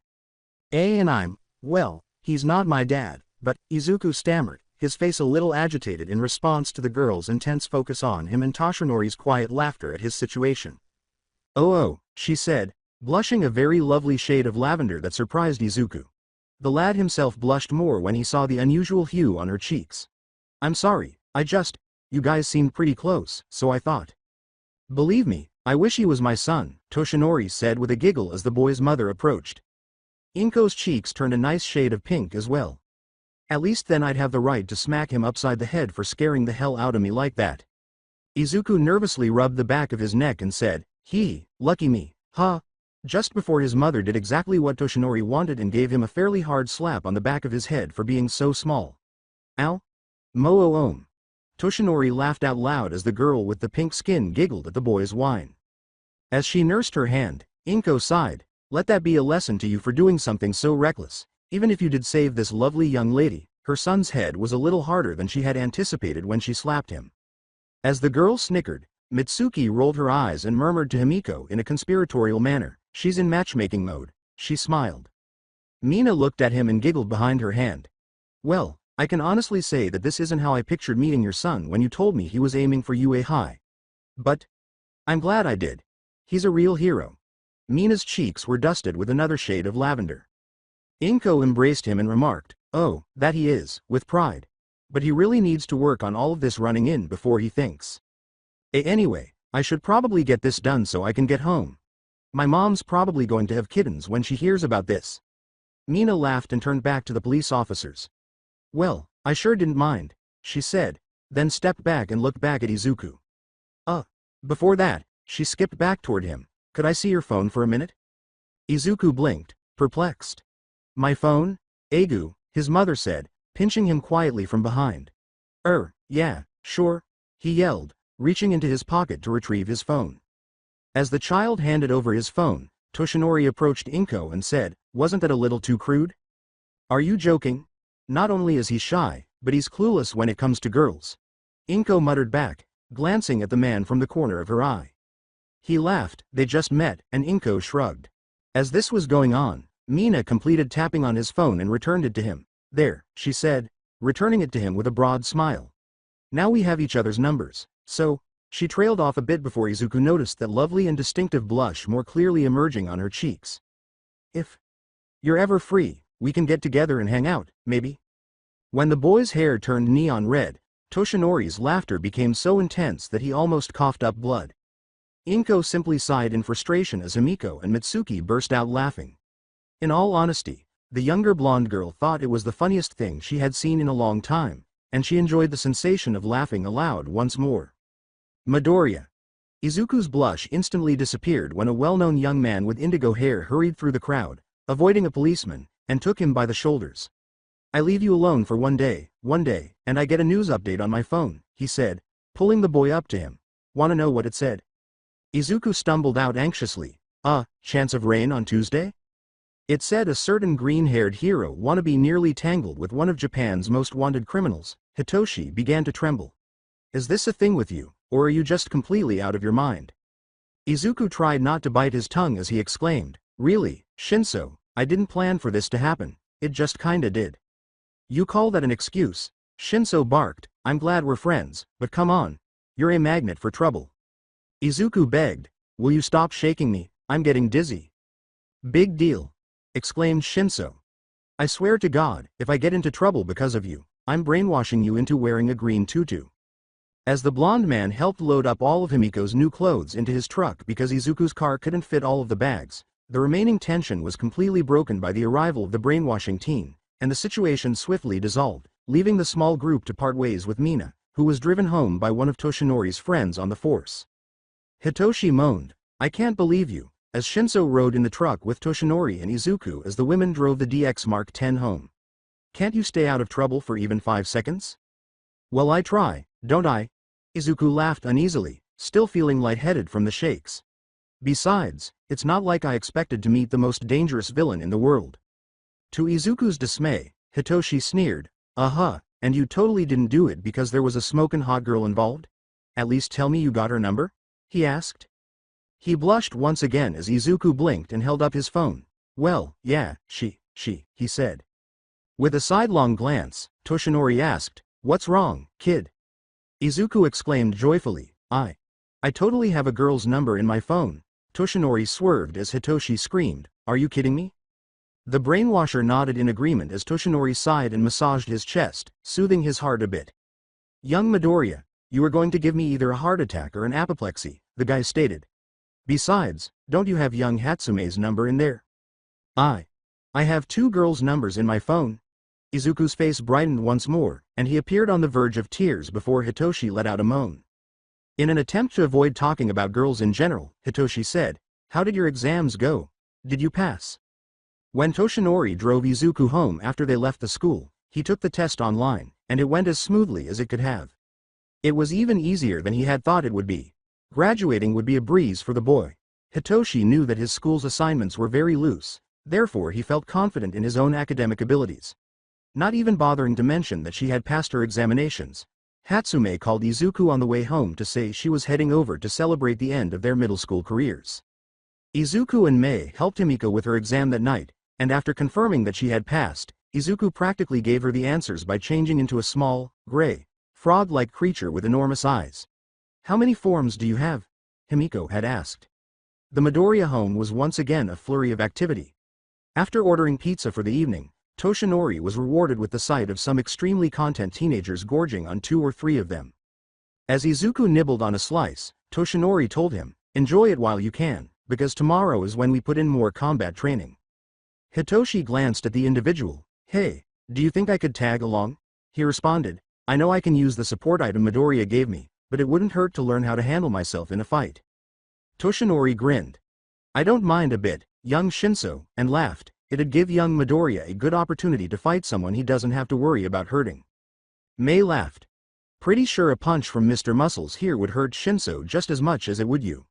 Well, he's not my dad, but," Izuku stammered, his face a little agitated in response to the girl's intense focus on him and Toshinori's quiet laughter at his situation. Oh, she said, blushing a very lovely shade of lavender that surprised Izuku. The lad himself blushed more when he saw the unusual hue on her cheeks. "I'm sorry, you guys seemed pretty close, so I thought." "Believe me, I wish he was my son," Toshinori said with a giggle as the boy's mother approached. Inko's cheeks turned a nice shade of pink as well. "At least then I'd have the right to smack him upside the head for scaring the hell out of me like that." Izuku nervously rubbed the back of his neck and said, Lucky me, huh?" Just before his mother did exactly what Toshinori wanted and gave him a fairly hard slap on the back of his head for being so small. "Ow? Mo-o-om." Toshinori laughed out loud as the girl with the pink skin giggled at the boy's whine. As she nursed her hand, Inko sighed, "Let that be a lesson to you for doing something so reckless. Even if you did save this lovely young lady." Her son's head was a little harder than she had anticipated when she slapped him. As the girl snickered, Mitsuki rolled her eyes and murmured to Himiko in a conspiratorial manner, "She's in matchmaking mode." She smiled. Mina looked at him and giggled behind her hand. "Well, I can honestly say that this isn't how I pictured meeting your son when you told me he was aiming for UA High. But I'm glad I did. He's a real hero." Mina's cheeks were dusted with another shade of lavender. Inko embraced him and remarked, "Oh, that he is, with pride. But he really needs to work on all of this running in before he thinks. Anyway, I should probably get this done so I can get home. My mom's probably going to have kittens when she hears about this. Mina laughed and turned back to the police officers. Well, I sure didn't mind, she said, then stepped back and looked back at Izuku. Before that, she skipped back toward him. Could I see your phone for a minute? Izuku blinked, perplexed. My phone? Egu, his mother said, pinching him quietly from behind. Yeah, sure, he yelled, reaching into his pocket to retrieve his phone. As the child handed over his phone, Toshinori approached Inko and said, wasn't that a little too crude? Are you joking? Not only is he shy, but he's clueless when it comes to girls. Inko muttered back, glancing at the man from the corner of her eye. He laughed, they just met, and Inko shrugged. As this was going on, Mina completed tapping on his phone and returned it to him. There, she said, returning it to him with a broad smile. Now we have each other's numbers, so, she trailed off a bit before Izuku noticed that lovely and distinctive blush more clearly emerging on her cheeks. If you're ever free, we can get together and hang out, maybe? When the boy's hair turned neon red, Toshinori's laughter became so intense that he almost coughed up blood. Inko simply sighed in frustration as Himiko and Mitsuki burst out laughing. In all honesty, the younger blonde girl thought it was the funniest thing she had seen in a long time, and she enjoyed the sensation of laughing aloud once more. Midoriya. Izuku's blush instantly disappeared when a well-known young man with indigo hair hurried through the crowd, avoiding a policeman, and took him by the shoulders. I leave you alone for one day, and I get a news update on my phone, he said, pulling the boy up to him. Wanna know what it said? Izuku stumbled out anxiously. Chance of rain on Tuesday? It said a certain green-haired hero wannabe nearly tangled with one of Japan's most wanted criminals. Hitoshi began to tremble. Is this a thing with you, or are you just completely out of your mind? Izuku tried not to bite his tongue as he exclaimed, really, Shinso, I didn't plan for this to happen, it just kinda did. You call that an excuse? Shinso barked, I'm glad we're friends, but come on, you're a magnet for trouble. Izuku begged, will you stop shaking me, I'm getting dizzy. Big deal, exclaimed Shinso. I swear to God, if I get into trouble because of you, I'm brainwashing you into wearing a green tutu. As the blonde man helped load up all of Himiko's new clothes into his truck because Izuku's car couldn't fit all of the bags, the remaining tension was completely broken by the arrival of the brainwashing team, and the situation swiftly dissolved, leaving the small group to part ways with Mina, who was driven home by one of Toshinori's friends on the force. Hitoshi moaned, I can't believe you, as Shinso rode in the truck with Toshinori and Izuku as the women drove the DX Mark 10 home. Can't you stay out of trouble for even 5 seconds? Well, I try, don't I? Izuku laughed uneasily, still feeling lightheaded from the shakes. Besides, it's not like I expected to meet the most dangerous villain in the world. To Izuku's dismay, Hitoshi sneered, and you totally didn't do it because there was a smokin' hot girl involved? At least tell me you got her number? He asked. He blushed once again as Izuku blinked and held up his phone. Well, yeah, he said. With a sidelong glance, Toshinori asked, what's wrong, kid? Izuku exclaimed joyfully, I totally have a girl's number in my phone. Toshinori swerved as Hitoshi screamed, are you kidding me? The brainwasher nodded in agreement as Toshinori sighed and massaged his chest, soothing his heart a bit. Young Midoriya, you are going to give me either a heart attack or an apoplexy, the guy stated. Besides, don't you have young Hatsume's number in there? I have 2 girls' numbers in my phone. Izuku's face brightened once more, and he appeared on the verge of tears before Hitoshi let out a moan. In an attempt to avoid talking about girls in general, Hitoshi said, how did your exams go? Did you pass? When Toshinori drove Izuku home after they left the school, he took the test online, and it went as smoothly as it could have. It was even easier than he had thought it would be. Graduating would be a breeze for the boy. Hitoshi knew that his school's assignments were very loose, therefore he felt confident in his own academic abilities. Not even bothering to mention that she had passed her examinations, Hatsume called Izuku on the way home to say she was heading over to celebrate the end of their middle school careers. Izuku and Mei helped Himiko with her exam that night, and after confirming that she had passed, Izuku practically gave her the answers by changing into a small, gray, frog-like creature with enormous eyes. How many forms do you have? Himiko had asked. The Midoriya home was once again a flurry of activity. After ordering pizza for the evening, Toshinori was rewarded with the sight of some extremely content teenagers gorging on 2 or 3 of them. As Izuku nibbled on a slice, Toshinori told him, enjoy it while you can, because tomorrow is when we put in more combat training. Hitoshi glanced at the individual. Hey, do you think I could tag along? He responded, I know I can use the support item Midoriya gave me, but it wouldn't hurt to learn how to handle myself in a fight. Toshinori grinned. I don't mind a bit, young Shinso, and laughed. It'd give young Midoriya a good opportunity to fight someone he doesn't have to worry about hurting. Mei laughed. Pretty sure a punch from Mr. Muscles here would hurt Shinso just as much as it would you.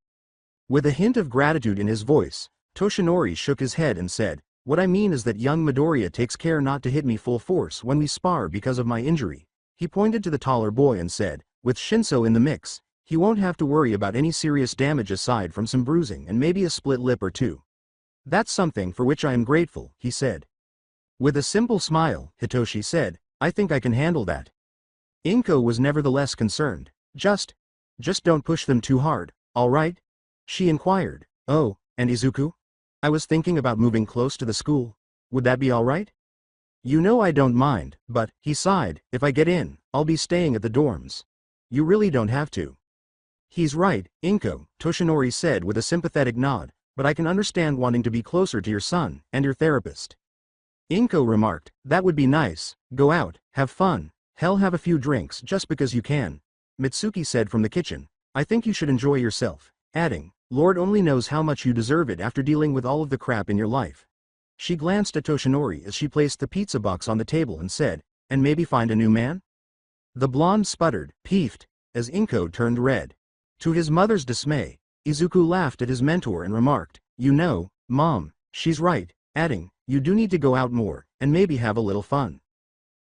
With a hint of gratitude in his voice, Toshinori shook his head and said, what I mean is that young Midoriya takes care not to hit me full force when we spar because of my injury. He pointed to the taller boy and said, with Shinso in the mix, he won't have to worry about any serious damage aside from some bruising and maybe a split lip or two. That's something for which I am grateful, he said. With a simple smile, Hitoshi said, I think I can handle that. Inko was nevertheless concerned. Just don't push them too hard, all right? She inquired. Oh, and Izuku? I was thinking about moving close to the school. Would that be all right? You know I don't mind, but, he sighed, if I get in, I'll be staying at the dorms. You really don't have to. He's right, Inko, Toshinori said with a sympathetic nod, but I can understand wanting to be closer to your son and your therapist. Inko remarked, that would be nice, go out, have fun, hell have a few drinks just because you can. Mitsuki said from the kitchen, I think you should enjoy yourself, adding, Lord only knows how much you deserve it after dealing with all of the crap in your life. She glanced at Toshinori as she placed the pizza box on the table and said, and maybe find a new man? The blonde sputtered, peeved, as Inko turned red. To his mother's dismay, Izuku laughed at his mentor and remarked, you know, Mom, she's right, adding, you do need to go out more, and maybe have a little fun.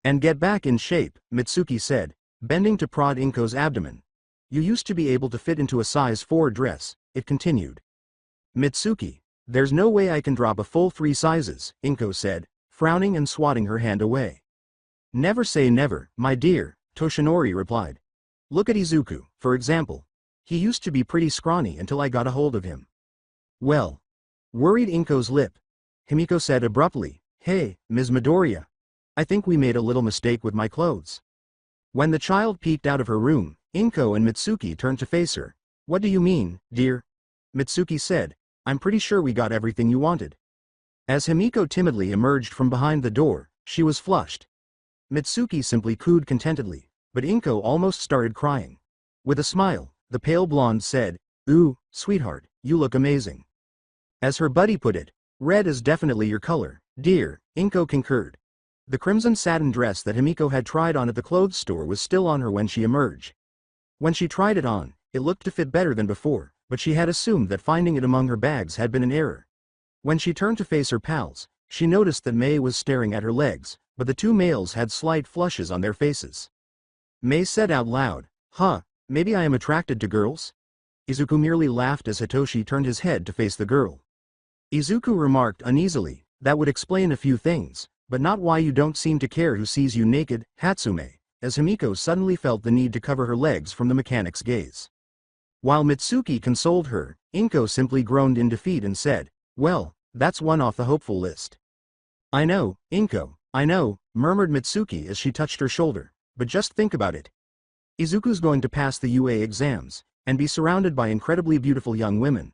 And get back in shape, Mitsuki said, bending to prod Inko's abdomen. You used to be able to fit into a size 4 dress, it continued. Mitsuki, there's no way I can drop a full 3 sizes, Inko said, frowning and swatting her hand away. Never say never, my dear, Toshinori replied. Look at Izuku, for example. He used to be pretty scrawny until I got a hold of him. Well. Worried Inko's lip. Himiko said abruptly, hey, Ms. Midoriya. I think we made a little mistake with my clothes. When the child peeked out of her room, Inko and Mitsuki turned to face her. What do you mean, dear? Mitsuki said, I'm pretty sure we got everything you wanted. As Himiko timidly emerged from behind the door, she was flushed. Mitsuki simply cooed contentedly, but Inko almost started crying. With a smile, the pale blonde said, ooh, sweetheart, you look amazing. As her buddy put it, red is definitely your color, dear, Inko concurred. The crimson satin dress that Himiko had tried on at the clothes store was still on her when she emerged. When she tried it on, it looked to fit better than before, but she had assumed that finding it among her bags had been an error. When she turned to face her pals, she noticed that Mei was staring at her legs, but the two males had slight flushes on their faces. Mei said out loud, huh, maybe I am attracted to girls? Izuku merely laughed as Hitoshi turned his head to face the girl. Izuku remarked uneasily, that would explain a few things, but not why you don't seem to care who sees you naked, Hatsume, as Himiko suddenly felt the need to cover her legs from the mechanic's gaze. While Mitsuki consoled her, Inko simply groaned in defeat and said, well, that's one off the hopeful list. I know, Inko, I know, murmured Mitsuki as she touched her shoulder, but just think about it. Izuku's going to pass the UA exams, and be surrounded by incredibly beautiful young women.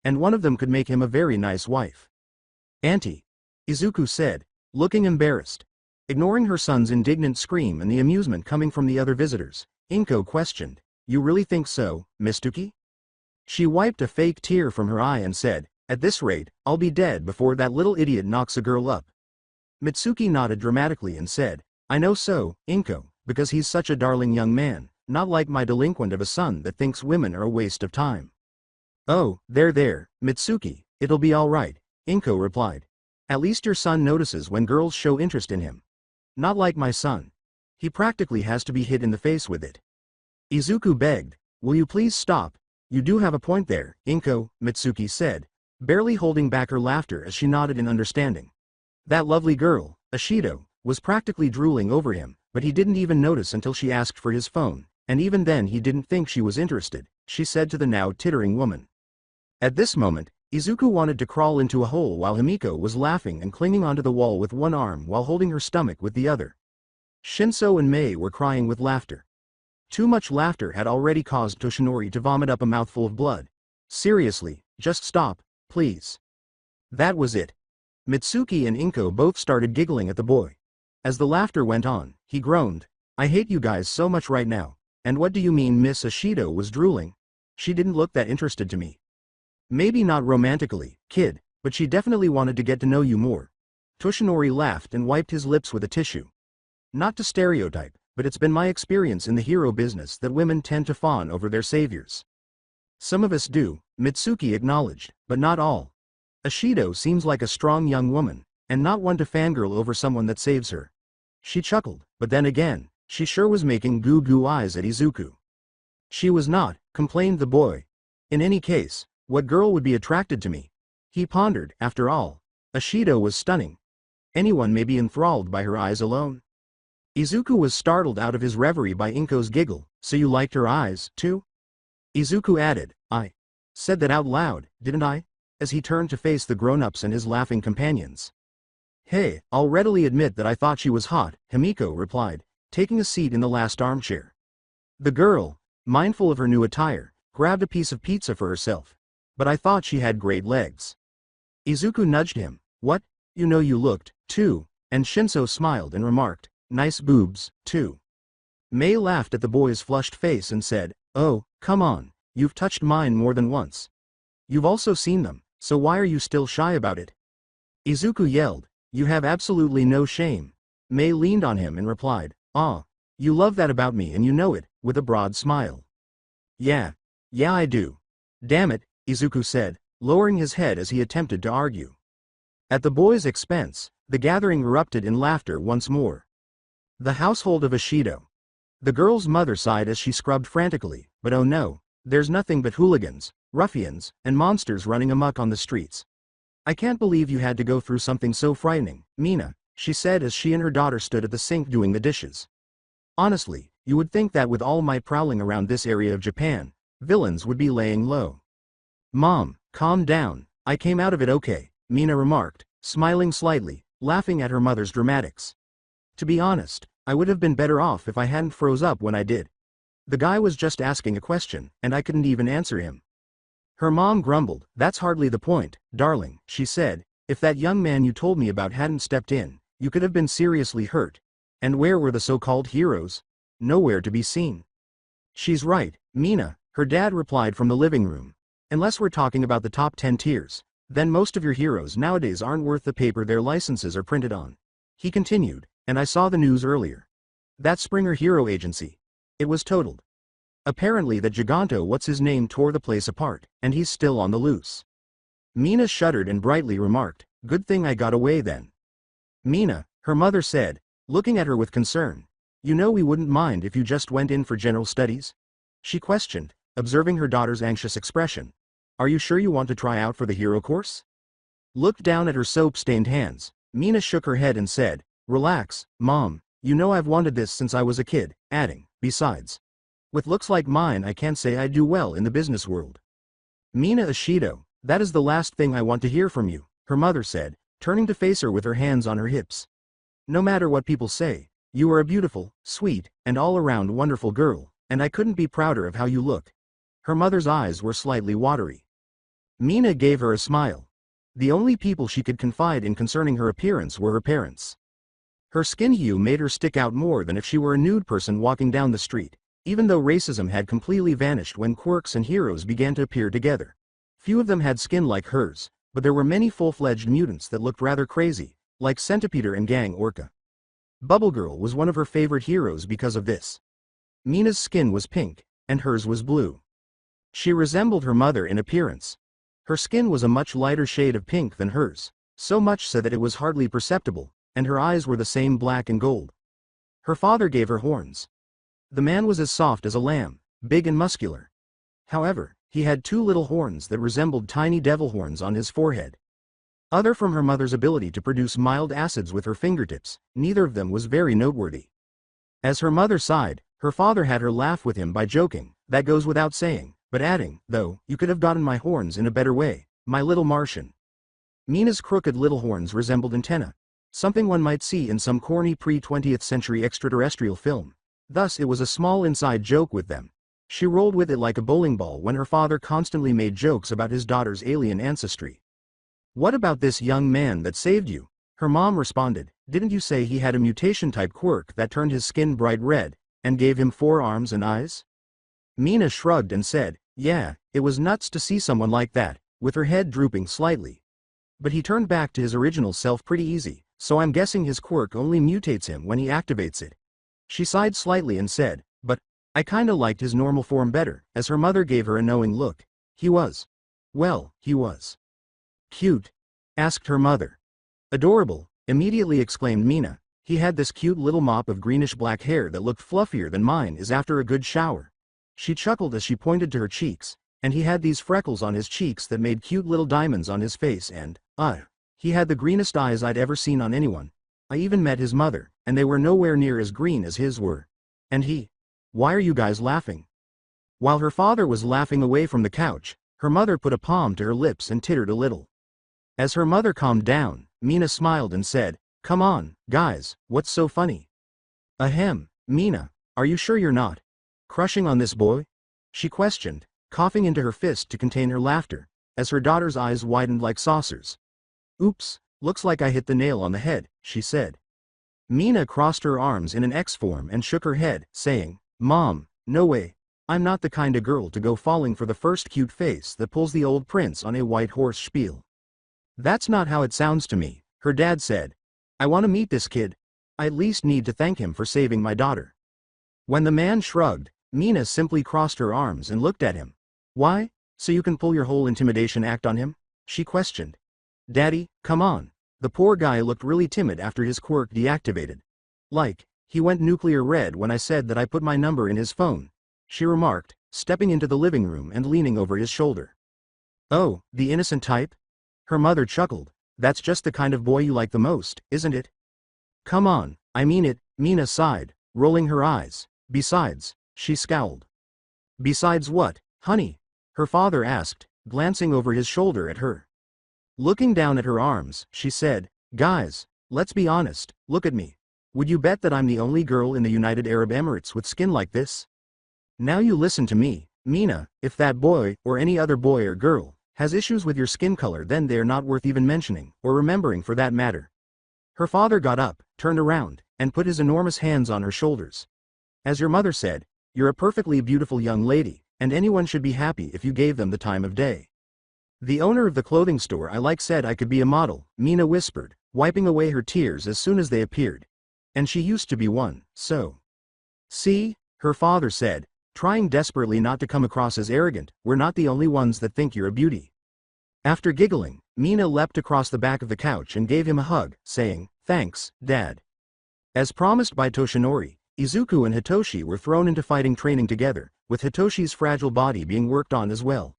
And one of them could make him a very nice wife. Auntie, Izuku said, looking embarrassed. Ignoring her son's indignant scream and the amusement coming from the other visitors, Inko questioned, you really think so, Mitsuki? She wiped a fake tear from her eye and said, at this rate, I'll be dead before that little idiot knocks a girl up. Mitsuki nodded dramatically and said, I know so, Inko, because he's such a darling young man, not like my delinquent of a son that thinks women are a waste of time. Oh, there, Mitsuki, it'll be all right, Inko replied. At least your son notices when girls show interest in him. Not like my son. He practically has to be hit in the face with it. Izuku begged, will you please stop? You do have a point there, Inko, Mitsuki said, barely holding back her laughter as she nodded in understanding. That lovely girl, Ashido, was practically drooling over him, but he didn't even notice until she asked for his phone, and even then he didn't think she was interested, she said to the now tittering woman. At this moment, Izuku wanted to crawl into a hole while Himiko was laughing and clinging onto the wall with one arm while holding her stomach with the other. Shinso and Mei were crying with laughter. Too much laughter had already caused Toshinori to vomit up a mouthful of blood. Seriously, Just stop, please. That was it. Mitsuki and Inko both started giggling at the boy. As the laughter went on, he groaned. I hate you guys so much right now. And what do you mean Miss Ashido was drooling? She didn't look that interested to me. Maybe not romantically, kid, but she definitely wanted to get to know you more. Toshinori laughed and wiped his lips with a tissue. Not to stereotype, but it's been my experience in the hero business that women tend to fawn over their saviors. Some of us do, Mitsuki acknowledged, but not all. Ashido seems like a strong young woman, and not one to fangirl over someone that saves her. She chuckled, but then again, she sure was making goo-goo eyes at Izuku. She was not, complained the boy. In any case, what girl would be attracted to me? He pondered, after all. Ashido was stunning. Anyone may be enthralled by her eyes alone. Izuku was startled out of his reverie by Inko's giggle. So you liked her eyes, too? Izuku added, I said that out loud, didn't I? As he turned to face the grown-ups and his laughing companions. Hey, I'll readily admit that I thought she was hot, Himiko replied, taking a seat in the last armchair. The girl, mindful of her new attire, grabbed a piece of pizza for herself. But I thought she had great legs. Izuku nudged him. What? You know you looked, too, and Shinso smiled and remarked, nice boobs, too. Mei laughed at the boy's flushed face and said, oh, come on, you've touched mine more than once. You've also seen them, so why are you still shy about it? Izuku yelled, you have absolutely no shame. Mei leaned on him and replied, ah, you love that about me and you know it, with a broad smile. Yeah I do. Damn it, Izuku said, lowering his head as he attempted to argue. At the boy's expense, the gathering erupted in laughter once more. The household of Ashido. The girl's mother sighed as she scrubbed frantically, but oh no, there's nothing but hooligans, ruffians, and monsters running amok on the streets. I can't believe you had to go through something so frightening, Mina, she said as she and her daughter stood at the sink doing the dishes. Honestly, you would think that with all my prowling around this area of Japan, villains would be laying low. Mom, calm down, I came out of it okay, Mina remarked, smiling slightly, laughing at her mother's dramatics. To be honest, I would have been better off if I hadn't froze up when I did. The guy was just asking a question, and I couldn't even answer him. Her mom grumbled, that's hardly the point, darling, she said, if that young man you told me about hadn't stepped in, you could have been seriously hurt. And where were the so-called heroes? Nowhere to be seen. She's right, Mina, her dad replied from the living room. Unless we're talking about the top 10 tiers, then most of your heroes nowadays aren't worth the paper their licenses are printed on. He continued, and I saw the news earlier. That Springer Hero Agency. It was totaled. Apparently that Giganto what's-his-name tore the place apart, and he's still on the loose. Mina shuddered and brightly remarked, good thing I got away then. Mina, her mother said, looking at her with concern. You know we wouldn't mind if you just went in for general studies? She questioned, observing her daughter's anxious expression. Are you sure you want to try out for the hero course? Looked down at her soap-stained hands, Mina shook her head and said, relax, Mom, you know I've wanted this since I was a kid, adding, besides. With looks like mine I can't say I do well in the business world. Mina Ashido, that is the last thing I want to hear from you, her mother said, turning to face her with her hands on her hips. No matter what people say, you are a beautiful, sweet, and all-around wonderful girl, and I couldn't be prouder of how you look. Her mother's eyes were slightly watery. Mina gave her a smile. The only people she could confide in concerning her appearance were her parents. Her skin hue made her stick out more than if she were a nude person walking down the street, even though racism had completely vanished when quirks and heroes began to appear together. Few of them had skin like hers, but there were many full-fledged mutants that looked rather crazy, like Centipeder and Gang Orca. Bubble Girl was one of her favorite heroes because of this. Mina's skin was pink, and hers was blue. She resembled her mother in appearance. Her skin was a much lighter shade of pink than hers, so much so that it was hardly perceptible, and her eyes were the same black and gold. Her father gave her horns. The man was as soft as a lamb, big and muscular. However, he had two little horns that resembled tiny devil horns on his forehead. Other from her mother's ability to produce mild acids with her fingertips, neither of them was very noteworthy. As her mother sighed, her father had her laugh with him by joking, that goes without saying, but adding, though, you could have gotten my horns in a better way, my little Martian. Mina's crooked little horns resembled antennae, something one might see in some corny pre-20th century extraterrestrial film. Thus it was a small inside joke with them. She rolled with it like a bowling ball when her father constantly made jokes about his daughter's alien ancestry. "What about this young man that saved you?" Her mom responded, "Didn't you say he had a mutation-type quirk that turned his skin bright red, and gave him 4 arms and eyes?" Mina shrugged and said, "Yeah, it was nuts to see someone like that," with her head drooping slightly. "But he turned back to his original self pretty easy, so I'm guessing his quirk only mutates him when he activates it." She sighed slightly and said, "But I kinda liked his normal form better," as her mother gave her a knowing look. He was cute?" asked her mother. "Adorable," immediately exclaimed Mina. "He had this cute little mop of greenish-black hair that looked fluffier than mine is after a good shower." She chuckled as she pointed to her cheeks, "and he had these freckles on his cheeks that made cute little diamonds on his face and, he had the greenest eyes I'd ever seen on anyone. I even met his mother, and they were nowhere near as green as his were. And he—" "Why are you guys laughing?" While her father was laughing away from the couch, her mother put a palm to her lips and tittered a little. As her mother calmed down, Mina smiled and said, "Come on, guys, what's so funny?" "Ahem, Mina, are you sure you're not crushing on this boy?" she questioned, coughing into her fist to contain her laughter, as her daughter's eyes widened like saucers. "Oops, looks like I hit the nail on the head," she said. Mina crossed her arms in an X form and shook her head, saying, "Mom, no way. I'm not the kinda girl to go falling for the first cute face that pulls the old prince on a white horse spiel." "That's not how it sounds to me," her dad said. "I want to meet this kid. I at least need to thank him for saving my daughter." When the man shrugged, Mina simply crossed her arms and looked at him. "Why? So you can pull your whole intimidation act on him?" she questioned. "Daddy, come on." The poor guy looked really timid after his quirk deactivated. "Like, he went nuclear red when I said that I put my number in his phone," she remarked, stepping into the living room and leaning over his shoulder. "Oh, the innocent type?" Her mother chuckled. "That's just the kind of boy you like the most, isn't it?" "Come on, I mean it," Mina sighed, rolling her eyes. "Besides," she scowled. "Besides what, honey?" her father asked, glancing over his shoulder at her. Looking down at her arms, she said, "Guys, let's be honest, look at me. Would you bet that I'm the only girl in the United Arab Emirates with skin like this? Now you listen to me, Mina, if that boy, or any other boy or girl, has issues with your skin color, then they're not worth even mentioning, or remembering for that matter." Her father got up, turned around, and put his enormous hands on her shoulders. "As your mother said, you're a perfectly beautiful young lady, and anyone should be happy if you gave them the time of day." "The owner of the clothing store I like said I could be a model," Mina whispered, wiping away her tears as soon as they appeared. "And she used to be one, so." "See," her father said, trying desperately not to come across as arrogant, "we're not the only ones that think you're a beauty." After giggling, Mina leapt across the back of the couch and gave him a hug, saying, "Thanks, Dad." As promised by Toshinori, Izuku and Hitoshi were thrown into fighting training together, with Hitoshi's fragile body being worked on as well.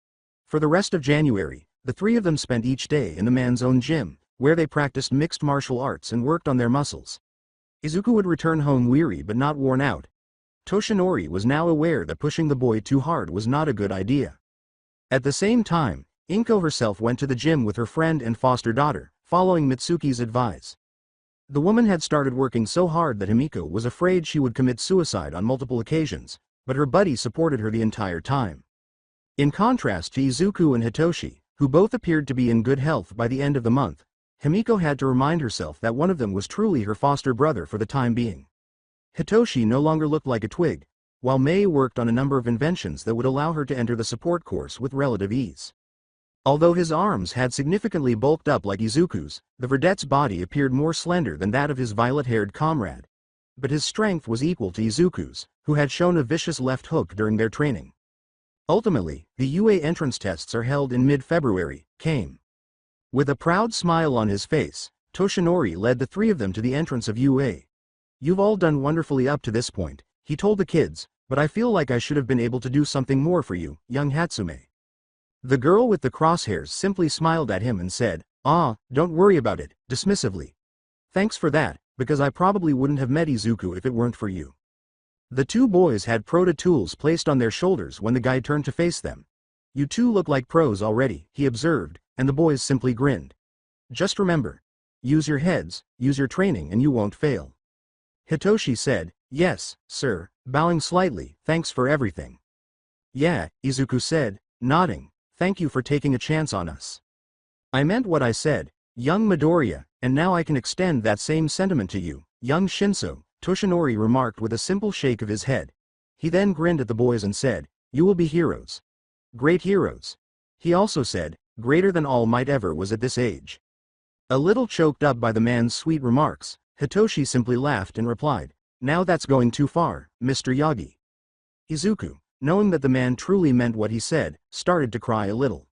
For the rest of January, the 3 of them spent each day in the man's own gym, where they practiced mixed martial arts and worked on their muscles. Izuku would return home weary but not worn out. Toshinori was now aware that pushing the boy too hard was not a good idea. At the same time, Inko herself went to the gym with her friend and foster daughter, following Mitsuki's advice. The woman had started working so hard that Himiko was afraid she would commit suicide on multiple occasions, but her buddy supported her the entire time. In contrast to Izuku and Hitoshi, who both appeared to be in good health by the end of the month, Himiko had to remind herself that one of them was truly her foster brother for the time being. Hitoshi no longer looked like a twig, while Mei worked on a number of inventions that would allow her to enter the support course with relative ease. Although his arms had significantly bulked up like Izuku's, the vedette's body appeared more slender than that of his violet-haired comrade. But his strength was equal to Izuku's, who had shown a vicious left hook during their training. Ultimately, the UA entrance tests are held in mid-February, came. With a proud smile on his face, Toshinori led the 3 of them to the entrance of UA. "You've all done wonderfully up to this point," he told the kids, "but I feel like I should have been able to do something more for you, young Hatsume." The girl with the crosshairs simply smiled at him and said, "Ah, don't worry about it," dismissively. "Thanks for that, because I probably wouldn't have met Izuku if it weren't for you." The 2 boys had Proto tools placed on their shoulders when the guy turned to face them. "You 2 look like pros already," he observed, and the boys simply grinned. "Just remember, use your heads, use your training, and you won't fail." Hitoshi said, "Yes, sir," bowing slightly, "thanks for everything." Yeah, Izuku said, nodding. Thank you for taking a chance on us. I meant what I said, young Midoriya, and now I can extend that same sentiment to you, young Shinso, Toshinori remarked with a simple shake of his head. He then grinned at the boys and said, you will be heroes. Great heroes. He also said, greater than All Might ever was at this age. A little choked up by the man's sweet remarks, Hitoshi simply laughed and replied, now that's going too far, Mr. Yagi. Izuku, knowing that the man truly meant what he said, started to cry a little.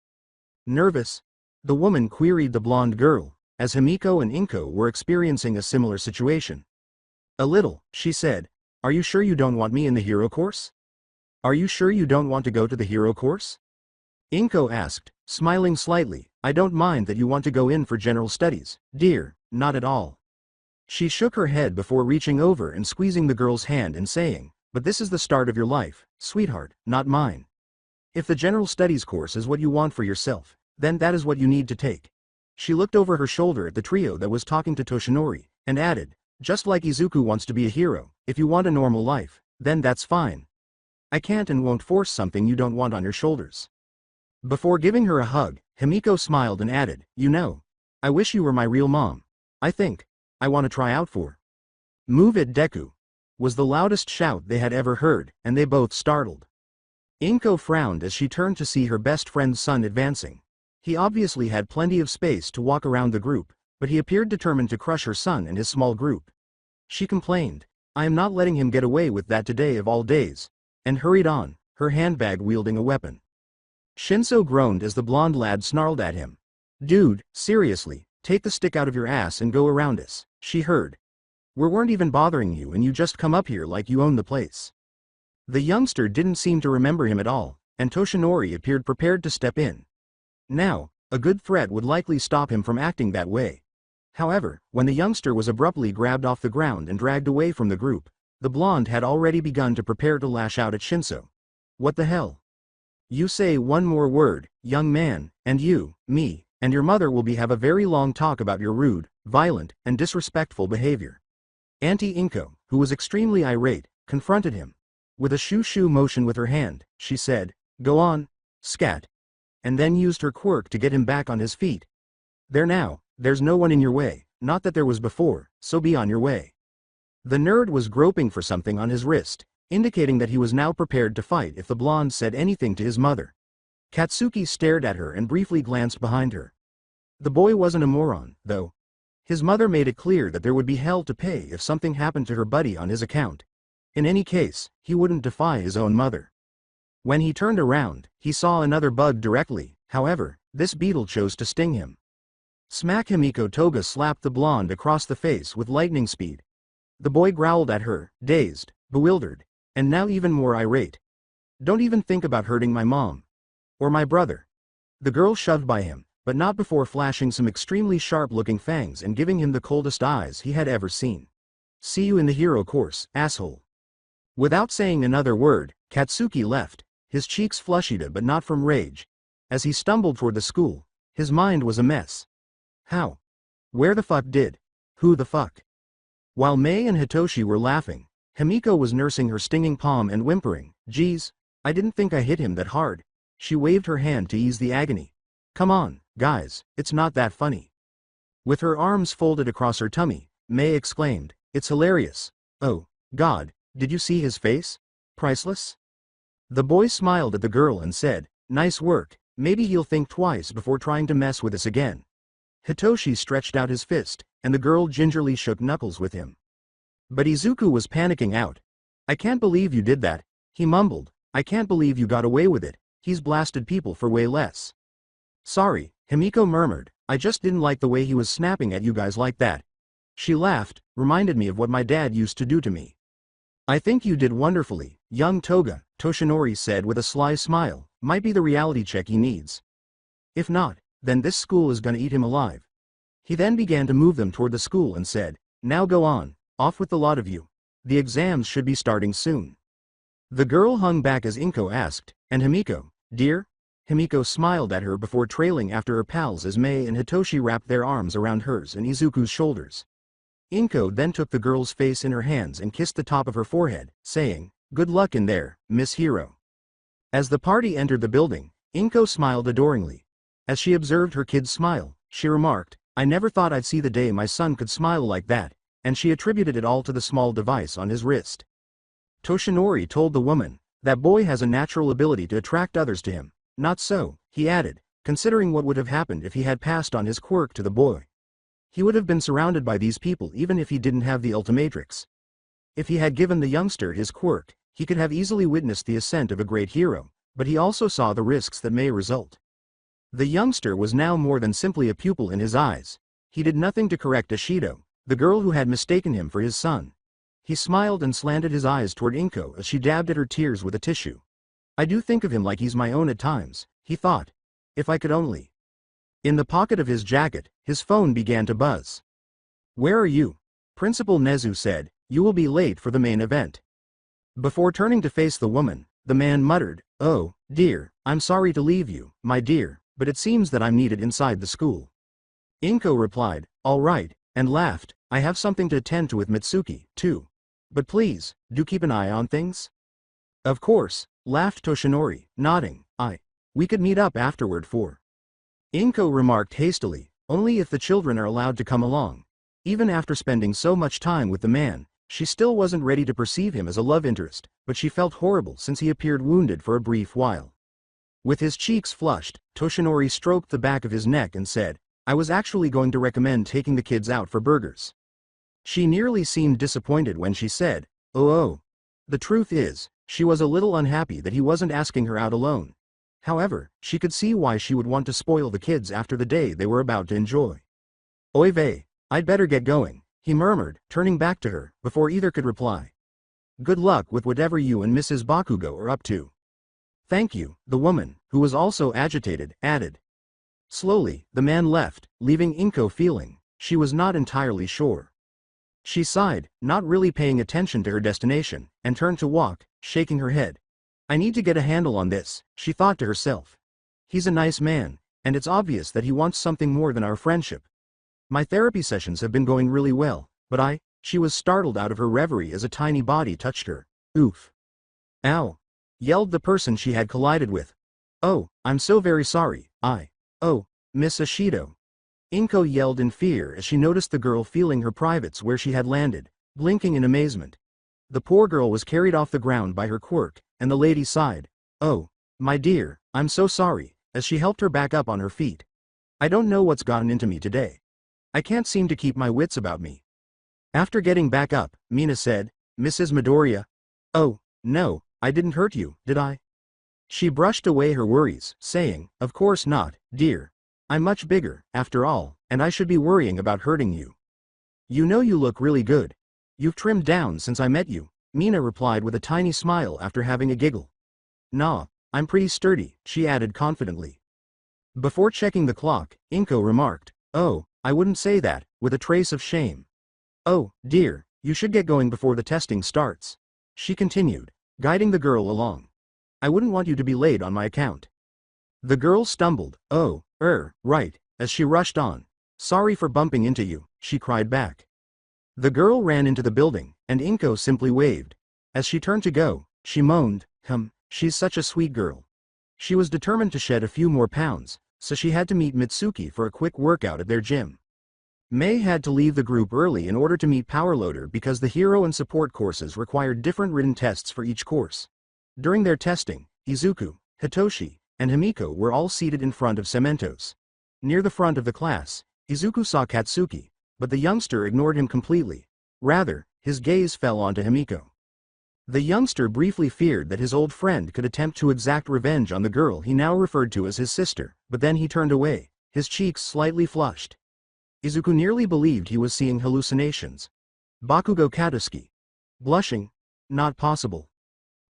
Nervous? The woman queried the blonde girl, as Himiko and Inko were experiencing a similar situation. A little, she said. Are you sure you don't want me in the hero course? Are you sure you don't want to go to the hero course? Inko asked, smiling slightly. I don't mind that you want to go in for general studies, dear, not at all. She shook her head before reaching over and squeezing the girl's hand and saying, but this is the start of your life, sweetheart, not mine. If the general studies course is what you want for yourself, then that is what you need to take. She looked over her shoulder at the trio that was talking to Toshinori, and added, just like Izuku wants to be a hero, if you want a normal life, then that's fine. I can't and won't force something you don't want on your shoulders. Before giving her a hug, Himiko smiled and added, you know, I wish you were my real mom. I think I want to try out for. Move it, Deku, was the loudest shout they had ever heard, and they both startled. Inko frowned as she turned to see her best friend's son advancing. He obviously had plenty of space to walk around the group, but he appeared determined to crush her son and his small group. She complained, I am not letting him get away with that today of all days, and hurried on, her handbag wielding a weapon. Shinso groaned as the blonde lad snarled at him. Dude, seriously, take the stick out of your ass and go around us, she heard. We weren't even bothering you and you just come up here like you own the place. The youngster didn't seem to remember him at all, and Toshinori appeared prepared to step in. Now, a good threat would likely stop him from acting that way. However, when the youngster was abruptly grabbed off the ground and dragged away from the group, the blonde had already begun to prepare to lash out at Shinso. What the hell? You say one more word, young man, and you, me, and your mother will have a very long talk about your rude, violent, and disrespectful behavior. Auntie Inko, who was extremely irate, confronted him. With a shoo-shoo motion with her hand, she said, go on, scat. And then used her quirk to get him back on his feet. There now, there's no one in your way, not that there was before, so be on your way. The nerd was groping for something on his wrist, indicating that he was now prepared to fight if the blonde said anything to his mother. Katsuki stared at her and briefly glanced behind her. The boy wasn't a moron, though. His mother made it clear that there would be hell to pay if something happened to her buddy on his account. In any case, he wouldn't defy his own mother. When he turned around, he saw another bug directly, however, this beetle chose to sting him. Smack! Himiko Toga slapped the blonde across the face with lightning speed. The boy growled at her, dazed, bewildered, and now even more irate. Don't even think about hurting my mom. Or my brother. The girl shoved by him, but not before flashing some extremely sharp-looking fangs and giving him the coldest eyes he had ever seen. See you in the hero course, asshole. Without saying another word, Katsuki left, his cheeks flushed but not from rage. As he stumbled toward the school, his mind was a mess. How? Where the fuck did? Who the fuck? While Mei and Hitoshi were laughing, Himiko was nursing her stinging palm and whimpering, geez, I didn't think I hit him that hard. She waved her hand to ease the agony. Come on, guys, it's not that funny. With her arms folded across her tummy, Mei exclaimed, it's hilarious. Oh, God, did you see his face? Priceless? The boy smiled at the girl and said, nice work, maybe he'll think twice before trying to mess with us again. Hitoshi stretched out his fist, and the girl gingerly shook knuckles with him. But Izuku was panicking out. I can't believe you did that, he mumbled. I can't believe you got away with it, he's blasted people for way less. Sorry, Himiko murmured, I just didn't like the way he was snapping at you guys like that. She laughed, reminded me of what my dad used to do to me. I think you did wonderfully, young Toga, Toshinori said with a sly smile, might be the reality check he needs. If not, then this school is gonna eat him alive. He then began to move them toward the school and said, now go on, off with the lot of you. The exams should be starting soon. The girl hung back as Inko asked, and Himiko, dear? Himiko smiled at her before trailing after her pals as Mei and Hitoshi wrapped their arms around hers and Izuku's shoulders. Inko then took the girl's face in her hands and kissed the top of her forehead, saying, good luck in there, Miss Hero. As the party entered the building, Inko smiled adoringly. As she observed her kid's smile, she remarked, "I never thought I'd see the day my son could smile like that," and she attributed it all to the small device on his wrist. Toshinori told the woman, "That boy has a natural ability to attract others to him." "Not so," he added, considering what would have happened if he had passed on his quirk to the boy. He would have been surrounded by these people even if he didn't have the Ultimatrix. If he had given the youngster his quirk, he could have easily witnessed the ascent of a great hero, but he also saw the risks that may result. The youngster was now more than simply a pupil in his eyes. He did nothing to correct Ashido, the girl who had mistaken him for his son. He smiled and slanted his eyes toward Inko as she dabbed at her tears with a tissue. "I do think of him like he's my own at times," he thought. "If I could only." In the pocket of his jacket, his phone began to buzz. "Where are you?" Principal Nezu said, "You will be late for the main event." Before turning to face the woman, the man muttered, "Oh, dear, I'm sorry to leave you, my dear, but it seems that I'm needed inside the school." Inko replied, "All right," and laughed, "I have something to attend to with Mitsuki, too. But please, do keep an eye on things." "Of course," laughed Toshinori, nodding. We could meet up afterward for." Inko remarked hastily, "Only if the children are allowed to come along." Even after spending so much time with the man, she still wasn't ready to perceive him as a love interest, but she felt horrible since he appeared wounded for a brief while. With his cheeks flushed, Toshinori stroked the back of his neck and said, "I was actually going to recommend taking the kids out for burgers." She nearly seemed disappointed when she said, "Oh. The truth is, she was a little unhappy that he wasn't asking her out alone. However, she could see why she would want to spoil the kids after the day they were about to enjoy. "Oy vey, I'd better get going," he murmured, turning back to her, before either could reply. "Good luck with whatever you and Mrs. Bakugo are up to." "Thank you," the woman, who was also agitated, added. Slowly, the man left, leaving Inko feeling she was not entirely sure. She sighed, not really paying attention to her destination, and turned to walk, shaking her head. "I need to get a handle on this," she thought to herself. "He's a nice man, and it's obvious that he wants something more than our friendship. My therapy sessions have been going really well, but she was startled out of her reverie as a tiny body touched her. "Oof. Ow," yelled the person she had collided with. "Oh, I'm so very sorry, Oh, Miss Ashido." Inko yelled in fear as she noticed the girl feeling her privates where she had landed, blinking in amazement. The poor girl was carried off the ground by her quirk, and the lady sighed, "Oh, my dear, I'm so sorry," as she helped her back up on her feet. "I don't know what's gotten into me today. I can't seem to keep my wits about me." After getting back up, Mina said, "Mrs. Midoriya? Oh, no, I didn't hurt you, did I?" She brushed away her worries, saying, "Of course not, dear. I'm much bigger, after all, and I should be worrying about hurting you. You know you look really good. You've trimmed down since I met you," Mina replied with a tiny smile after having a giggle. "Nah, I'm pretty sturdy," she added confidently. Before checking the clock, Inko remarked, "Oh, I wouldn't say that," with a trace of shame. "Oh, dear, you should get going before the testing starts," she continued, guiding the girl along. "I wouldn't want you to be late on my account." The girl stumbled, "Oh, right," as she rushed on. "Sorry for bumping into you," she cried back. The girl ran into the building, and Inko simply waved. As she turned to go, she moaned, she's such a sweet girl." She was determined to shed a few more pounds, so she had to meet Mitsuki for a quick workout at their gym. Mei had to leave the group early in order to meet Powerloader because the hero and support courses required different written tests for each course. During their testing, Izuku, Hitoshi, and Himiko were all seated in front of Cementos. Near the front of the class, Izuku saw Katsuki, but the youngster ignored him completely. Rather, his gaze fell onto Himiko. The youngster briefly feared that his old friend could attempt to exact revenge on the girl he now referred to as his sister, but then he turned away, his cheeks slightly flushed. Izuku nearly believed he was seeing hallucinations. Bakugo Katsuki. Blushing? Not possible.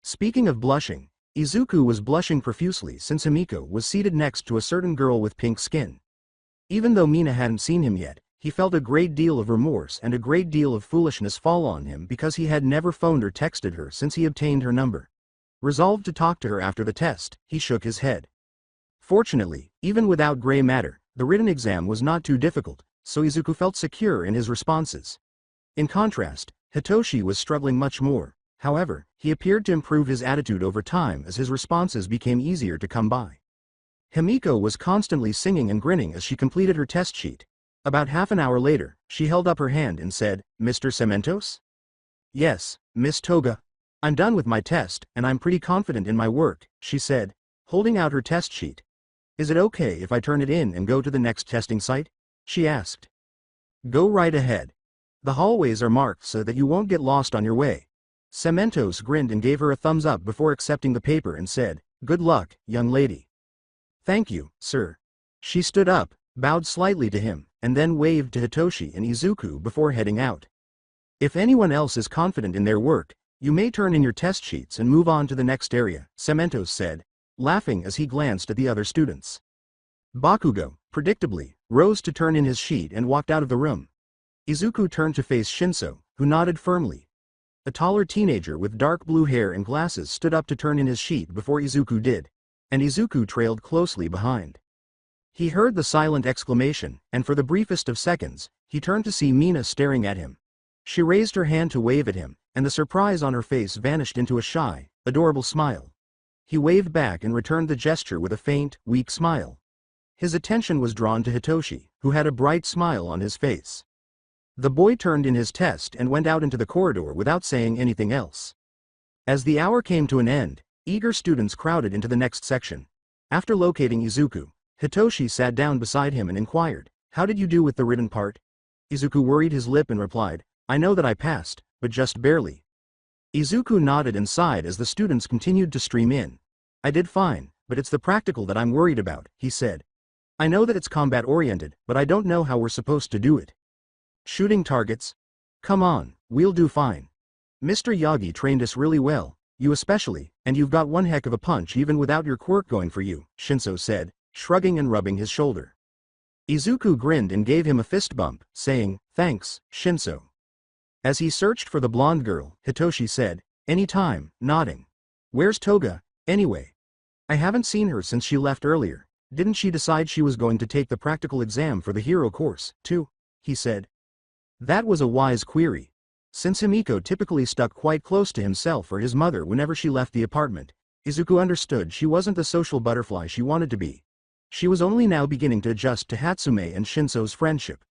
Speaking of blushing, Izuku was blushing profusely since Himiko was seated next to a certain girl with pink skin. Even though Mina hadn't seen him yet, he felt a great deal of remorse and a great deal of foolishness fall on him because he had never phoned or texted her since he obtained her number. Resolved to talk to her after the test, he shook his head. Fortunately, even without gray matter, the written exam was not too difficult, so Izuku felt secure in his responses. In contrast, Hitoshi was struggling much more. However, he appeared to improve his attitude over time as his responses became easier to come by. Himiko was constantly singing and grinning as she completed her test sheet. About half an hour later, she held up her hand and said, "Mr. Cementos?" "Yes, Miss Toga. I'm done with my test, and I'm pretty confident in my work," she said, holding out her test sheet. "Is it okay if I turn it in and go to the next testing site?" she asked. "Go right ahead. The hallways are marked so that you won't get lost on your way." Cementos grinned and gave her a thumbs up before accepting the paper and said, "Good luck, young lady." "Thank you, sir." She stood up, bowed slightly to him, and then waved to Hitoshi and Izuku before heading out. "If anyone else is confident in their work, you may turn in your test sheets and move on to the next area," Cementos said, laughing as he glanced at the other students. Bakugo, predictably, rose to turn in his sheet and walked out of the room. Izuku turned to face Shinso, who nodded firmly. A taller teenager with dark blue hair and glasses stood up to turn in his sheet before Izuku did, and Izuku trailed closely behind. He heard the silent exclamation, and for the briefest of seconds, he turned to see Mina staring at him. She raised her hand to wave at him, and the surprise on her face vanished into a shy, adorable smile. He waved back and returned the gesture with a faint, weak smile. His attention was drawn to Hitoshi, who had a bright smile on his face. The boy turned in his test and went out into the corridor without saying anything else. As the hour came to an end, eager students crowded into the next section. After locating Izuku, Hitoshi sat down beside him and inquired, "How did you do with the written part?" Izuku worried his lip and replied, "I know that I passed, but just barely." Izuku nodded and sighed as the students continued to stream in. "I did fine, but it's the practical that I'm worried about," he said. "I know that it's combat-oriented, but I don't know how we're supposed to do it. Shooting targets? Come on, we'll do fine. Mr. Yagi trained us really well, you especially, and you've got one heck of a punch even without your quirk going for you," Shinso said, shrugging and rubbing his shoulder. Izuku grinned and gave him a fist bump, saying, "Thanks, Shinso." As he searched for the blonde girl, Hitoshi said, "Any time," nodding. "Where's Toga, anyway? I haven't seen her since she left earlier. Didn't she decide she was going to take the practical exam for the hero course, too?" he said. That was a wise query. Since Himiko typically stuck quite close to himself or his mother whenever she left the apartment, Izuku understood she wasn't the social butterfly she wanted to be. She was only now beginning to adjust to Hatsume and Shinso's friendship.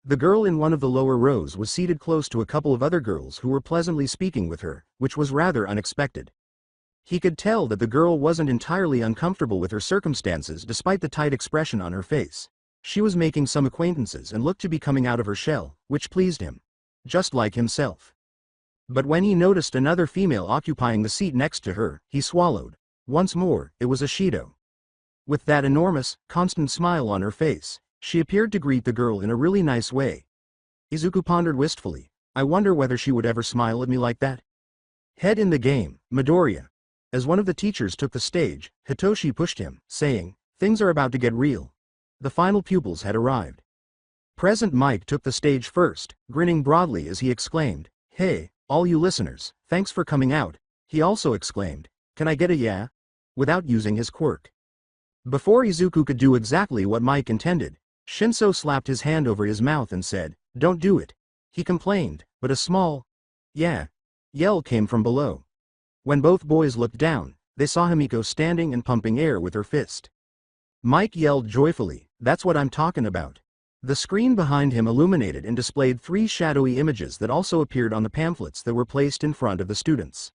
The girl in one of the lower rows was seated close to a couple of other girls who were pleasantly speaking with her, which was rather unexpected. He could tell that the girl wasn't entirely uncomfortable with her circumstances despite the tight expression on her face. She was making some acquaintances and looked to be coming out of her shell, which pleased him. Just like himself. But when he noticed another female occupying the seat next to her, he swallowed. Once more, it was Ashido. With that enormous, constant smile on her face, she appeared to greet the girl in a really nice way. Izuku pondered wistfully, "I wonder whether she would ever smile at me like that." Head in the game, Midoriya. As one of the teachers took the stage, Hitoshi pushed him, saying, "Things are about to get real." The final pupils had arrived. Present Mike took the stage first, grinning broadly as he exclaimed, "Hey, all you listeners, thanks for coming out." He also exclaimed, "Can I get a yeah?" without using his quirk. Before Izuku could do exactly what Mike intended, Shinso slapped his hand over his mouth and said, "Don't do it." He complained, but a small, "yeah" yell came from below. When both boys looked down, they saw Himiko standing and pumping air with her fist. Mike yelled joyfully, "That's what I'm talking about." The screen behind him illuminated and displayed 3 shadowy images that also appeared on the pamphlets that were placed in front of the students.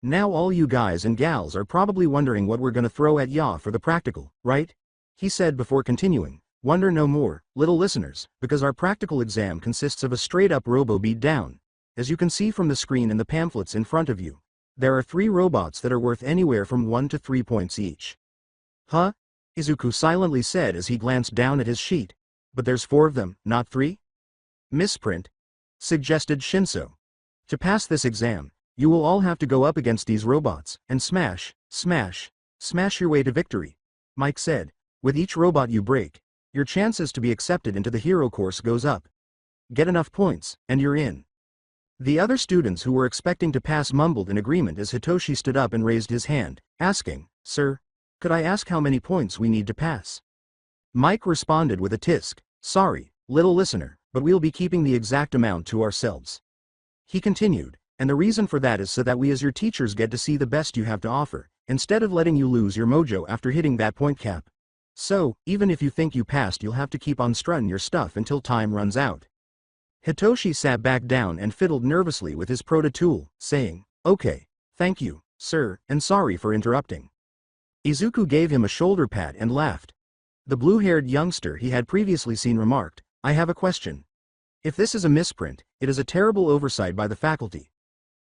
"Now all you guys and gals are probably wondering what we're gonna throw at ya for the practical, right?" he said before continuing, "Wonder no more, little listeners, because our practical exam consists of a straight-up robo beatdown. As you can see from the screen and the pamphlets in front of you, there are 3 robots that are worth anywhere from 1 to 3 points each." "Huh?" Izuku silently said as he glanced down at his sheet. "But there's 4 of them, not 3? "Misprint," suggested Shinso. "To pass this exam, you will all have to go up against these robots, and smash, smash, smash your way to victory," Mike said. "With each robot you break, your chances to be accepted into the hero course goes up. Get enough points, and you're in." The other students who were expecting to pass mumbled in agreement as Hitoshi stood up and raised his hand, asking, "Sir, could I ask how many points we need to pass?" Mike responded with a tisk, "Sorry, little listener, but we'll be keeping the exact amount to ourselves." He continued, And the reason for that is so that we as your teachers get to see the best you have to offer, instead of letting you lose your mojo after hitting that point cap. So, even if you think you passed, you'll have to keep on strutting your stuff until time runs out. Hitoshi sat back down and fiddled nervously with his proto tool, saying, "Okay, thank you, sir, and sorry for interrupting." Izuku gave him a shoulder pat and laughed. The blue-haired youngster he had previously seen remarked, "I have a question. If this is a misprint, it is a terrible oversight by the faculty.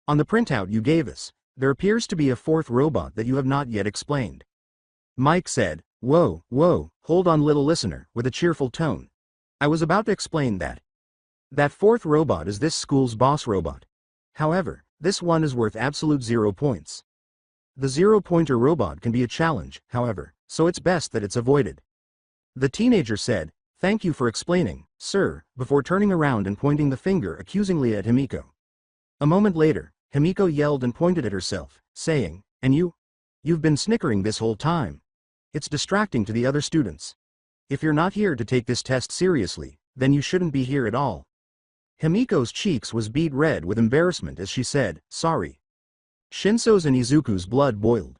On the printout you gave us, there appears to be a fourth robot that you have not yet explained." Mike said, "Whoa, hold on little listener," with a cheerful tone. "I was about to explain that. That fourth robot is this school's boss robot. However, this one is worth absolute 0 points. The 0-pointer robot can be a challenge, however, so it's best that it's avoided." The teenager said, "Thank you for explaining, sir," before turning around and pointing the finger accusingly at Himiko. A moment later, Himiko yelled and pointed at herself, saying, "And you've been snickering this whole time. It's distracting to the other students. If you're not here to take this test seriously, then you shouldn't be here at all." Himiko's cheeks was beet red with embarrassment as she said, "Sorry." Shinso's and Izuku's blood boiled.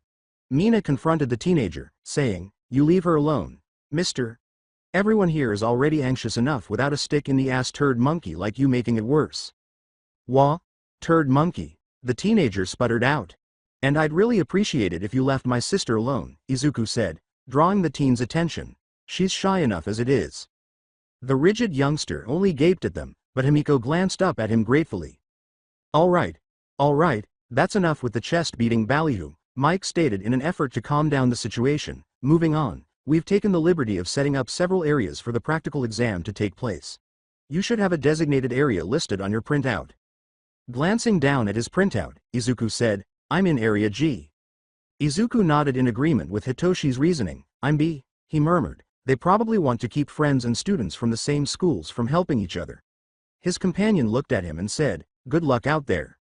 Mina confronted the teenager, saying, "You leave her alone, mister. Everyone here is already anxious enough without a stick-in-the-ass turd monkey like you making it worse." "Wha? Turd monkey?" the teenager sputtered out. "And I'd really appreciate it if you left my sister alone," Izuku said, drawing the teen's attention. "She's shy enough as it is." The rigid youngster only gaped at them, but Himiko glanced up at him gratefully. All right, that's enough with the chest-beating ballyhoo," Mike stated in an effort to calm down the situation. "Moving on, we've taken the liberty of setting up several areas for the practical exam to take place. You should have a designated area listed on your printout." Glancing down at his printout, Izuku said, "I'm in Area G." Izuku nodded in agreement with Hitoshi's reasoning. "I'm B," he murmured. "They probably want to keep friends and students from the same schools from helping each other." His companion looked at him and said, "Good luck out there."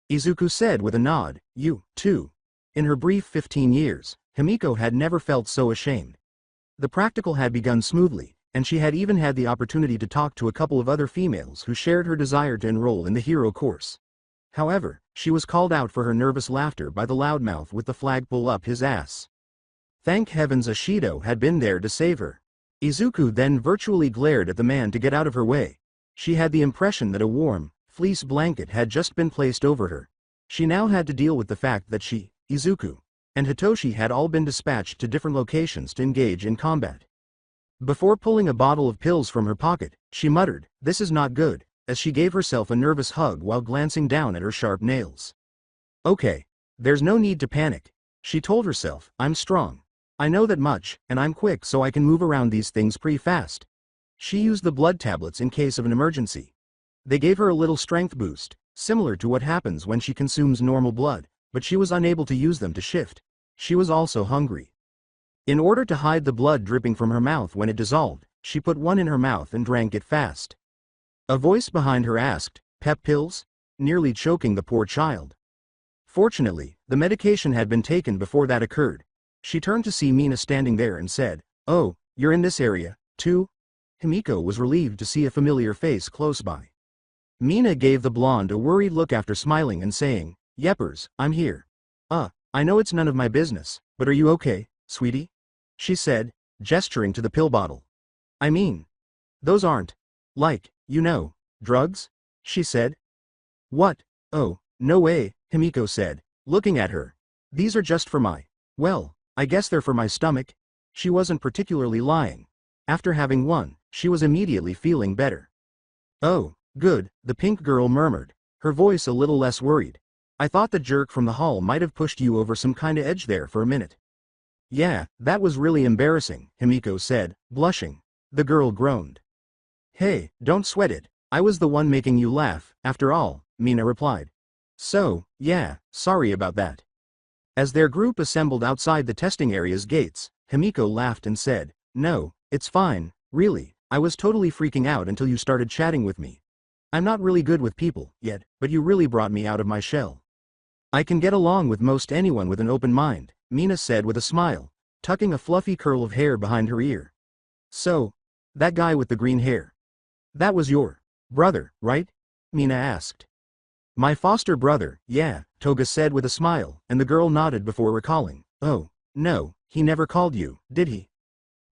Izuku said with a nod, "You, too." In her brief 15 years, Himiko had never felt so ashamed. The practical had begun smoothly, and she had even had the opportunity to talk to a couple of other females who shared her desire to enroll in the hero course. However, she was called out for her nervous laughter by the loudmouth with the flagpole up his ass. Thank heavens Ashido had been there to save her. Izuku then virtually glared at the man to get out of her way. She had the impression that a warm, fleece blanket had just been placed over her. She now had to deal with the fact that she, Izuku, and Hitoshi had all been dispatched to different locations to engage in combat. Before pulling a bottle of pills from her pocket, she muttered, "This is not good," as she gave herself a nervous hug while glancing down at her sharp nails. "Okay, there's no need to panic," she told herself. "I'm strong. I know that much, and I'm quick so I can move around these things pretty fast." She used the blood tablets in case of an emergency. They gave her a little strength boost, similar to what happens when she consumes normal blood, but she was unable to use them to shift. She was also hungry. In order to hide the blood dripping from her mouth when it dissolved, she put one in her mouth and drank it fast. A voice behind her asked, "Pep pills?" nearly choking the poor child. Fortunately, the medication had been taken before that occurred. She turned to see Mina standing there and said, "Oh, you're in this area, too?" Himiko was relieved to see a familiar face close by. Mina gave the blonde a worried look after smiling and saying, "Yeppers, I'm here. I know it's none of my business, but are you okay, sweetie?" she said, gesturing to the pill bottle. "I mean, those aren't, like, drugs?" she said. "What? Oh, no way," Himiko said, looking at her. "These are just for well, I guess they're for my stomach." She wasn't particularly lying. After having one, she was immediately feeling better. "Oh, good," the pink girl murmured, her voice a little less worried. "I thought the jerk from the hall might have pushed you over some kinda edge there for a minute." "Yeah, that was really embarrassing," Himiko said, blushing. The girl groaned. "Hey, don't sweat it, I was the one making you laugh, after all," Mina replied. "So, yeah, sorry about that." As their group assembled outside the testing area's gates, Himiko laughed and said, "No, it's fine, really, I was totally freaking out until you started chatting with me. I'm not really good with people, yet, but you really brought me out of my shell." "I can get along with most anyone with an open mind," Mina said with a smile, tucking a fluffy curl of hair behind her ear. "So, that guy with the green hair. That was your brother, right?" Mina asked. My foster brother, yeah, Toga said with a smile, and the girl nodded before recalling. Oh, no, he never called you, did he?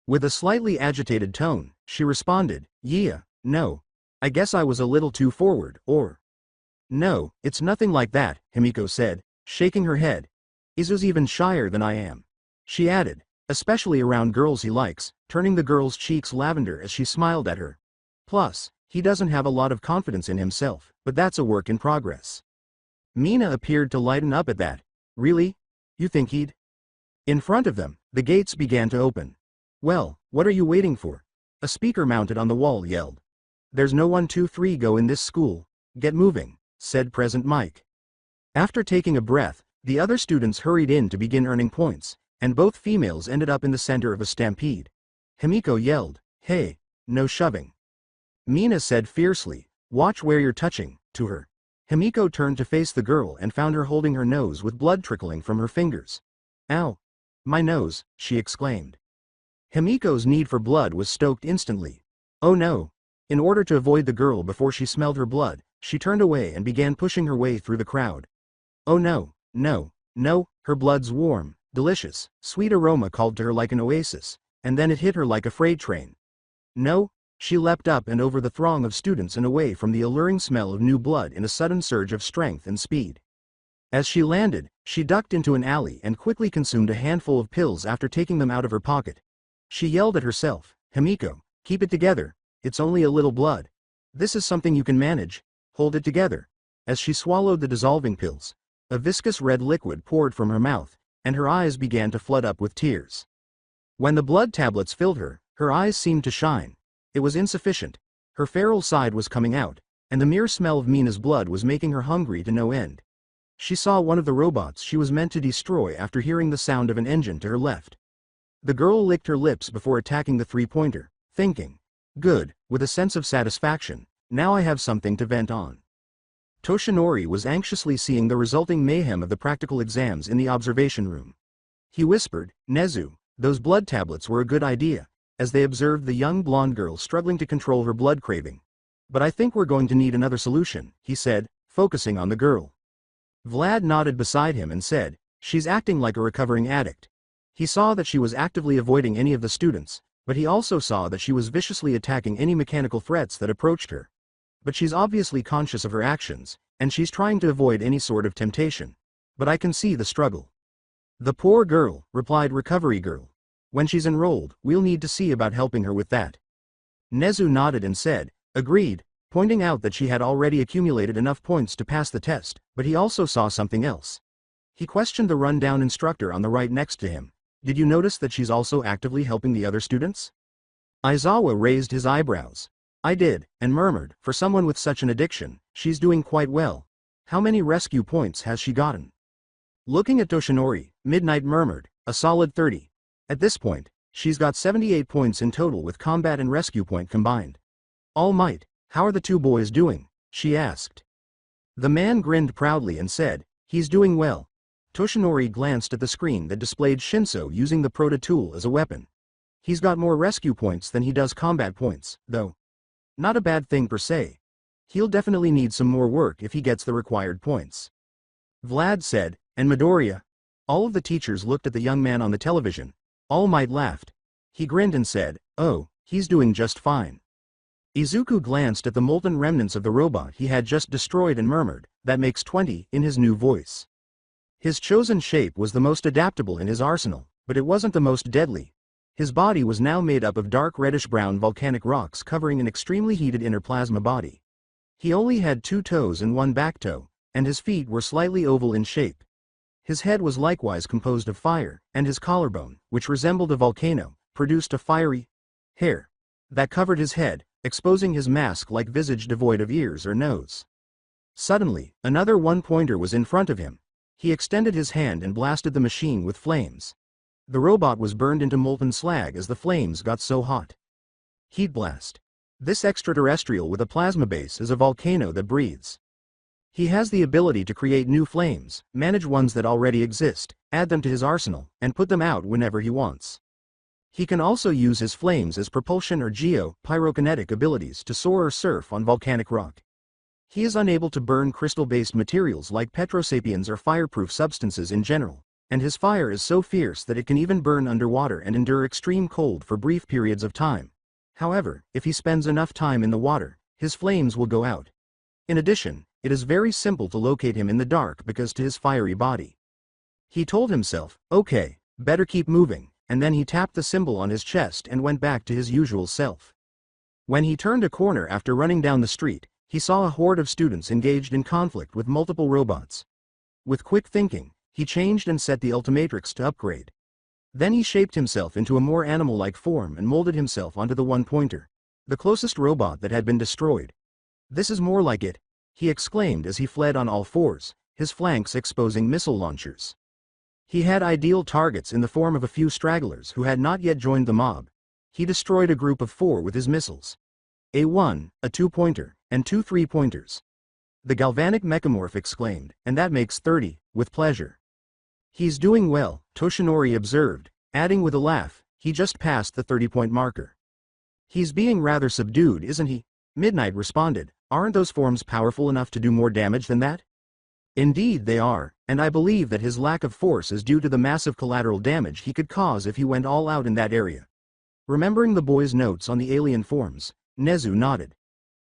With a slightly agitated tone, she responded, yeah, no. I guess I was a little too forward, or… No, it's nothing like that, Himiko said, shaking her head. Izu's even shyer than I am. She added, especially around girls he likes, turning the girl's cheeks lavender as she smiled at her. Plus, he doesn't have a lot of confidence in himself, but that's a work in progress. Mina appeared to lighten up at that. Really? You think he'd? In front of them, the gates began to open. Well, what are you waiting for? A speaker mounted on the wall yelled. There's no 1 2 3 go in this school. Get moving, said Present Mike. After taking a breath, the other students hurried in to begin earning points, and both females ended up in the center of a stampede. Himiko yelled, hey, no shoving. Mina said fiercely, watch where you're touching, to her. Himiko turned to face the girl and found her holding her nose with blood trickling from her fingers. Ow. My nose, she exclaimed. Himiko's need for blood was stoked instantly. Oh no. In order to avoid the girl before she smelled her blood, she turned away and began pushing her way through the crowd. Oh no, no, no, her blood's warm, delicious, sweet aroma called to her like an oasis, and then it hit her like a freight train. No, she leapt up and over the throng of students and away from the alluring smell of new blood in a sudden surge of strength and speed. As she landed, she ducked into an alley and quickly consumed a handful of pills after taking them out of her pocket. She yelled at herself, Himiko, keep it together, it's only a little blood. This is something you can manage, hold it together. As she swallowed the dissolving pills, a viscous red liquid poured from her mouth, and her eyes began to flood up with tears. When the blood tablets filled her, her eyes seemed to shine. It was insufficient. Her feral side was coming out, and the mere smell of Mina's blood was making her hungry to no end. She saw one of the robots she was meant to destroy after hearing the sound of an engine to her left. The girl licked her lips before attacking the three-pointer, thinking, good, with a sense of satisfaction, now I have something to vent on. Toshinori was anxiously seeing the resulting mayhem of the practical exams in the observation room. He whispered, Nezu, those blood tablets were a good idea, as they observed the young blonde girl struggling to control her blood craving. But I think we're going to need another solution, he said, focusing on the girl. Vlad nodded beside him and said, she's acting like a recovering addict. He saw that she was actively avoiding any of the students, but he also saw that she was viciously attacking any mechanical threats that approached her. But she's obviously conscious of her actions, and she's trying to avoid any sort of temptation. But I can see the struggle. The poor girl, replied Recovery Girl. When she's enrolled, we'll need to see about helping her with that. Nezu nodded and said, agreed, pointing out that she had already accumulated enough points to pass the test, but he also saw something else. He questioned the rundown instructor on the right next to him. Did you notice that she's also actively helping the other students? Aizawa raised his eyebrows. I did, and murmured, for someone with such an addiction, she's doing quite well. How many rescue points has she gotten? Looking at Toshinori, Midnight murmured, a solid 30. At this point, she's got 78 points in total with combat and rescue point combined. All Might, how are the two boys doing? She asked. The man grinned proudly and said, he's doing well. Toshinori glanced at the screen that displayed Shinso using the Proto tool as a weapon. He's got more rescue points than he does combat points, though. Not a bad thing per se. He'll definitely need some more work if he gets the required points. Vlad said, and Midoriya. All of the teachers looked at the young man on the television. All Might laughed. He grinned and said, oh, he's doing just fine. Izuku glanced at the molten remnants of the robot he had just destroyed and murmured, that makes 20, in his new voice. His chosen shape was the most adaptable in his arsenal, but it wasn't the most deadly. His body was now made up of dark reddish-brown volcanic rocks covering an extremely heated inner plasma body. He only had 2 toes and 1 back toe, and his feet were slightly oval in shape. His head was likewise composed of fire, and his collarbone, which resembled a volcano, produced a fiery hair that covered his head, exposing his mask-like visage devoid of ears or nose. Suddenly, another one-pointer was in front of him. He extended his hand and blasted the machine with flames. The robot was burned into molten slag as the flames got so hot. Heat blast. This extraterrestrial with a plasma base is a volcano that breathes. He has the ability to create new flames, manage ones that already exist, add them to his arsenal, and put them out whenever he wants. He can also use his flames as propulsion or pyrokinetic abilities to soar or surf on volcanic rock. He is unable to burn crystal-based materials like petrosapiens or fireproof substances in general, and his fire is so fierce that it can even burn underwater and endure extreme cold for brief periods of time. However, if he spends enough time in the water, his flames will go out. In addition, it is very simple to locate him in the dark because to his fiery body. He told himself, okay, better keep moving, and then he tapped the symbol on his chest and went back to his usual self. When he turned a corner after running down the street, he saw a horde of students engaged in conflict with multiple robots. With quick thinking, he changed and set the Ultimatrix to upgrade. Then he shaped himself into a more animal-like form and molded himself onto the one-pointer, the closest robot that had been destroyed. This is more like it, he exclaimed as he fled on all fours, his flanks exposing missile launchers. He had ideal targets in the form of a few stragglers who had not yet joined the mob. He destroyed a group of 4 with his missiles. A 1, a 2-pointer, and 2 3-pointers. The galvanic mechamorph exclaimed, and that makes 30, with pleasure. He's doing well, Toshinori observed, adding with a laugh, he just passed the 30-point marker. He's being rather subdued, isn't he? Midnight responded, aren't those forms powerful enough to do more damage than that? Indeed they are, and I believe that his lack of force is due to the massive collateral damage he could cause if he went all out in that area. Remembering the boy's notes on the alien forms, Nezu nodded.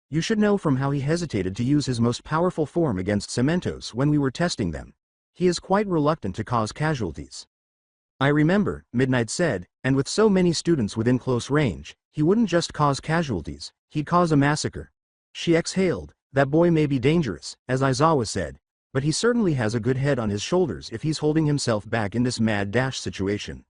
You should know from how he hesitated to use his most powerful form against Cementos when we were testing them. He is quite reluctant to cause casualties. I remember, Midnight said, and with so many students within close range, he wouldn't just cause casualties, he'd cause a massacre. She exhaled, that boy may be dangerous, as Izawa said, but he certainly has a good head on his shoulders if he's holding himself back in this mad dash situation.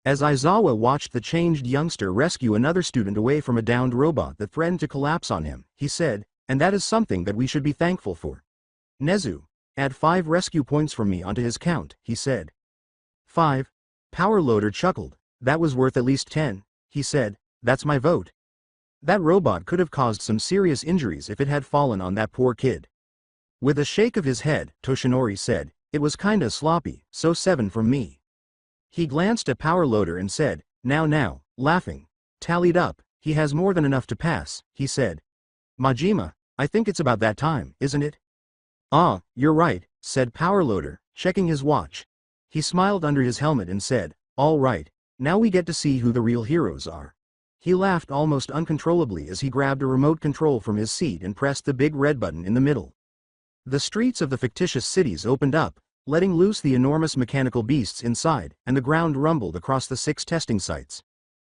As Izawa watched the changed youngster rescue another student away from a downed robot that threatened to collapse on him, he said, and that is something that we should be thankful for. Nezu, add 5 rescue points from me onto his count, he said. 5? Power Loader chuckled, that was worth at least 10, he said, that's my vote. That robot could have caused some serious injuries if it had fallen on that poor kid. With a shake of his head, Toshinori said, it was kinda sloppy, so 7 from me. He glanced at Power Loader and said, now, laughing. Tallied up, he has more than enough to pass, he said. Majima, I think it's about that time, isn't it? Ah, you're right, said Power Loader, checking his watch. He smiled under his helmet and said, all right, now we get to see who the real heroes are. He laughed almost uncontrollably as he grabbed a remote control from his seat and pressed the big red button in the middle. The streets of the fictitious cities opened up, letting loose the enormous mechanical beasts inside, and the ground rumbled across the 6 testing sites.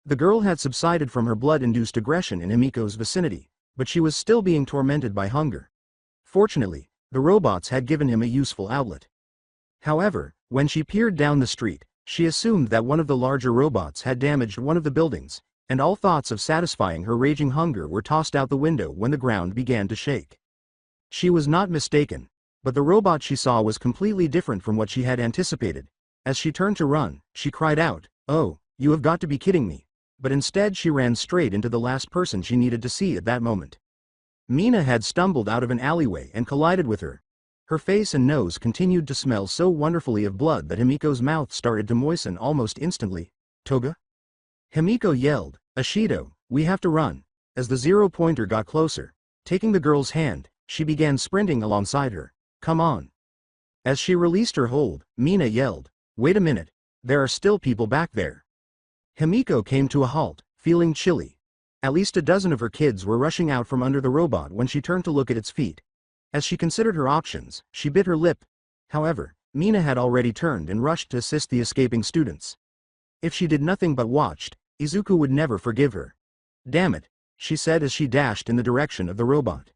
The girl had subsided from her blood-induced aggression in Himiko's vicinity, but she was still being tormented by hunger. Fortunately, the robots had given him a useful outlet. However, when she peered down the street, she assumed that one of the larger robots had damaged one of the buildings, and all thoughts of satisfying her raging hunger were tossed out the window when the ground began to shake. She was not mistaken, but the robot she saw was completely different from what she had anticipated. As she turned to run, she cried out, oh, you have got to be kidding me. But instead she ran straight into the last person she needed to see at that moment. Mina had stumbled out of an alleyway and collided with her. Her face and nose continued to smell so wonderfully of blood that Himiko's mouth started to moisten almost instantly. Toga? Himiko yelled, Ashido, we have to run. As the 0-pointer got closer, taking the girl's hand, she began sprinting alongside her. Come on. As she released her hold, Mina yelled, wait a minute, there are still people back there. Himiko came to a halt, feeling chilly. At least a dozen of her kids were rushing out from under the robot when she turned to look at its feet. As she considered her options, she bit her lip. However, Mina had already turned and rushed to assist the escaping students. If she did nothing but watched, Izuku would never forgive her. Damn it, she said as she dashed in the direction of the robot.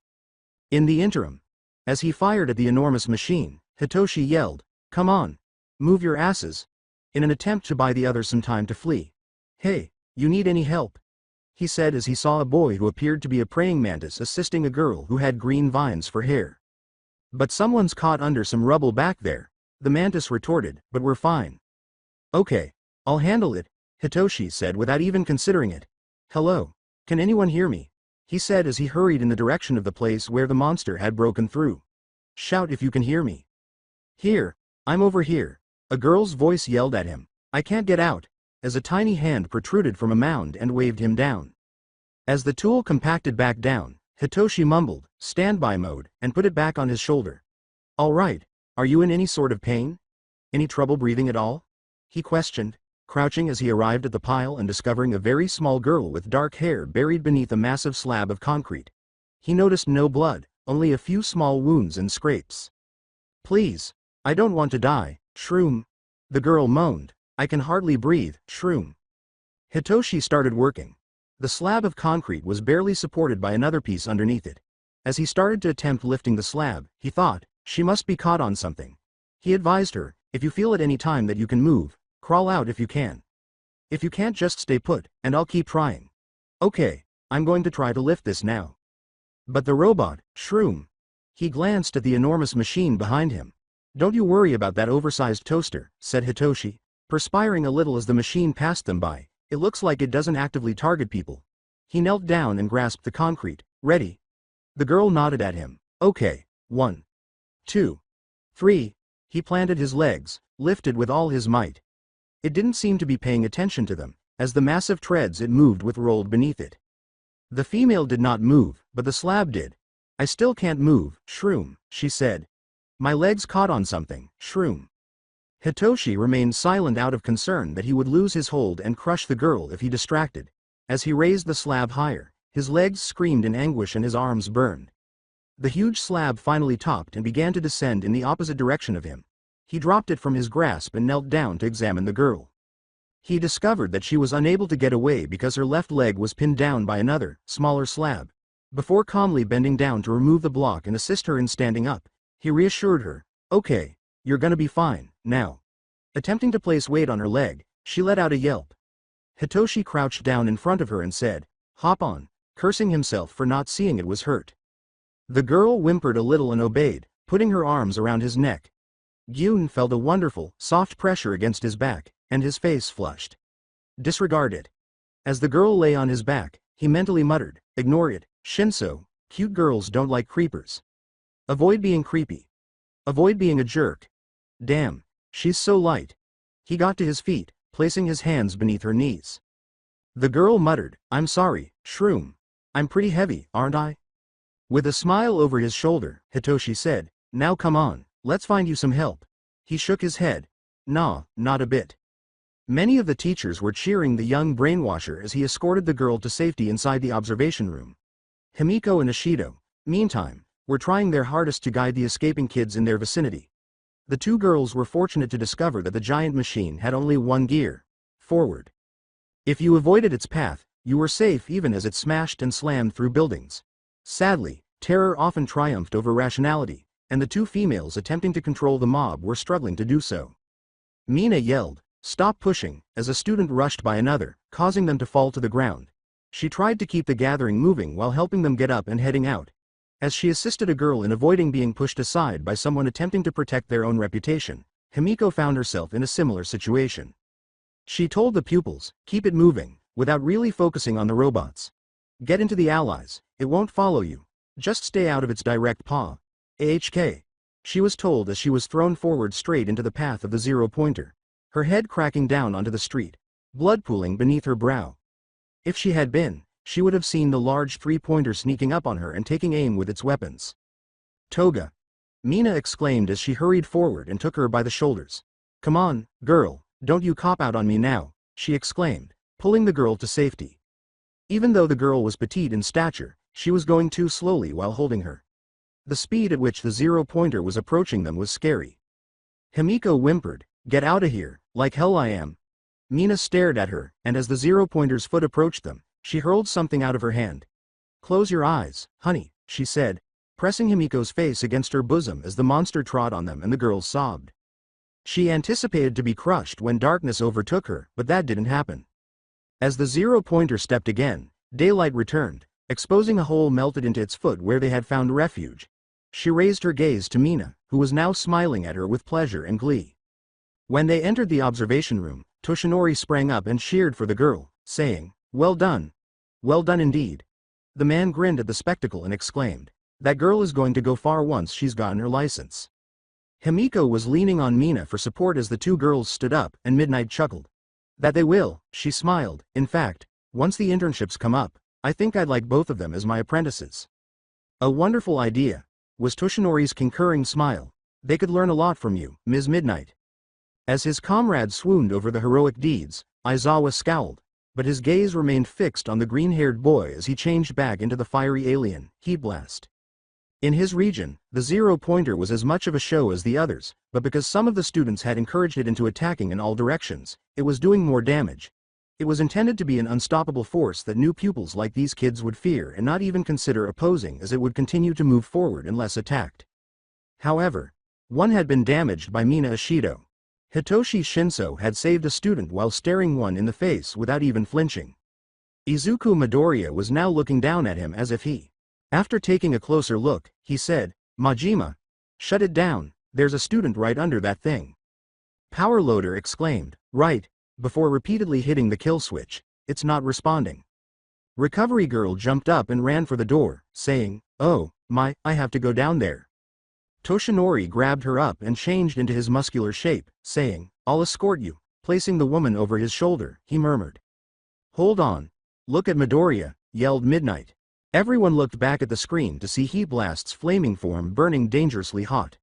In the interim, as he fired at the enormous machine, Hitoshi yelled, come on, move your asses, in an attempt to buy the others some time to flee. Hey, you need any help? He said as he saw a boy who appeared to be a praying mantis assisting a girl who had green vines for hair. But someone's caught under some rubble back there, the mantis retorted, but we're fine. Okay, I'll handle it, Hitoshi said without even considering it. Hello, can anyone hear me? He said as he hurried in the direction of the place where the monster had broken through. Shout if you can hear me. Here, I'm over here, a girl's voice yelled at him. I can't get out, as a tiny hand protruded from a mound and waved him down. As the tool compacted back down, Hitoshi mumbled, standby mode, and put it back on his shoulder. All right, are you in any sort of pain? Any trouble breathing at all? He questioned, crouching as he arrived at the pile and discovering a very small girl with dark hair buried beneath a massive slab of concrete. He noticed no blood, only a few small wounds and scrapes. Please, I don't want to die, shroom. The girl moaned. I can hardly breathe, shroom. Hitoshi started working. The slab of concrete was barely supported by another piece underneath it. As he started to attempt lifting the slab, he thought, she must be caught on something. He advised her, if you feel at any time that you can move, crawl out if you can. If you can't, just stay put, and I'll keep trying. Okay, I'm going to try to lift this now. But the robot, shroom. He glanced at the enormous machine behind him. Don't you worry about that oversized toaster, said Hitoshi, perspiring a little as the machine passed them by. It looks like it doesn't actively target people. He knelt down and grasped the concrete. Ready? The girl nodded at him. Okay, 1, 2, 3. He planted his legs, lifted with all his might. It didn't seem to be paying attention to them, as the massive treads it moved with rolled beneath it. The female did not move, but the slab did. I still can't move, shroom, she said. My legs caught on something, shroom. Hitoshi remained silent out of concern that he would lose his hold and crush the girl if he distracted. As he raised the slab higher, his legs screamed in anguish and his arms burned. The huge slab finally topped and began to descend in the opposite direction of him. He dropped it from his grasp and knelt down to examine the girl. He discovered that she was unable to get away because her left leg was pinned down by another, smaller slab. Before calmly bending down to remove the block and assist her in standing up, he reassured her, okay, you're gonna be fine, now. Attempting to place weight on her leg, she let out a yelp. Hitoshi crouched down in front of her and said, hop on, cursing himself for not seeing it was hurt. The girl whimpered a little and obeyed, putting her arms around his neck. Gyun felt a wonderful, soft pressure against his back, and his face flushed. Disregard it. As the girl lay on his back, he mentally muttered, ignore it, Shinso, cute girls don't like creepers. Avoid being creepy. Avoid being a jerk. Damn, she's so light. He got to his feet, placing his hands beneath her knees. The girl muttered, I'm sorry, shroom. I'm pretty heavy, aren't I? With a smile over his shoulder, Hitoshi said, now come on, let's find you some help. He shook his head. Nah, not a bit. Many of the teachers were cheering the young brainwasher as he escorted the girl to safety inside the observation room. Himiko and Ishido, meantime, were trying their hardest to guide the escaping kids in their vicinity. The two girls were fortunate to discover that the giant machine had only one gear, forward. If you avoided its path, you were safe even as it smashed and slammed through buildings. Sadly, terror often triumphed over rationality, and the two females attempting to control the mob were struggling to do so. Mina yelled, stop pushing, as a student rushed by another, causing them to fall to the ground. She tried to keep the gathering moving while helping them get up and heading out. As she assisted a girl in avoiding being pushed aside by someone attempting to protect their own reputation, Himiko found herself in a similar situation. She told the pupils, keep it moving, without really focusing on the robots. Get into the allies, it won't follow you. Just stay out of its direct paw. AHK. She was told as she was thrown forward straight into the path of the zero-pointer. Her head cracking down onto the street, blood pooling beneath her brow. If she had been, she would have seen the large three-pointer sneaking up on her and taking aim with its weapons. Toga. Mina exclaimed as she hurried forward and took her by the shoulders. Come on, girl, don't you cop out on me now, she exclaimed, pulling the girl to safety. Even though the girl was petite in stature, she was going too slowly while holding her. The speed at which the zero-pointer was approaching them was scary. Himiko whimpered, get out of here, like hell I am. Mina stared at her, and as the zero-pointer's foot approached them, she hurled something out of her hand. Close your eyes, honey, she said, pressing Himiko's face against her bosom as the monster trod on them and the girls sobbed. She anticipated to be crushed when darkness overtook her, but that didn't happen. As the zero-pointer stepped again, daylight returned, exposing a hole melted into its foot where they had found refuge. She raised her gaze to Mina, who was now smiling at her with pleasure and glee. When they entered the observation room, Toshinori sprang up and cheered for the girl, saying, well done. Well done indeed. The man grinned at the spectacle and exclaimed, that girl is going to go far once she's gotten her license. Himiko was leaning on Mina for support as the two girls stood up, and Midnight chuckled. That they will, she smiled. In fact, once the internships come up, I think I'd like both of them as my apprentices. A wonderful idea, was Toshinori's concurring smile. They could learn a lot from you, Ms. Midnight. As his comrade swooned over the heroic deeds, Aizawa scowled, but his gaze remained fixed on the green-haired boy as he changed back into the fiery alien, Heat Blast. In his region, the zero-pointer was as much of a show as the others, but because some of the students had encouraged it into attacking in all directions, it was doing more damage. It was intended to be an unstoppable force that new pupils like these kids would fear and not even consider opposing, as it would continue to move forward unless attacked. However, one had been damaged by Mina Ishido. Hitoshi Shinso had saved a student while staring one in the face without even flinching. Izuku Midoriya was now looking down at him as if he. After taking a closer look, he said, "Majima, shut it down, there's a student right under that thing." Power Loader exclaimed, "Right," before repeatedly hitting the kill switch. "It's not responding." Recovery Girl jumped up and ran for the door, saying, "Oh, my, I have to go down there." Toshinori grabbed her up and changed into his muscular shape, saying, "I'll escort you." Placing the woman over his shoulder, he murmured, "Hold on. Look at Midoriya," yelled Midnight. Everyone looked back at the screen to see Heat Blast's flaming form burning dangerously hot.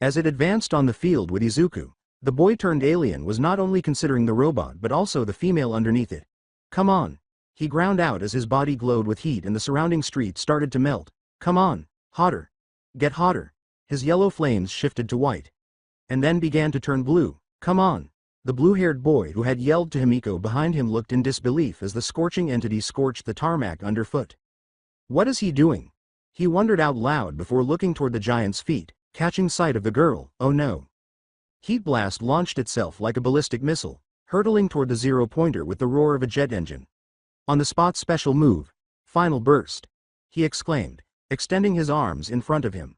As it advanced on the field with Izuku, the boy-turned-alien was not only considering the robot but also the female underneath it. "Come on," he ground out as his body glowed with heat and the surrounding street started to melt. "Come on, hotter. Get hotter." His yellow flames shifted to white, and then began to turn blue. "Come on." The blue-haired boy who had yelled to Himiko behind him looked in disbelief as the scorching entity scorched the tarmac underfoot. What is he doing? He wondered out loud before looking toward the giant's feet, catching sight of the girl. Oh no. Heat Blast launched itself like a ballistic missile, hurtling toward the zero-pointer with the roar of a jet engine. "On the spot special move. Final burst," he exclaimed, extending his arms in front of him.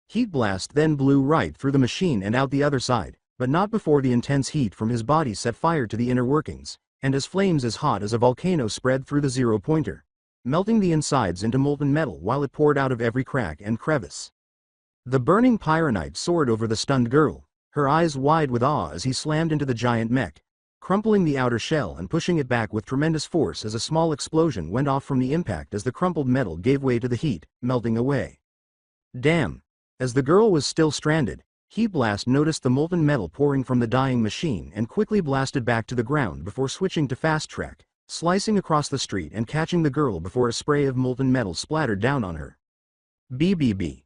Heat Blast then blew right through the machine and out the other side, but not before the intense heat from his body set fire to the inner workings, and as flames as hot as a volcano spread through the zero-pointer, melting the insides into molten metal while it poured out of every crack and crevice. The burning pyronite soared over the stunned girl, her eyes wide with awe as he slammed into the giant mech, crumpling the outer shell and pushing it back with tremendous force as a small explosion went off from the impact as the crumpled metal gave way to the heat, melting away. Damn! As the girl was still stranded, Heat Blast noticed the molten metal pouring from the dying machine and quickly blasted back to the ground before switching to fast track, slicing across the street and catching the girl before a spray of molten metal splattered down on her. BBB.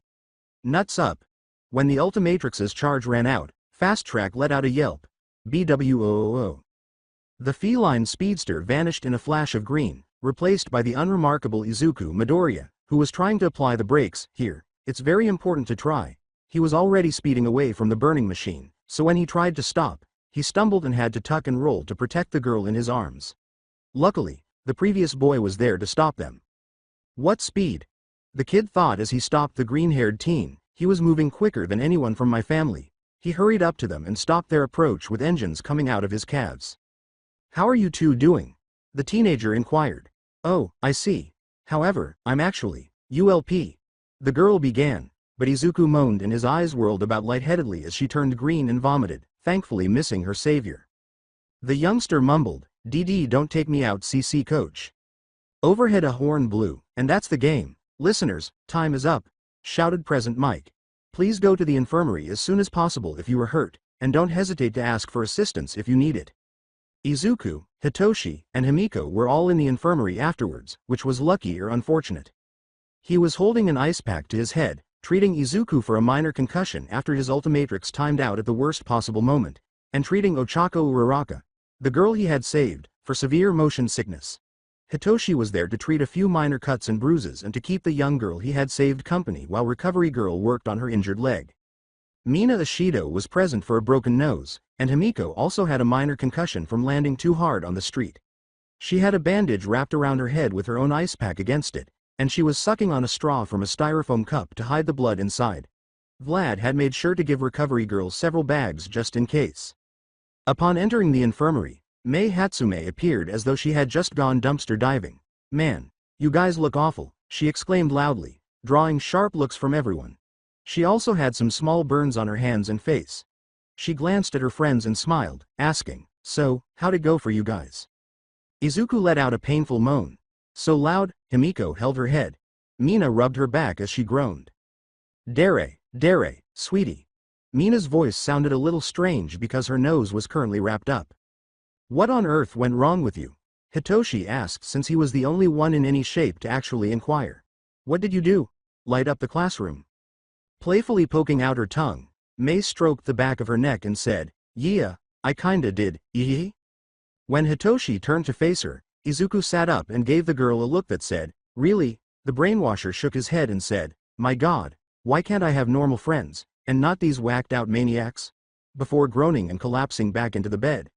Nuts up. When the Ultimatrix's charge ran out, Fast Track let out a yelp. BWOOO. The feline speedster vanished in a flash of green, replaced by the unremarkable Izuku Midoriya, who was trying to apply the brakes. Here, it's very important to try. He was already speeding away from the burning machine, so when he tried to stop, he stumbled and had to tuck and roll to protect the girl in his arms. Luckily, the previous boy was there to stop them. What speed? The kid thought as he stopped the green-haired teen. He was moving quicker than anyone from my family. He hurried up to them and stopped their approach with engines coming out of his calves. "How are you two doing?" the teenager inquired. "Oh, I see. However, I'm actually ULP. The girl began, but Izuku moaned and his eyes whirled about lightheadedly as she turned green and vomited, thankfully missing her savior. The youngster mumbled, "DD, don't take me out, CC coach." Overhead a horn blew, and that's the game. "Listeners, time is up," shouted Present Mike. "Please go to the infirmary as soon as possible if you are hurt, and don't hesitate to ask for assistance if you need it." Izuku, Hitoshi, and Himiko were all in the infirmary afterwards, which was lucky or unfortunate. He was holding an ice pack to his head, treating Izuku for a minor concussion after his Ultimatrix timed out at the worst possible moment, and treating Ochako Uraraka, the girl he had saved, for severe motion sickness. Hitoshi was there to treat a few minor cuts and bruises and to keep the young girl he had saved company while Recovery Girl worked on her injured leg. Mina Ishido was present for a broken nose, and Himiko also had a minor concussion from landing too hard on the street. She had a bandage wrapped around her head with her own ice pack against it, and she was sucking on a straw from a styrofoam cup to hide the blood inside. Vlad had made sure to give Recovery Girl several bags just in case. Upon entering the infirmary, Mei Hatsume appeared as though she had just gone dumpster diving. "Man, you guys look awful," she exclaimed loudly, drawing sharp looks from everyone. She also had some small burns on her hands and face. She glanced at her friends and smiled, asking, "So, how'd it go for you guys?" Izuku let out a painful moan. So loud, Himiko held her head. Mina rubbed her back as she groaned. Dare, sweetie. Mina's voice sounded a little strange because her nose was currently wrapped up. What on earth went wrong with you? Hitoshi asked since he was the only one in any shape to actually inquire. What did you do? Light up the classroom. Playfully poking out her tongue, Mei stroked the back of her neck and said, yeah, I kinda did, yee. When Hitoshi turned to face her, Izuku sat up and gave the girl a look that said, really? The brainwasher shook his head and said, my god, why can't I have normal friends, and not these whacked out maniacs? Before groaning and collapsing back into the bed.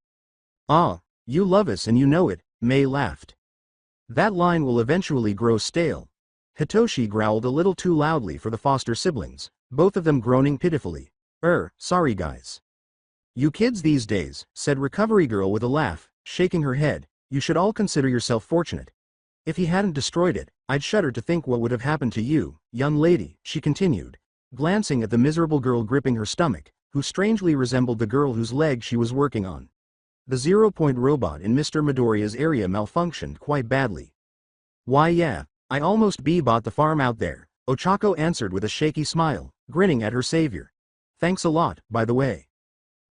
Ah, you love us and you know it, Mei laughed. That line will eventually grow stale. Hitoshi growled a little too loudly for the foster siblings, both of them groaning pitifully. Sorry guys. You kids these days, said Recovery Girl with a laugh, shaking her head, you should all consider yourself fortunate. If he hadn't destroyed it, I'd shudder to think what would have happened to you, young lady, she continued, glancing at the miserable girl gripping her stomach, who strangely resembled the girl whose leg she was working on. The 0-point robot in Mr. Midoriya's area malfunctioned quite badly. Why yeah, I almost bought the farm out there, Ochako answered with a shaky smile, grinning at her savior. Thanks a lot, by the way.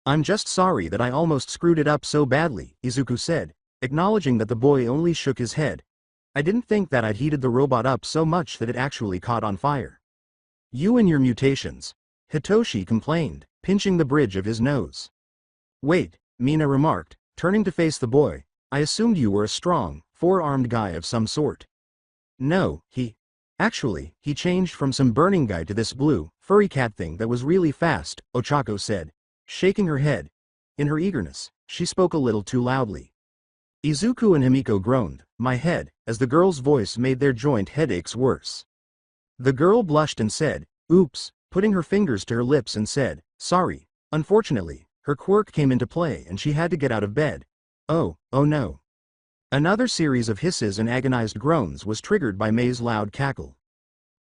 I'm just sorry that I almost screwed it up so badly, Izuku said, acknowledging that the boy only shook his head. I didn't think that I'd heated the robot up so much that it actually caught on fire. You and your mutations, Hitoshi complained, pinching the bridge of his nose. Wait, Mina remarked, turning to face the boy, I assumed you were a strong, four-armed guy of some sort. No, actually, he changed from some burning guy to this blue, furry cat thing that was really fast, Ochako said, shaking her head. In her eagerness, she spoke a little too loudly. Izuku and Himiko groaned, my head, as the girl's voice made their joint headaches worse. The girl blushed and said, oops, putting her fingers to her lips and said, sorry, unfortunately, her quirk came into play and she had to get out of bed. Oh no. Another series of hisses and agonized groans was triggered by Mei's loud cackle.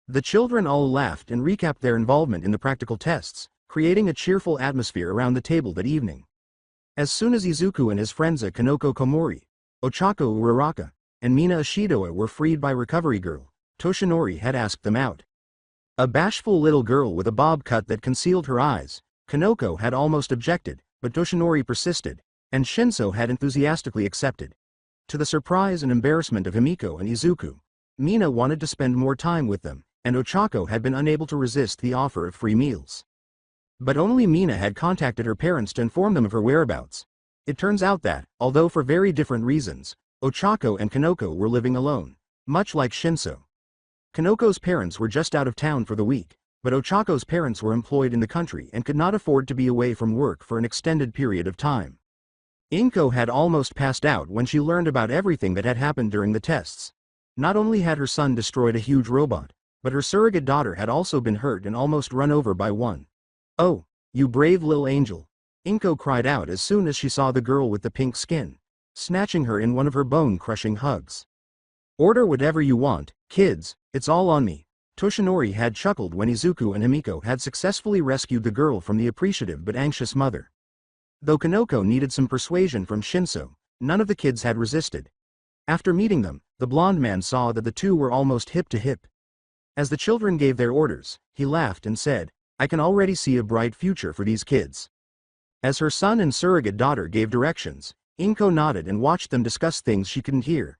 The children all laughed and recapped their involvement in the practical tests, creating a cheerful atmosphere around the table that evening. As soon as Izuku and his friends Kanoko Komori, Ochako Uraraka, and Mina Ishidoa were freed by Recovery Girl, Toshinori had asked them out. A bashful little girl with a bob cut that concealed her eyes, Kanoko had almost objected, but Toshinori persisted, and Shinso had enthusiastically accepted. To the surprise and embarrassment of Himiko and Izuku, Mina wanted to spend more time with them, and Ochako had been unable to resist the offer of free meals. But only Mina had contacted her parents to inform them of her whereabouts. It turns out that, although for very different reasons, Ochako and Kanoko were living alone, much like Shinso. Kanoko's parents were just out of town for the week, but Ochako's parents were employed in the country and could not afford to be away from work for an extended period of time. Inko had almost passed out when she learned about everything that had happened during the tests. Not only had her son destroyed a huge robot, but her surrogate daughter had also been hurt and almost run over by one. Oh, you brave little angel, Inko cried out as soon as she saw the girl with the pink skin, snatching her in one of her bone-crushing hugs. Order whatever you want, kids, it's all on me. Toshinori had chuckled when Izuku and Himiko had successfully rescued the girl from the appreciative but anxious mother. Though Kanoko needed some persuasion from Shinso, none of the kids had resisted. After meeting them, the blonde man saw that the two were almost hip to hip. As the children gave their orders, he laughed and said, I can already see a bright future for these kids. As her son and surrogate daughter gave directions, Inko nodded and watched them discuss things she couldn't hear.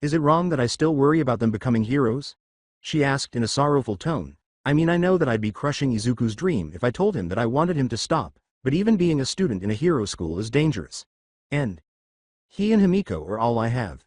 Is it wrong that I still worry about them becoming heroes? She asked in a sorrowful tone. I mean, I know that I'd be crushing Izuku's dream if I told him that I wanted him to stop, but even being a student in a hero school is dangerous. And he and Himiko are all I have.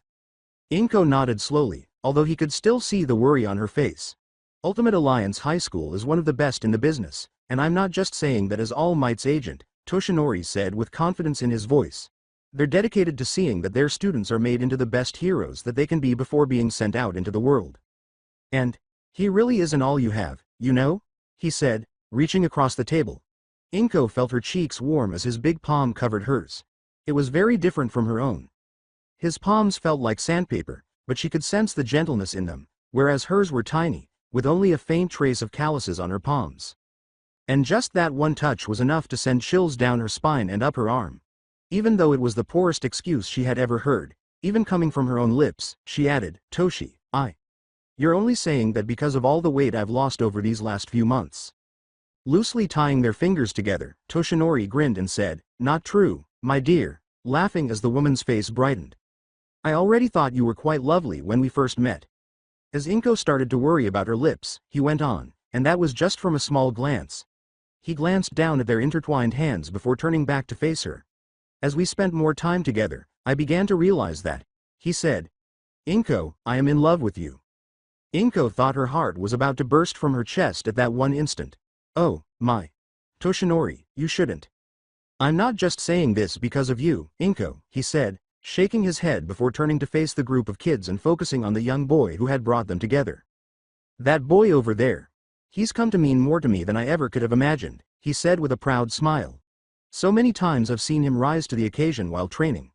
Inko nodded slowly, although he could still see the worry on her face. Ultimate Alliance High School is one of the best in the business, and I'm not just saying that as All Might's agent, Toshinori said with confidence in his voice. They're dedicated to seeing that their students are made into the best heroes that they can be before being sent out into the world. And he really isn't all you have, you know? He said, reaching across the table. Inko felt her cheeks warm as his big palm covered hers. It was very different from her own. His palms felt like sandpaper, but she could sense the gentleness in them, whereas hers were tiny, with only a faint trace of calluses on her palms. And just that one touch was enough to send chills down her spine and up her arm. Even though it was the poorest excuse she had ever heard, even coming from her own lips, she added, Toshi, You're only saying that because of all the weight I've lost over these last few months. Loosely tying their fingers together, Toshinori grinned and said, "Not true, my dear," laughing as the woman's face brightened. "I already thought you were quite lovely when we first met." As Inko started to worry about her lips, he went on, "And that was just from a small glance." He glanced down at their intertwined hands before turning back to face her. "As we spent more time together, I began to realize that," he said. "Inko, I am in love with you." Inko thought her heart was about to burst from her chest at that one instant. "Oh, my. Toshinori, you shouldn't." "I'm not just saying this because of you, Inko," he said, shaking his head before turning to face the group of kids and focusing on the young boy who had brought them together. "That boy over there. He's come to mean more to me than I ever could have imagined," he said with a proud smile. "So many times I've seen him rise to the occasion while training.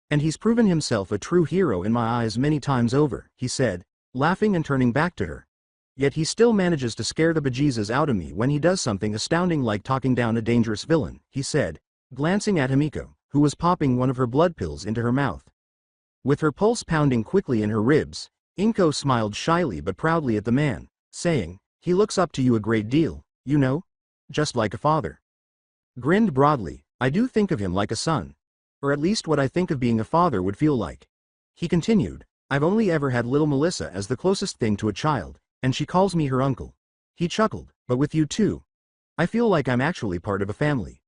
And he's proven himself a true hero in my eyes many times over," he said, laughing and turning back to her. "Yet he still manages to scare the bejesus out of me when he does something astounding like talking down a dangerous villain," he said, glancing at Himiko, who was popping one of her blood pills into her mouth. With her pulse pounding quickly in her ribs, Inko smiled shyly but proudly at the man, saying, "He looks up to you a great deal, you know? Just like a father." Grinned broadly, "I do think of him like a son. Or at least what I think of being a father would feel like." He continued, "I've only ever had little Melissa as the closest thing to a child, and she calls me her uncle." He chuckled, "But with you too. I feel like I'm actually part of a family."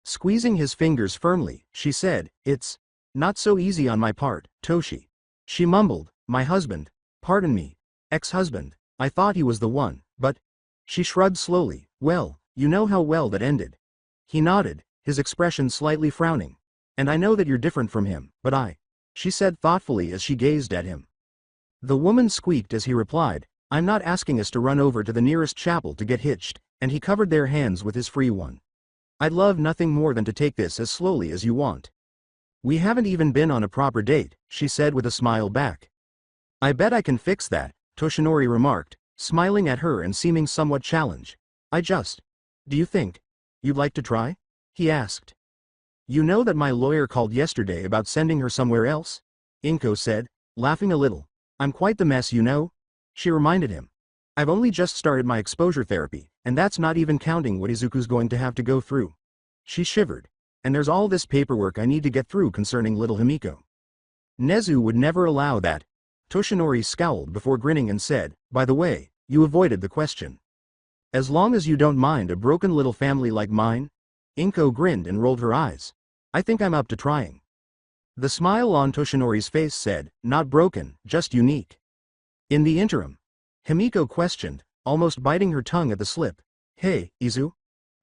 Squeezing his fingers firmly, she said, "It's not so easy on my part, Toshi." She mumbled, "My husband, pardon me, ex-husband, I thought he was the one, but..." She shrugged slowly, "Well, you know how well that ended." He nodded, his expression slightly frowning. "And I know that you're different from him, but she said thoughtfully as she gazed at him. The woman squeaked as he replied, "I'm not asking us to run over to the nearest chapel to get hitched," and he covered their hands with his free one. "I'd love nothing more than to take this as slowly as you want." "We haven't even been on a proper date," she said with a smile back. "I bet I can fix that," Toshinori remarked, smiling at her and seeming somewhat challenged. Do you think you'd like to try?" he asked. "You know that my lawyer called yesterday about sending her somewhere else?" Inko said, laughing a little. "I'm quite the mess, you know," she reminded him. "I've only just started my exposure therapy, and that's not even counting what Izuku's going to have to go through." She shivered. "And there's all this paperwork I need to get through concerning little Himiko." "Nezu would never allow that." Toshinori scowled before grinning and said, "By the way, you avoided the question." "As long as you don't mind a broken little family like mine?" Inko grinned and rolled her eyes. "I think I'm up to trying." The smile on Toshinori's face said, "Not broken, just unique." "In the interim?" Himiko questioned, almost biting her tongue at the slip. "Hey, Izu?"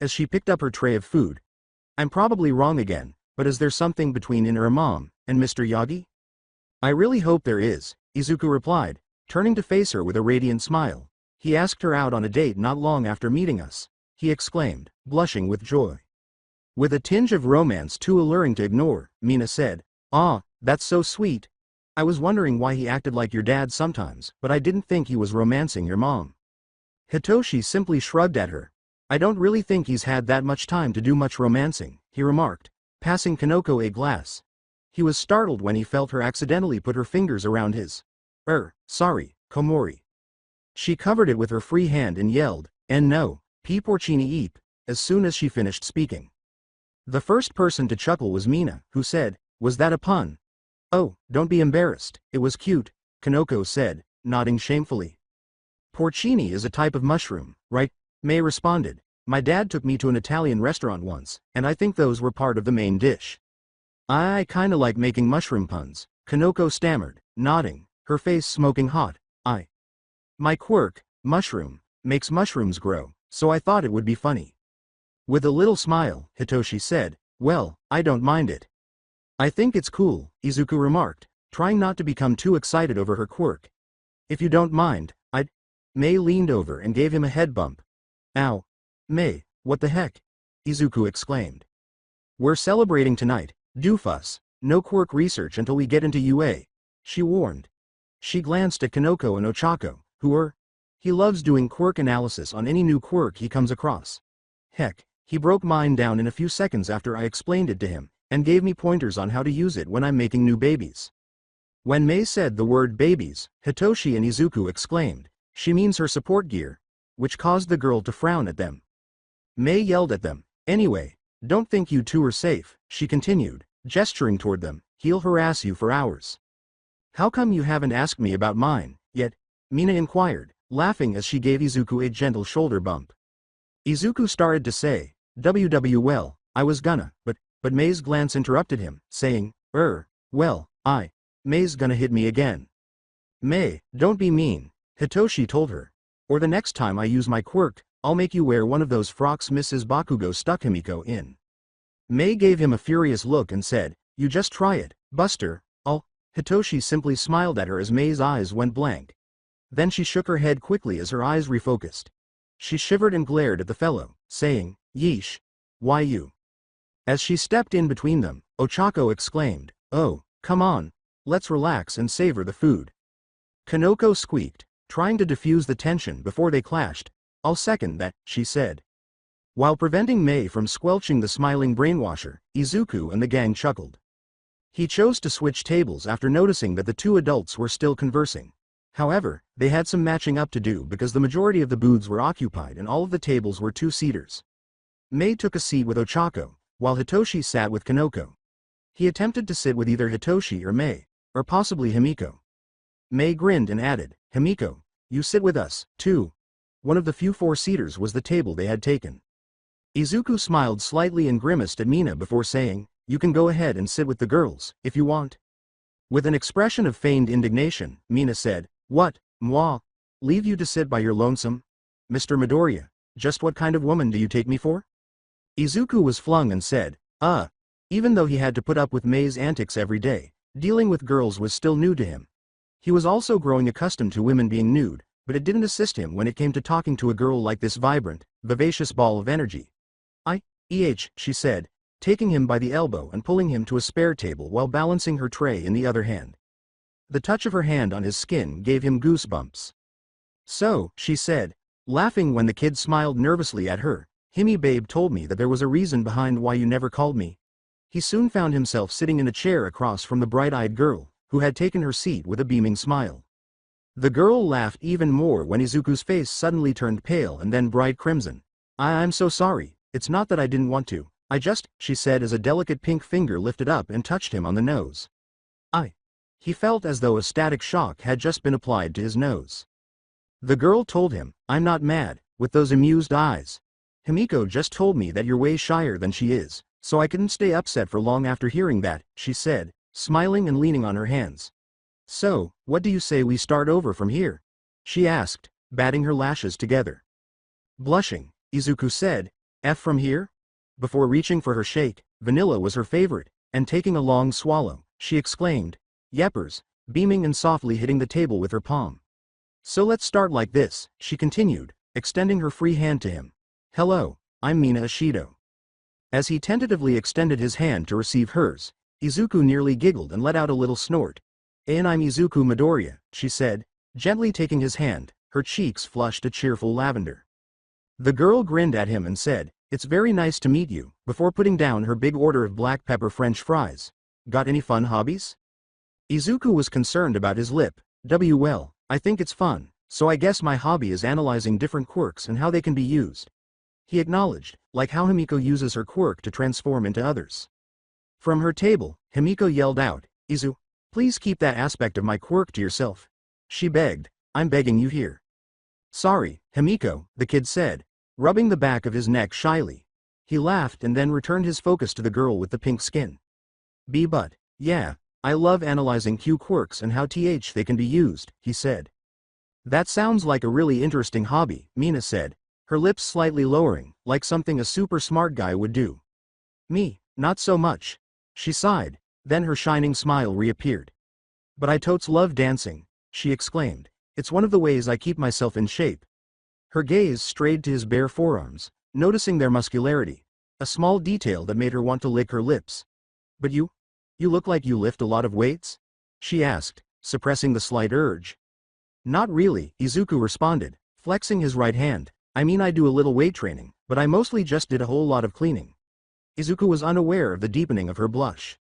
As she picked up her tray of food. "I'm probably wrong again, but is there something between Inner Mom and Mr. Yagi?" "I really hope there is," Izuku replied, turning to face her with a radiant smile. "He asked her out on a date not long after meeting us," he exclaimed, blushing with joy. With a tinge of romance too alluring to ignore, Mina said, "Ah, that's so sweet. I was wondering why he acted like your dad sometimes, but I didn't think he was romancing your mom." Hitoshi simply shrugged at her. "I don't really think he's had that much time to do much romancing," he remarked, passing Kanoko a glass. He was startled when he felt her accidentally put her fingers around his. Sorry, Komori." She covered it with her free hand and yelled, "And no, P porcini eep," as soon as she finished speaking. The first person to chuckle was Mina, who said, "Was that a pun?" "Oh, don't be embarrassed, it was cute," Kanoko said, nodding shamefully. "Porcini is a type of mushroom, right?" May responded. "My dad took me to an Italian restaurant once, and I think those were part of the main dish." "I kinda like making mushroom puns," Kanoko stammered, nodding, her face smoking hot. My quirk, mushroom, makes mushrooms grow, so I thought it would be funny." With a little smile, Hitoshi said, "Well, I don't mind it." "I think it's cool," Izuku remarked, trying not to become too excited over her quirk. "If you don't mind, I'd..." May leaned over and gave him a head bump. "Ow. May, what the heck?" Izuku exclaimed. "We're celebrating tonight, doofus. No quirk research until we get into UA," she warned. She glanced at Kanoko and Ochako, who are... He loves doing quirk analysis on any new quirk he comes across. Heck, he broke mine down in a few seconds after I explained it to him, and gave me pointers on how to use it when I'm making new babies. When Mei said the word babies, Hitoshi and Izuku exclaimed, "She means her support gear," which caused the girl to frown at them. Mei yelled at them, "Anyway, don't think you two are safe," she continued, gesturing toward them, "He'll harass you for hours." "How come you haven't asked me about mine, yet?" Mina inquired, laughing as she gave Izuku a gentle shoulder bump. Izuku started to say, well, I was gonna, but Mei's glance interrupted him, saying, well, Mei's gonna hit me again. "Mei, don't be mean," Hitoshi told her. "Or the next time I use my quirk, I'll make you wear one of those frocks Mrs. Bakugo stuck Himiko in." Mei gave him a furious look and said, "You just try it, Buster, I'll—" Hitoshi simply smiled at her as Mei's eyes went blank. Then she shook her head quickly as her eyes refocused. She shivered and glared at the fellow, saying, "Yeesh. Why you?" As she stepped in between them, Ochako exclaimed, "Oh, come on, let's relax and savor the food." Kanoko squeaked, trying to diffuse the tension before they clashed. "I'll second that," she said. While preventing Mei from squelching the smiling brainwasher, Izuku and the gang chuckled. He chose to switch tables after noticing that the two adults were still conversing. However, they had some matching up to do because the majority of the booths were occupied and all of the tables were two-seaters. Mei took a seat with Ochako, while Hitoshi sat with Kanoko. He attempted to sit with either Hitoshi or Mei, or possibly Himiko. Mei grinned and added, "Himiko, you sit with us, too." One of the few four-seaters was the table they had taken. Izuku smiled slightly and grimaced at Mina before saying, "You can go ahead and sit with the girls, if you want." With an expression of feigned indignation, Mina said, "What, moi? Leave you to sit by your lonesome? Mr. Midoriya, just what kind of woman do you take me for?" Izuku was flung and said, Even though he had to put up with Mei's antics every day, dealing with girls was still new to him. He was also growing accustomed to women being nude, but it didn't assist him when it came to talking to a girl like this vibrant, vivacious ball of energy. She said, taking him by the elbow and pulling him to a spare table while balancing her tray in the other hand. The touch of her hand on his skin gave him goosebumps. "So," she said, laughing when the kid smiled nervously at her, "Himi babe told me that there was a reason behind why you never called me." He soon found himself sitting in a chair across from the bright-eyed girl, who had taken her seat with a beaming smile. The girl laughed even more when Izuku's face suddenly turned pale and then bright crimson. I'm so sorry, it's not that I didn't want to, she said as a delicate pink finger lifted up and touched him on the nose. He felt as though a static shock had just been applied to his nose. The girl told him, "I'm not mad," with those amused eyes. "Himiko just told me that you're way shyer than she is, so I couldn't stay upset for long after hearing that," she said, smiling and leaning on her hands. "So, what do you say we start over from here?" she asked, batting her lashes together. Blushing, Izuku said, "From here?" Before reaching for her shake, vanilla was her favorite, and taking a long swallow, she exclaimed, "Yepers," beaming and softly hitting the table with her palm. "So let's start like this," she continued, extending her free hand to him. "Hello, I'm Mina Ashido." As he tentatively extended his hand to receive hers, Izuku nearly giggled and let out a little snort. "And I'm Izuku Midoriya," she said, gently taking his hand, her cheeks flushed a cheerful lavender. The girl grinned at him and said, "It's very nice to meet you," before putting down her big order of black pepper French fries. "Got any fun hobbies?" Izuku was concerned about his lip. Well, I think it's fun, so I guess my hobby is analyzing different quirks and how they can be used," he acknowledged, like how Himiko uses her quirk to transform into others. From her table, Himiko yelled out, "Izu, please keep that aspect of my quirk to yourself," she begged. "I'm begging you here." "Sorry, Himiko," the kid said, rubbing the back of his neck shyly. He laughed and then returned his focus to the girl with the pink skin. But, yeah, I love analyzing Q quirks and how they can be used," he said. "That sounds like a really interesting hobby," Mina said, her lips slightly lowering, like something a super smart guy would do. "Me, not so much," she sighed, then her shining smile reappeared. "But I totes love dancing," she exclaimed. "It's one of the ways I keep myself in shape." Her gaze strayed to his bare forearms, noticing their muscularity, a small detail that made her want to lick her lips. "But you look like you lift a lot of weights?" she asked, suppressing the slight urge. "Not really," Izuku responded, flexing his right hand. "I mean I do a little weight training, but I mostly just did a whole lot of cleaning." Izuku was unaware of the deepening of her blush.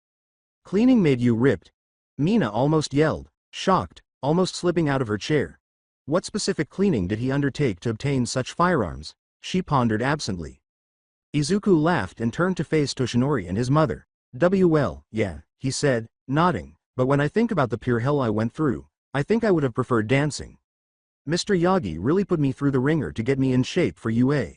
"Cleaning made you ripped?" Mina almost yelled, shocked, almost slipping out of her chair. What specific cleaning did he undertake to obtain such firearms? She pondered absently. Izuku laughed and turned to face Toshinori and his mother. Well, yeah, he said, nodding, but when I think about the pure hell I went through, I think I would have preferred dancing. Mr. Yagi really put me through the ringer to get me in shape for UA.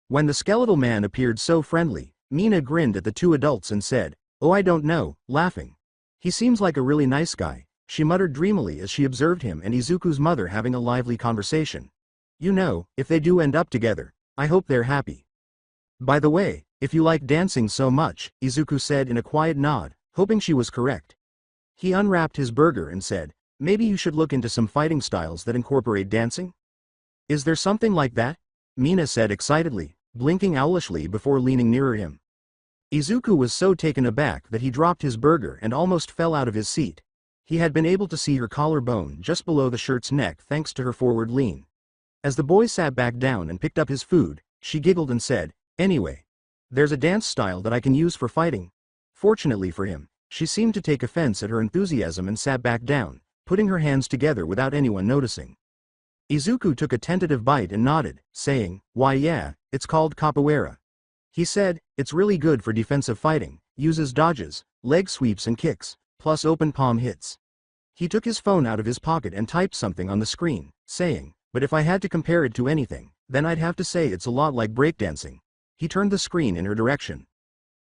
When the skeletal man appeared so friendly, Mina grinned at the two adults and said, oh, I don't know, laughing. He seems like a really nice guy, she muttered dreamily as she observed him and Izuku's mother having a lively conversation. You know, if they do end up together, I hope they're happy. By the way, if you like dancing so much, Izuku said in a quiet nod, hoping she was correct. He unwrapped his burger and said, maybe you should look into some fighting styles that incorporate dancing? Is there something like that? Mina said excitedly, blinking owlishly before leaning nearer him. Izuku was so taken aback that he dropped his burger and almost fell out of his seat. He had been able to see her collarbone just below the shirt's neck thanks to her forward lean. As the boy sat back down and picked up his food, she giggled and said, anyway, there's a dance style that I can use for fighting. Fortunately for him, she seemed to take offense at her enthusiasm and sat back down, putting her hands together without anyone noticing. Izuku took a tentative bite and nodded, saying, why yeah, it's called capoeira. He said, it's really good for defensive fighting, uses dodges, leg sweeps and kicks, plus open palm hits. He took his phone out of his pocket and typed something on the screen, saying, but if I had to compare it to anything, then I'd have to say it's a lot like breakdancing. He turned the screen in her direction.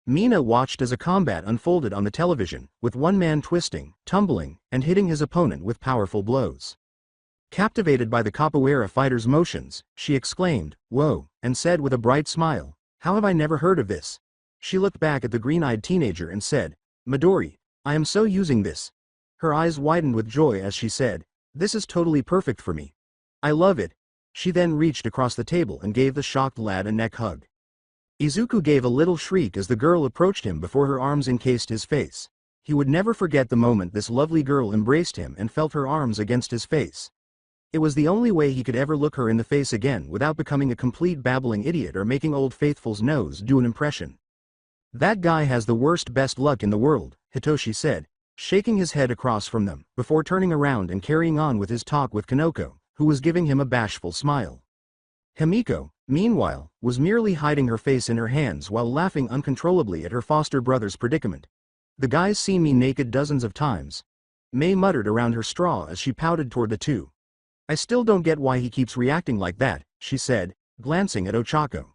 Mina watched as a combat unfolded on the television, with one man twisting, tumbling, and hitting his opponent with powerful blows. Captivated by the capoeira fighter's motions, she exclaimed, whoa, and said with a bright smile, how have I never heard of this? She looked back at the green-eyed teenager and said, Midori, I am so using this. Her eyes widened with joy as she said, this is totally perfect for me. I love it. She then reached across the table and gave the shocked lad a neck hug. Izuku gave a little shriek as the girl approached him before her arms encased his face. He would never forget the moment this lovely girl embraced him and felt her arms against his face. It was the only way he could ever look her in the face again without becoming a complete babbling idiot or making Old Faithful's nose do an impression. That guy has the worst best luck in the world, Hitoshi said, shaking his head across from them, before turning around and carrying on with his talk with Kanoko, who was giving him a bashful smile. Himiko, meanwhile, was merely hiding her face in her hands while laughing uncontrollably at her foster brother's predicament. The guy's seen me naked dozens of times. May muttered around her straw as she pouted toward the two. I still don't get why he keeps reacting like that, she said, glancing at Ochako.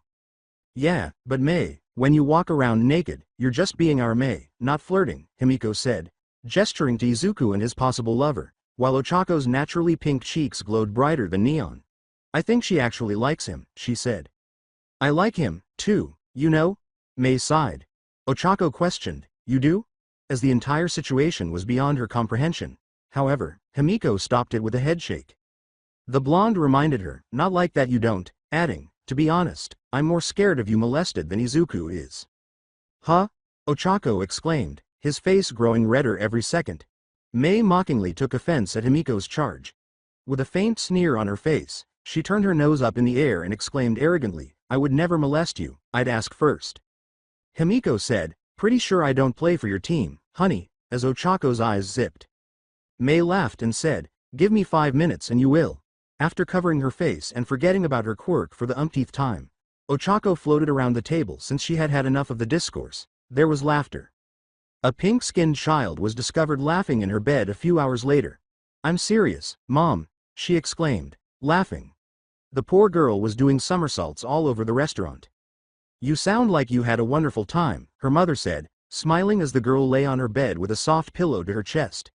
Yeah, but May, when you walk around naked, you're just being our May, not flirting, Himiko said, gesturing to Izuku and his possible lover, while Ochako's naturally pink cheeks glowed brighter than neon. I think she actually likes him, she said. I like him, too, you know? May sighed. Ochako questioned, you do? As the entire situation was beyond her comprehension. However, Himiko stopped it with a headshake. The blonde reminded her, not like that you don't, adding, to be honest, I'm more scared of you molested than Izuku is. Huh? Ochako exclaimed, his face growing redder every second. May mockingly took offense at Himiko's charge. With a faint sneer on her face, she turned her nose up in the air and exclaimed arrogantly, I would never molest you, I'd ask first. Himiko said, pretty sure I don't play for your team, honey, as Ochako's eyes zipped. May laughed and said, give me 5 minutes and you will. After covering her face and forgetting about her quirk for the umpteenth time, Ochako floated around the table since she had had enough of the discourse. There was laughter. A pink-skinned child was discovered laughing in her bed a few hours later. I'm serious, Mom, she exclaimed, laughing. The poor girl was doing somersaults all over the restaurant. You sound like you had a wonderful time, her mother said, smiling as the girl lay on her bed with a soft pillow to her chest.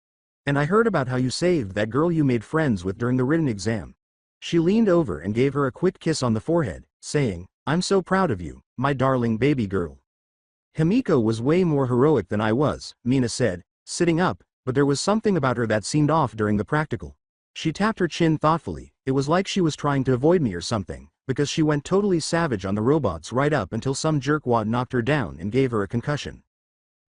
And I heard about how you saved that girl you made friends with during the written exam. She leaned over and gave her a quick kiss on the forehead, saying, I'm so proud of you, my darling baby girl. Himiko was way more heroic than I was, Mina said, sitting up, but there was something about her that seemed off during the practical. She tapped her chin thoughtfully, it was like she was trying to avoid me or something, because she went totally savage on the robots right up until some jerkwad knocked her down and gave her a concussion.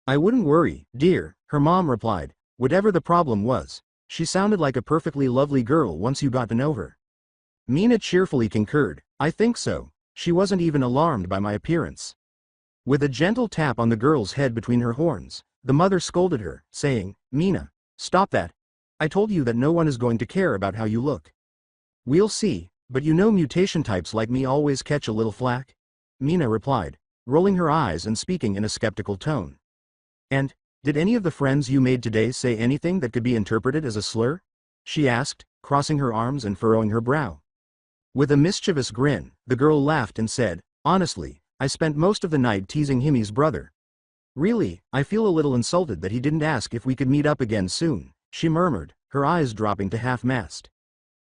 I wouldn't worry, dear, her mom replied, whatever the problem was. She sounded like a perfectly lovely girl once you got to know her. Mina cheerfully concurred, I think so, she wasn't even alarmed by my appearance. With a gentle tap on the girl's head between her horns, the mother scolded her, saying, Mina, stop that. I told you that no one is going to care about how you look. We'll see, but you know mutation types like me always catch a little flack? Mina replied, rolling her eyes and speaking in a skeptical tone. And, did any of the friends you made today say anything that could be interpreted as a slur? She asked, crossing her arms and furrowing her brow. With a mischievous grin, the girl laughed and said, honestly, I spent most of the night teasing Himi's brother. Really, I feel a little insulted that he didn't ask if we could meet up again soon, she murmured, her eyes dropping to half-mast.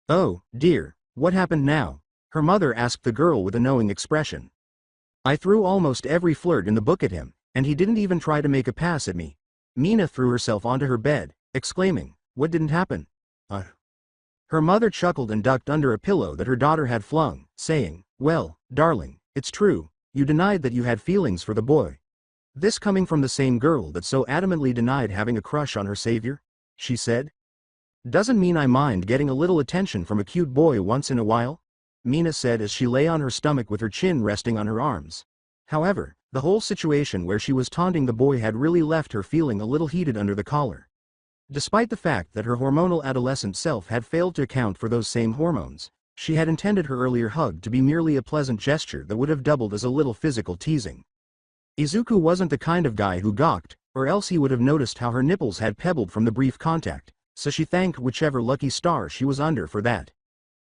Oh, dear, what happened now? Her mother asked the girl with a knowing expression. I threw almost every flirt in the book at him, and he didn't even try to make a pass at me. Mina threw herself onto her bed, exclaiming, what didn't happen? Her mother chuckled and ducked under a pillow that her daughter had flung, saying, well, darling, it's true, you denied that you had feelings for the boy. This coming from the same girl that so adamantly denied having a crush on her savior? She said. Doesn't mean I mind getting a little attention from a cute boy once in a while? Mina said as she lay on her stomach with her chin resting on her arms. However, the whole situation where she was taunting the boy had really left her feeling a little heated under the collar. Despite the fact that her hormonal adolescent self had failed to account for those same hormones, she had intended her earlier hug to be merely a pleasant gesture that would have doubled as a little physical teasing. Izuku wasn't the kind of guy who gawked, or else he would have noticed how her nipples had pebbled from the brief contact, so she thanked whichever lucky star she was under for that.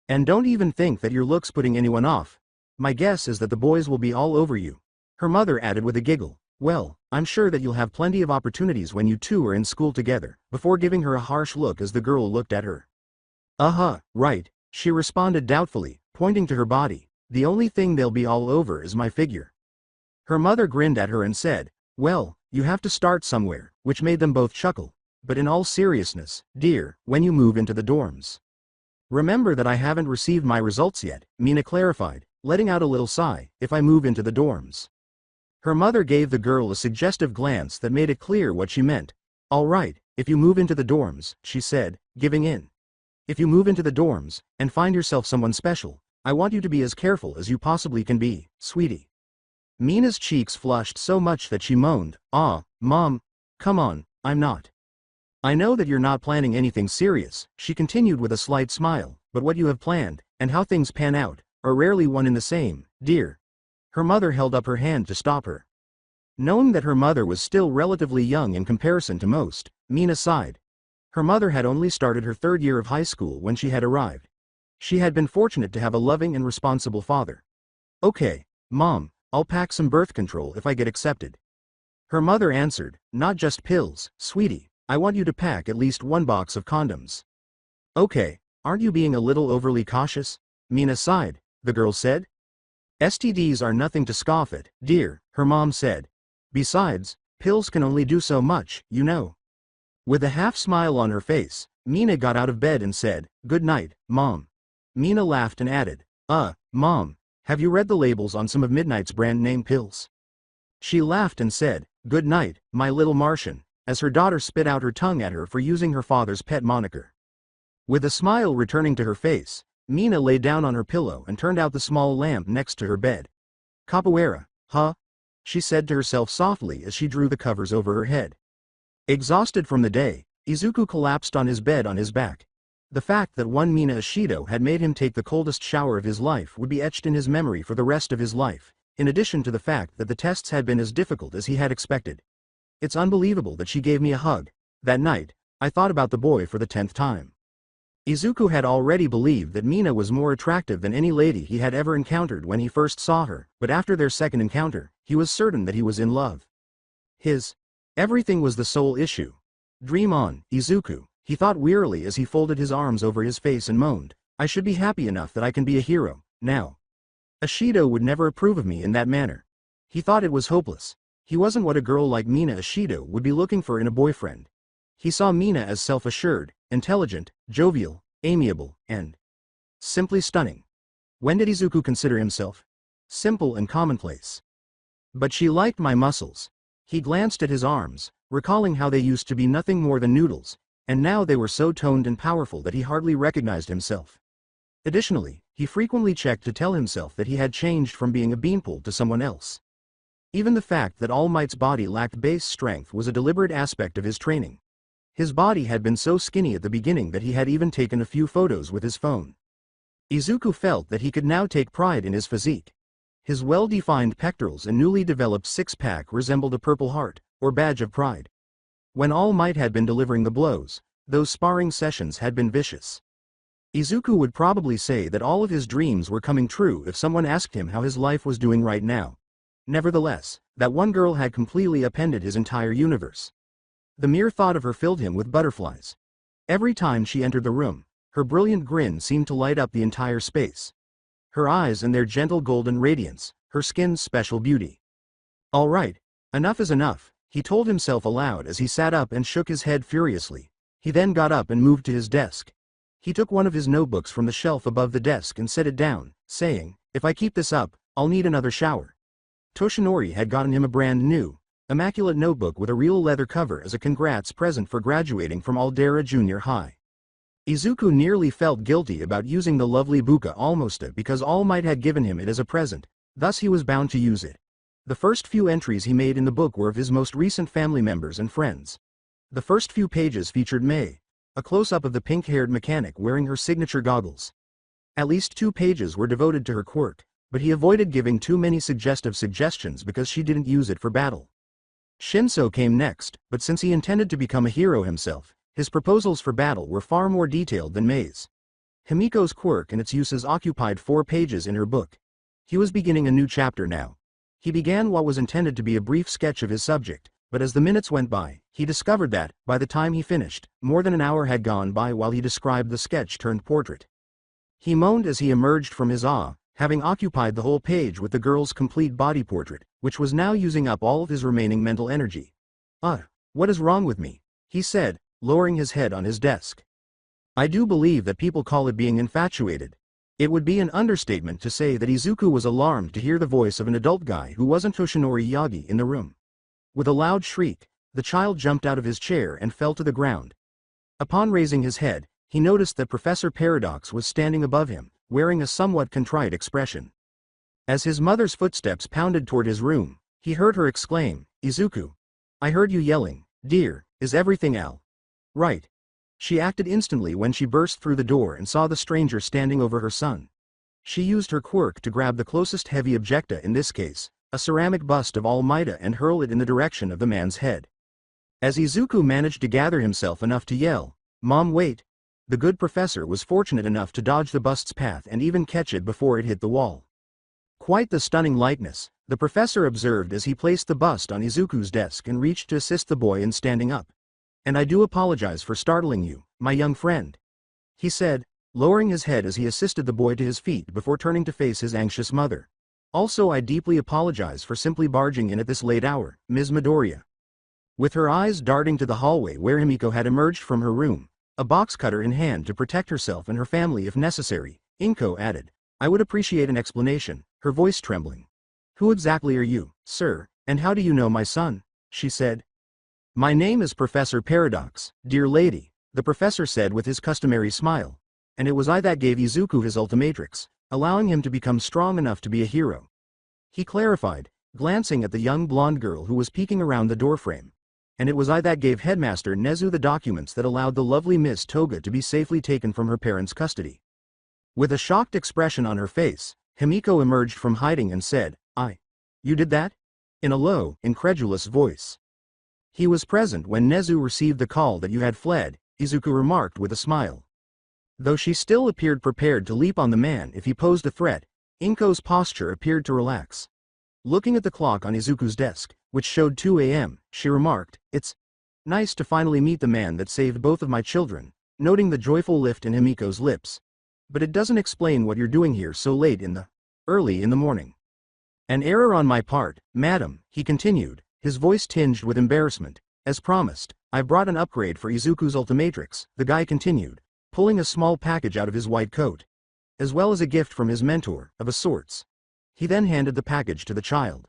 And don't even think that your looks putting anyone off. My guess is that the boys will be all over you. Her mother added with a giggle. Well, I'm sure that you'll have plenty of opportunities when you two are in school together, before giving her a harsh look as the girl looked at her. Right, she responded doubtfully, pointing to her body. The only thing they'll be all over is my figure. Her mother grinned at her and said, well, you have to start somewhere, which made them both chuckle. But in all seriousness, dear, when you move into the dorms. Remember that I haven't received my results yet, Mina clarified, letting out a little sigh, if I move into the dorms. Her mother gave the girl a suggestive glance that made it clear what she meant. All right, if you move into the dorms, she said, giving in. If you move into the dorms, and find yourself someone special, I want you to be as careful as you possibly can be, sweetie. Mina's cheeks flushed so much that she moaned, Mom, come on, I'm not. I know that you're not planning anything serious, she continued with a slight smile, but what you have planned, and how things pan out, are rarely one and the same, dear. Her mother held up her hand to stop her. Knowing that her mother was still relatively young in comparison to most, Mina sighed. Her mother had only started her third year of high school when she had arrived. She had been fortunate to have a loving and responsible father. Okay, Mom, I'll pack some birth control if I get accepted. Her mother answered, not just pills, sweetie, I want you to pack at least 1 box of condoms. Okay, aren't you being a little overly cautious? Mina sighed, the girl said. STDs are nothing to scoff at, dear, her mom said. Besides, pills can only do so much, you know. With a half-smile on her face, Mina got out of bed and said, good night, Mom. Mina laughed and added, Mom, have you read the labels on some of Midnight's brand-name pills? She laughed and said, good night, my little Martian, as her daughter spit out her tongue at her for using her father's pet moniker. With a smile returning to her face, Mina lay down on her pillow and turned out the small lamp next to her bed. Capoeira, huh? She said to herself softly as she drew the covers over her head. Exhausted from the day, Izuku collapsed on his bed on his back. The fact that one Mina Ishido had made him take the coldest shower of his life would be etched in his memory for the rest of his life, in addition to the fact that the tests had been as difficult as he had expected. It's unbelievable that she gave me a hug. That night, I thought about the boy for the 10th time. Izuku had already believed that Mina was more attractive than any lady he had ever encountered when he first saw her, but after their second encounter, he was certain that he was in love. Everything was the sole issue. Dream on, Izuku, he thought wearily as he folded his arms over his face and moaned, I should be happy enough that I can be a hero, now. Ishido would never approve of me in that manner. He thought it was hopeless. He wasn't what a girl like Mina Ishido would be looking for in a boyfriend. He saw Mina as self-assured, intelligent, jovial, amiable, and simply stunning. When did Izuku consider himself? Simple and commonplace. But she liked my muscles. He glanced at his arms, recalling how they used to be nothing more than noodles, and now they were so toned and powerful that he hardly recognized himself. Additionally, he frequently checked to tell himself that he had changed from being a beanpole to someone else. Even the fact that All Might's body lacked base strength was a deliberate aspect of his training. His body had been so skinny at the beginning that he had even taken a few photos with his phone. Izuku felt that he could now take pride in his physique. His well-defined pectorals and newly developed six-pack resembled a purple heart, or badge of pride. When All Might had been delivering the blows, those sparring sessions had been vicious. Izuku would probably say that all of his dreams were coming true if someone asked him how his life was doing right now. Nevertheless, that one girl had completely upended his entire universe. The mere thought of her filled him with butterflies. Every time she entered the room, her brilliant grin seemed to light up the entire space. Her eyes and their gentle golden radiance, her skin's special beauty. All right, enough is enough, he told himself aloud as he sat up and shook his head furiously. He then got up and moved to his desk. He took one of his notebooks from the shelf above the desk and set it down, saying, "If I keep this up, I'll need another shower." Toshinori had gotten him a brand new, immaculate notebook with a real leather cover as a congrats present for graduating from Aldera Junior High. Izuku nearly felt guilty about using the lovely Buka Almosta because All Might had given him it as a present, thus he was bound to use it. The first few entries he made in the book were of his most recent family members and friends. The first few pages featured Mei, a close-up of the pink-haired mechanic wearing her signature goggles. At least 2 pages were devoted to her quirk, but he avoided giving too many suggestive suggestions because she didn't use it for battle. Shinso came next, but since he intended to become a hero himself, his proposals for battle were far more detailed than Mei's. Himiko's quirk and its uses occupied 4 pages in her book. He was beginning a new chapter now. He began what was intended to be a brief sketch of his subject, but as the minutes went by, he discovered that, by the time he finished, more than an hour had gone by while he described the sketch-turned-portrait. He moaned as he emerged from his awe, having occupied the whole page with the girl's complete body portrait, which was now using up all of his remaining mental energy. What is wrong with me?" he said, lowering his head on his desk. "I do believe that people call it being infatuated." It would be an understatement to say that Izuku was alarmed to hear the voice of an adult guy who wasn't Toshinori Yagi in the room. With a loud shriek, the child jumped out of his chair and fell to the ground. Upon raising his head, he noticed that Professor Paradox was standing above him, wearing a somewhat contrite expression. As his mother's footsteps pounded toward his room, he heard her exclaim, "Izuku! I heard you yelling, dear, is everything all right?" She acted instantly when she burst through the door and saw the stranger standing over her son. She used her quirk to grab the closest heavy objecta, in this case, a ceramic bust of All Might, and hurl it in the direction of the man's head. As Izuku managed to gather himself enough to yell, "Mom, wait!" the good professor was fortunate enough to dodge the bust's path and even catch it before it hit the wall. Quite the stunning likeness, the professor observed as he placed the bust on Izuku's desk and reached to assist the boy in standing up. "And I do apologize for startling you, my young friend," he said, lowering his head as he assisted the boy to his feet before turning to face his anxious mother. "Also, I deeply apologize for simply barging in at this late hour, Ms. Midoriya." With her eyes darting to the hallway where Himiko had emerged from her room, a box cutter in hand to protect herself and her family if necessary, Inko added, "I would appreciate an explanation," her voice trembling. "Who exactly are you, sir, and how do you know my son?" she said. "My name is Professor Paradox, dear lady," the professor said with his customary smile, "and it was I that gave Izuku his Ultimatrix, allowing him to become strong enough to be a hero," he clarified, glancing at the young blonde girl who was peeking around the doorframe. "And it was I that gave Headmaster Nezu the documents that allowed the lovely Miss Toga to be safely taken from her parents' custody." With a shocked expression on her face, Himiko emerged from hiding and said, You did that?" in a low, incredulous voice. "He was present when Nezu received the call that you had fled," Izuku remarked with a smile. Though she still appeared prepared to leap on the man if he posed a threat, Inko's posture appeared to relax. Looking at the clock on Izuku's desk, which showed 2 a.m., she remarked, "It's nice to finally meet the man that saved both of my children," noting the joyful lift in Himiko's lips. "But it doesn't explain what you're doing here so early in the morning." "An error on my part, madam," he continued, his voice tinged with embarrassment. "As promised, I brought an upgrade for Izuku's Ultimatrix," the guy continued, pulling a small package out of his white coat. "As well as a gift from his mentor, of a sorts." He then handed the package to the child.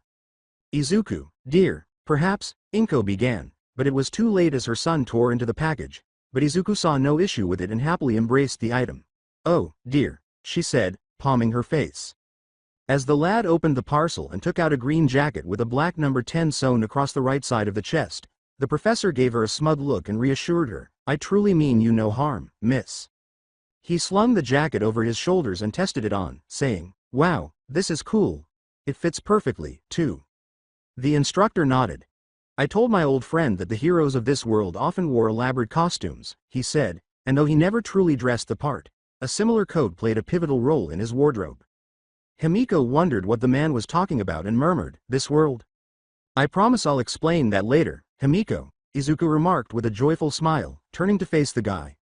"Izuku, dear, perhaps," Inko began, but it was too late as her son tore into the package, but Izuku saw no issue with it and happily embraced the item. "Oh, dear," she said, palming her face. As the lad opened the parcel and took out a green jacket with a black number 10 sewn across the right side of the chest, The professor gave her a smug look and reassured her, I truly mean you no harm, miss. He slung the jacket over his shoulders and tested it on, saying, wow, this is cool. It fits perfectly, too. The instructor nodded. I told my old friend that the heroes of this world often wore elaborate costumes, he said, and though he never truly dressed the part, a similar coat played a pivotal role in his wardrobe. Himiko wondered what the man was talking about and murmured, this world? I promise I'll explain that later, Himiko, Izuku remarked with a joyful smile, turning to face the guy.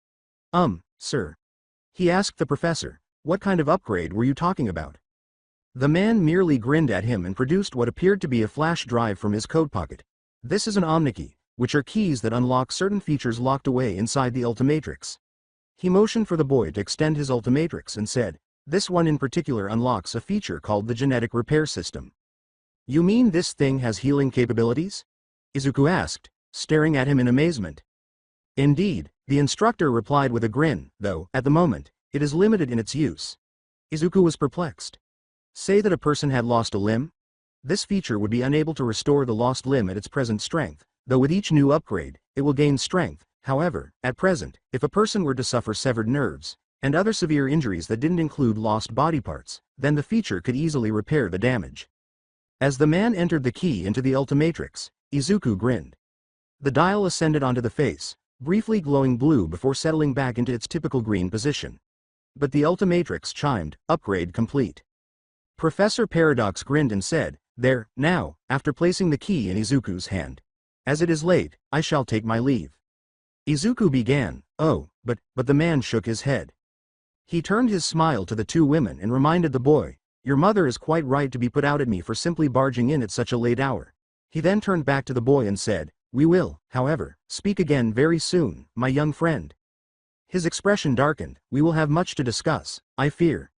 Sir. He asked the professor, what kind of upgrade were you talking about? The man merely grinned at him and produced what appeared to be a flash drive from his coat pocket. This is an Omnikey, which are keys that unlock certain features locked away inside the Ultimatrix. He motioned for the boy to extend his Ultimatrix and said, this one in particular unlocks a feature called the genetic repair system. You mean this thing has healing capabilities? Izuku asked, staring at him in amazement. Indeed, the instructor replied with a grin, though, at the moment, it is limited in its use. Izuku was perplexed. Say that a person had lost a limb? This feature would be unable to restore the lost limb at its present strength, though with each new upgrade, it will gain strength. However, at present, if a person were to suffer severed nerves, and other severe injuries that didn't include lost body parts, then the feature could easily repair the damage. As the man entered the key into the Ultimatrix, Izuku grinned. The dial ascended onto the face, briefly glowing blue before settling back into its typical green position. But the Ultimatrix chimed, upgrade complete. Professor Paradox grinned and said, there, now, after placing the key in Izuku's hand. As it is late, I shall take my leave. Izuku began, oh, but the man shook his head. He turned his smile to the two women and reminded the boy, your mother is quite right to be put out at me for simply barging in at such a late hour. He then turned back to the boy and said, we will, however, speak again very soon, my young friend. His expression darkened, we will have much to discuss, I fear.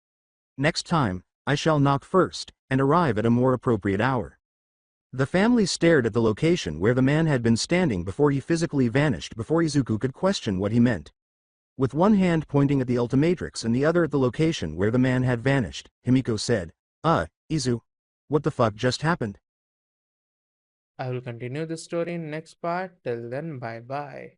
Next time, I shall knock first, and arrive at a more appropriate hour. The family stared at the location where the man had been standing before he physically vanished before Izuku could question what he meant. With one hand pointing at the Ultimatrix and the other at the location where the man had vanished, Himiko said, Izu, what the fuck just happened? I will continue the story in next part. Till then, bye bye.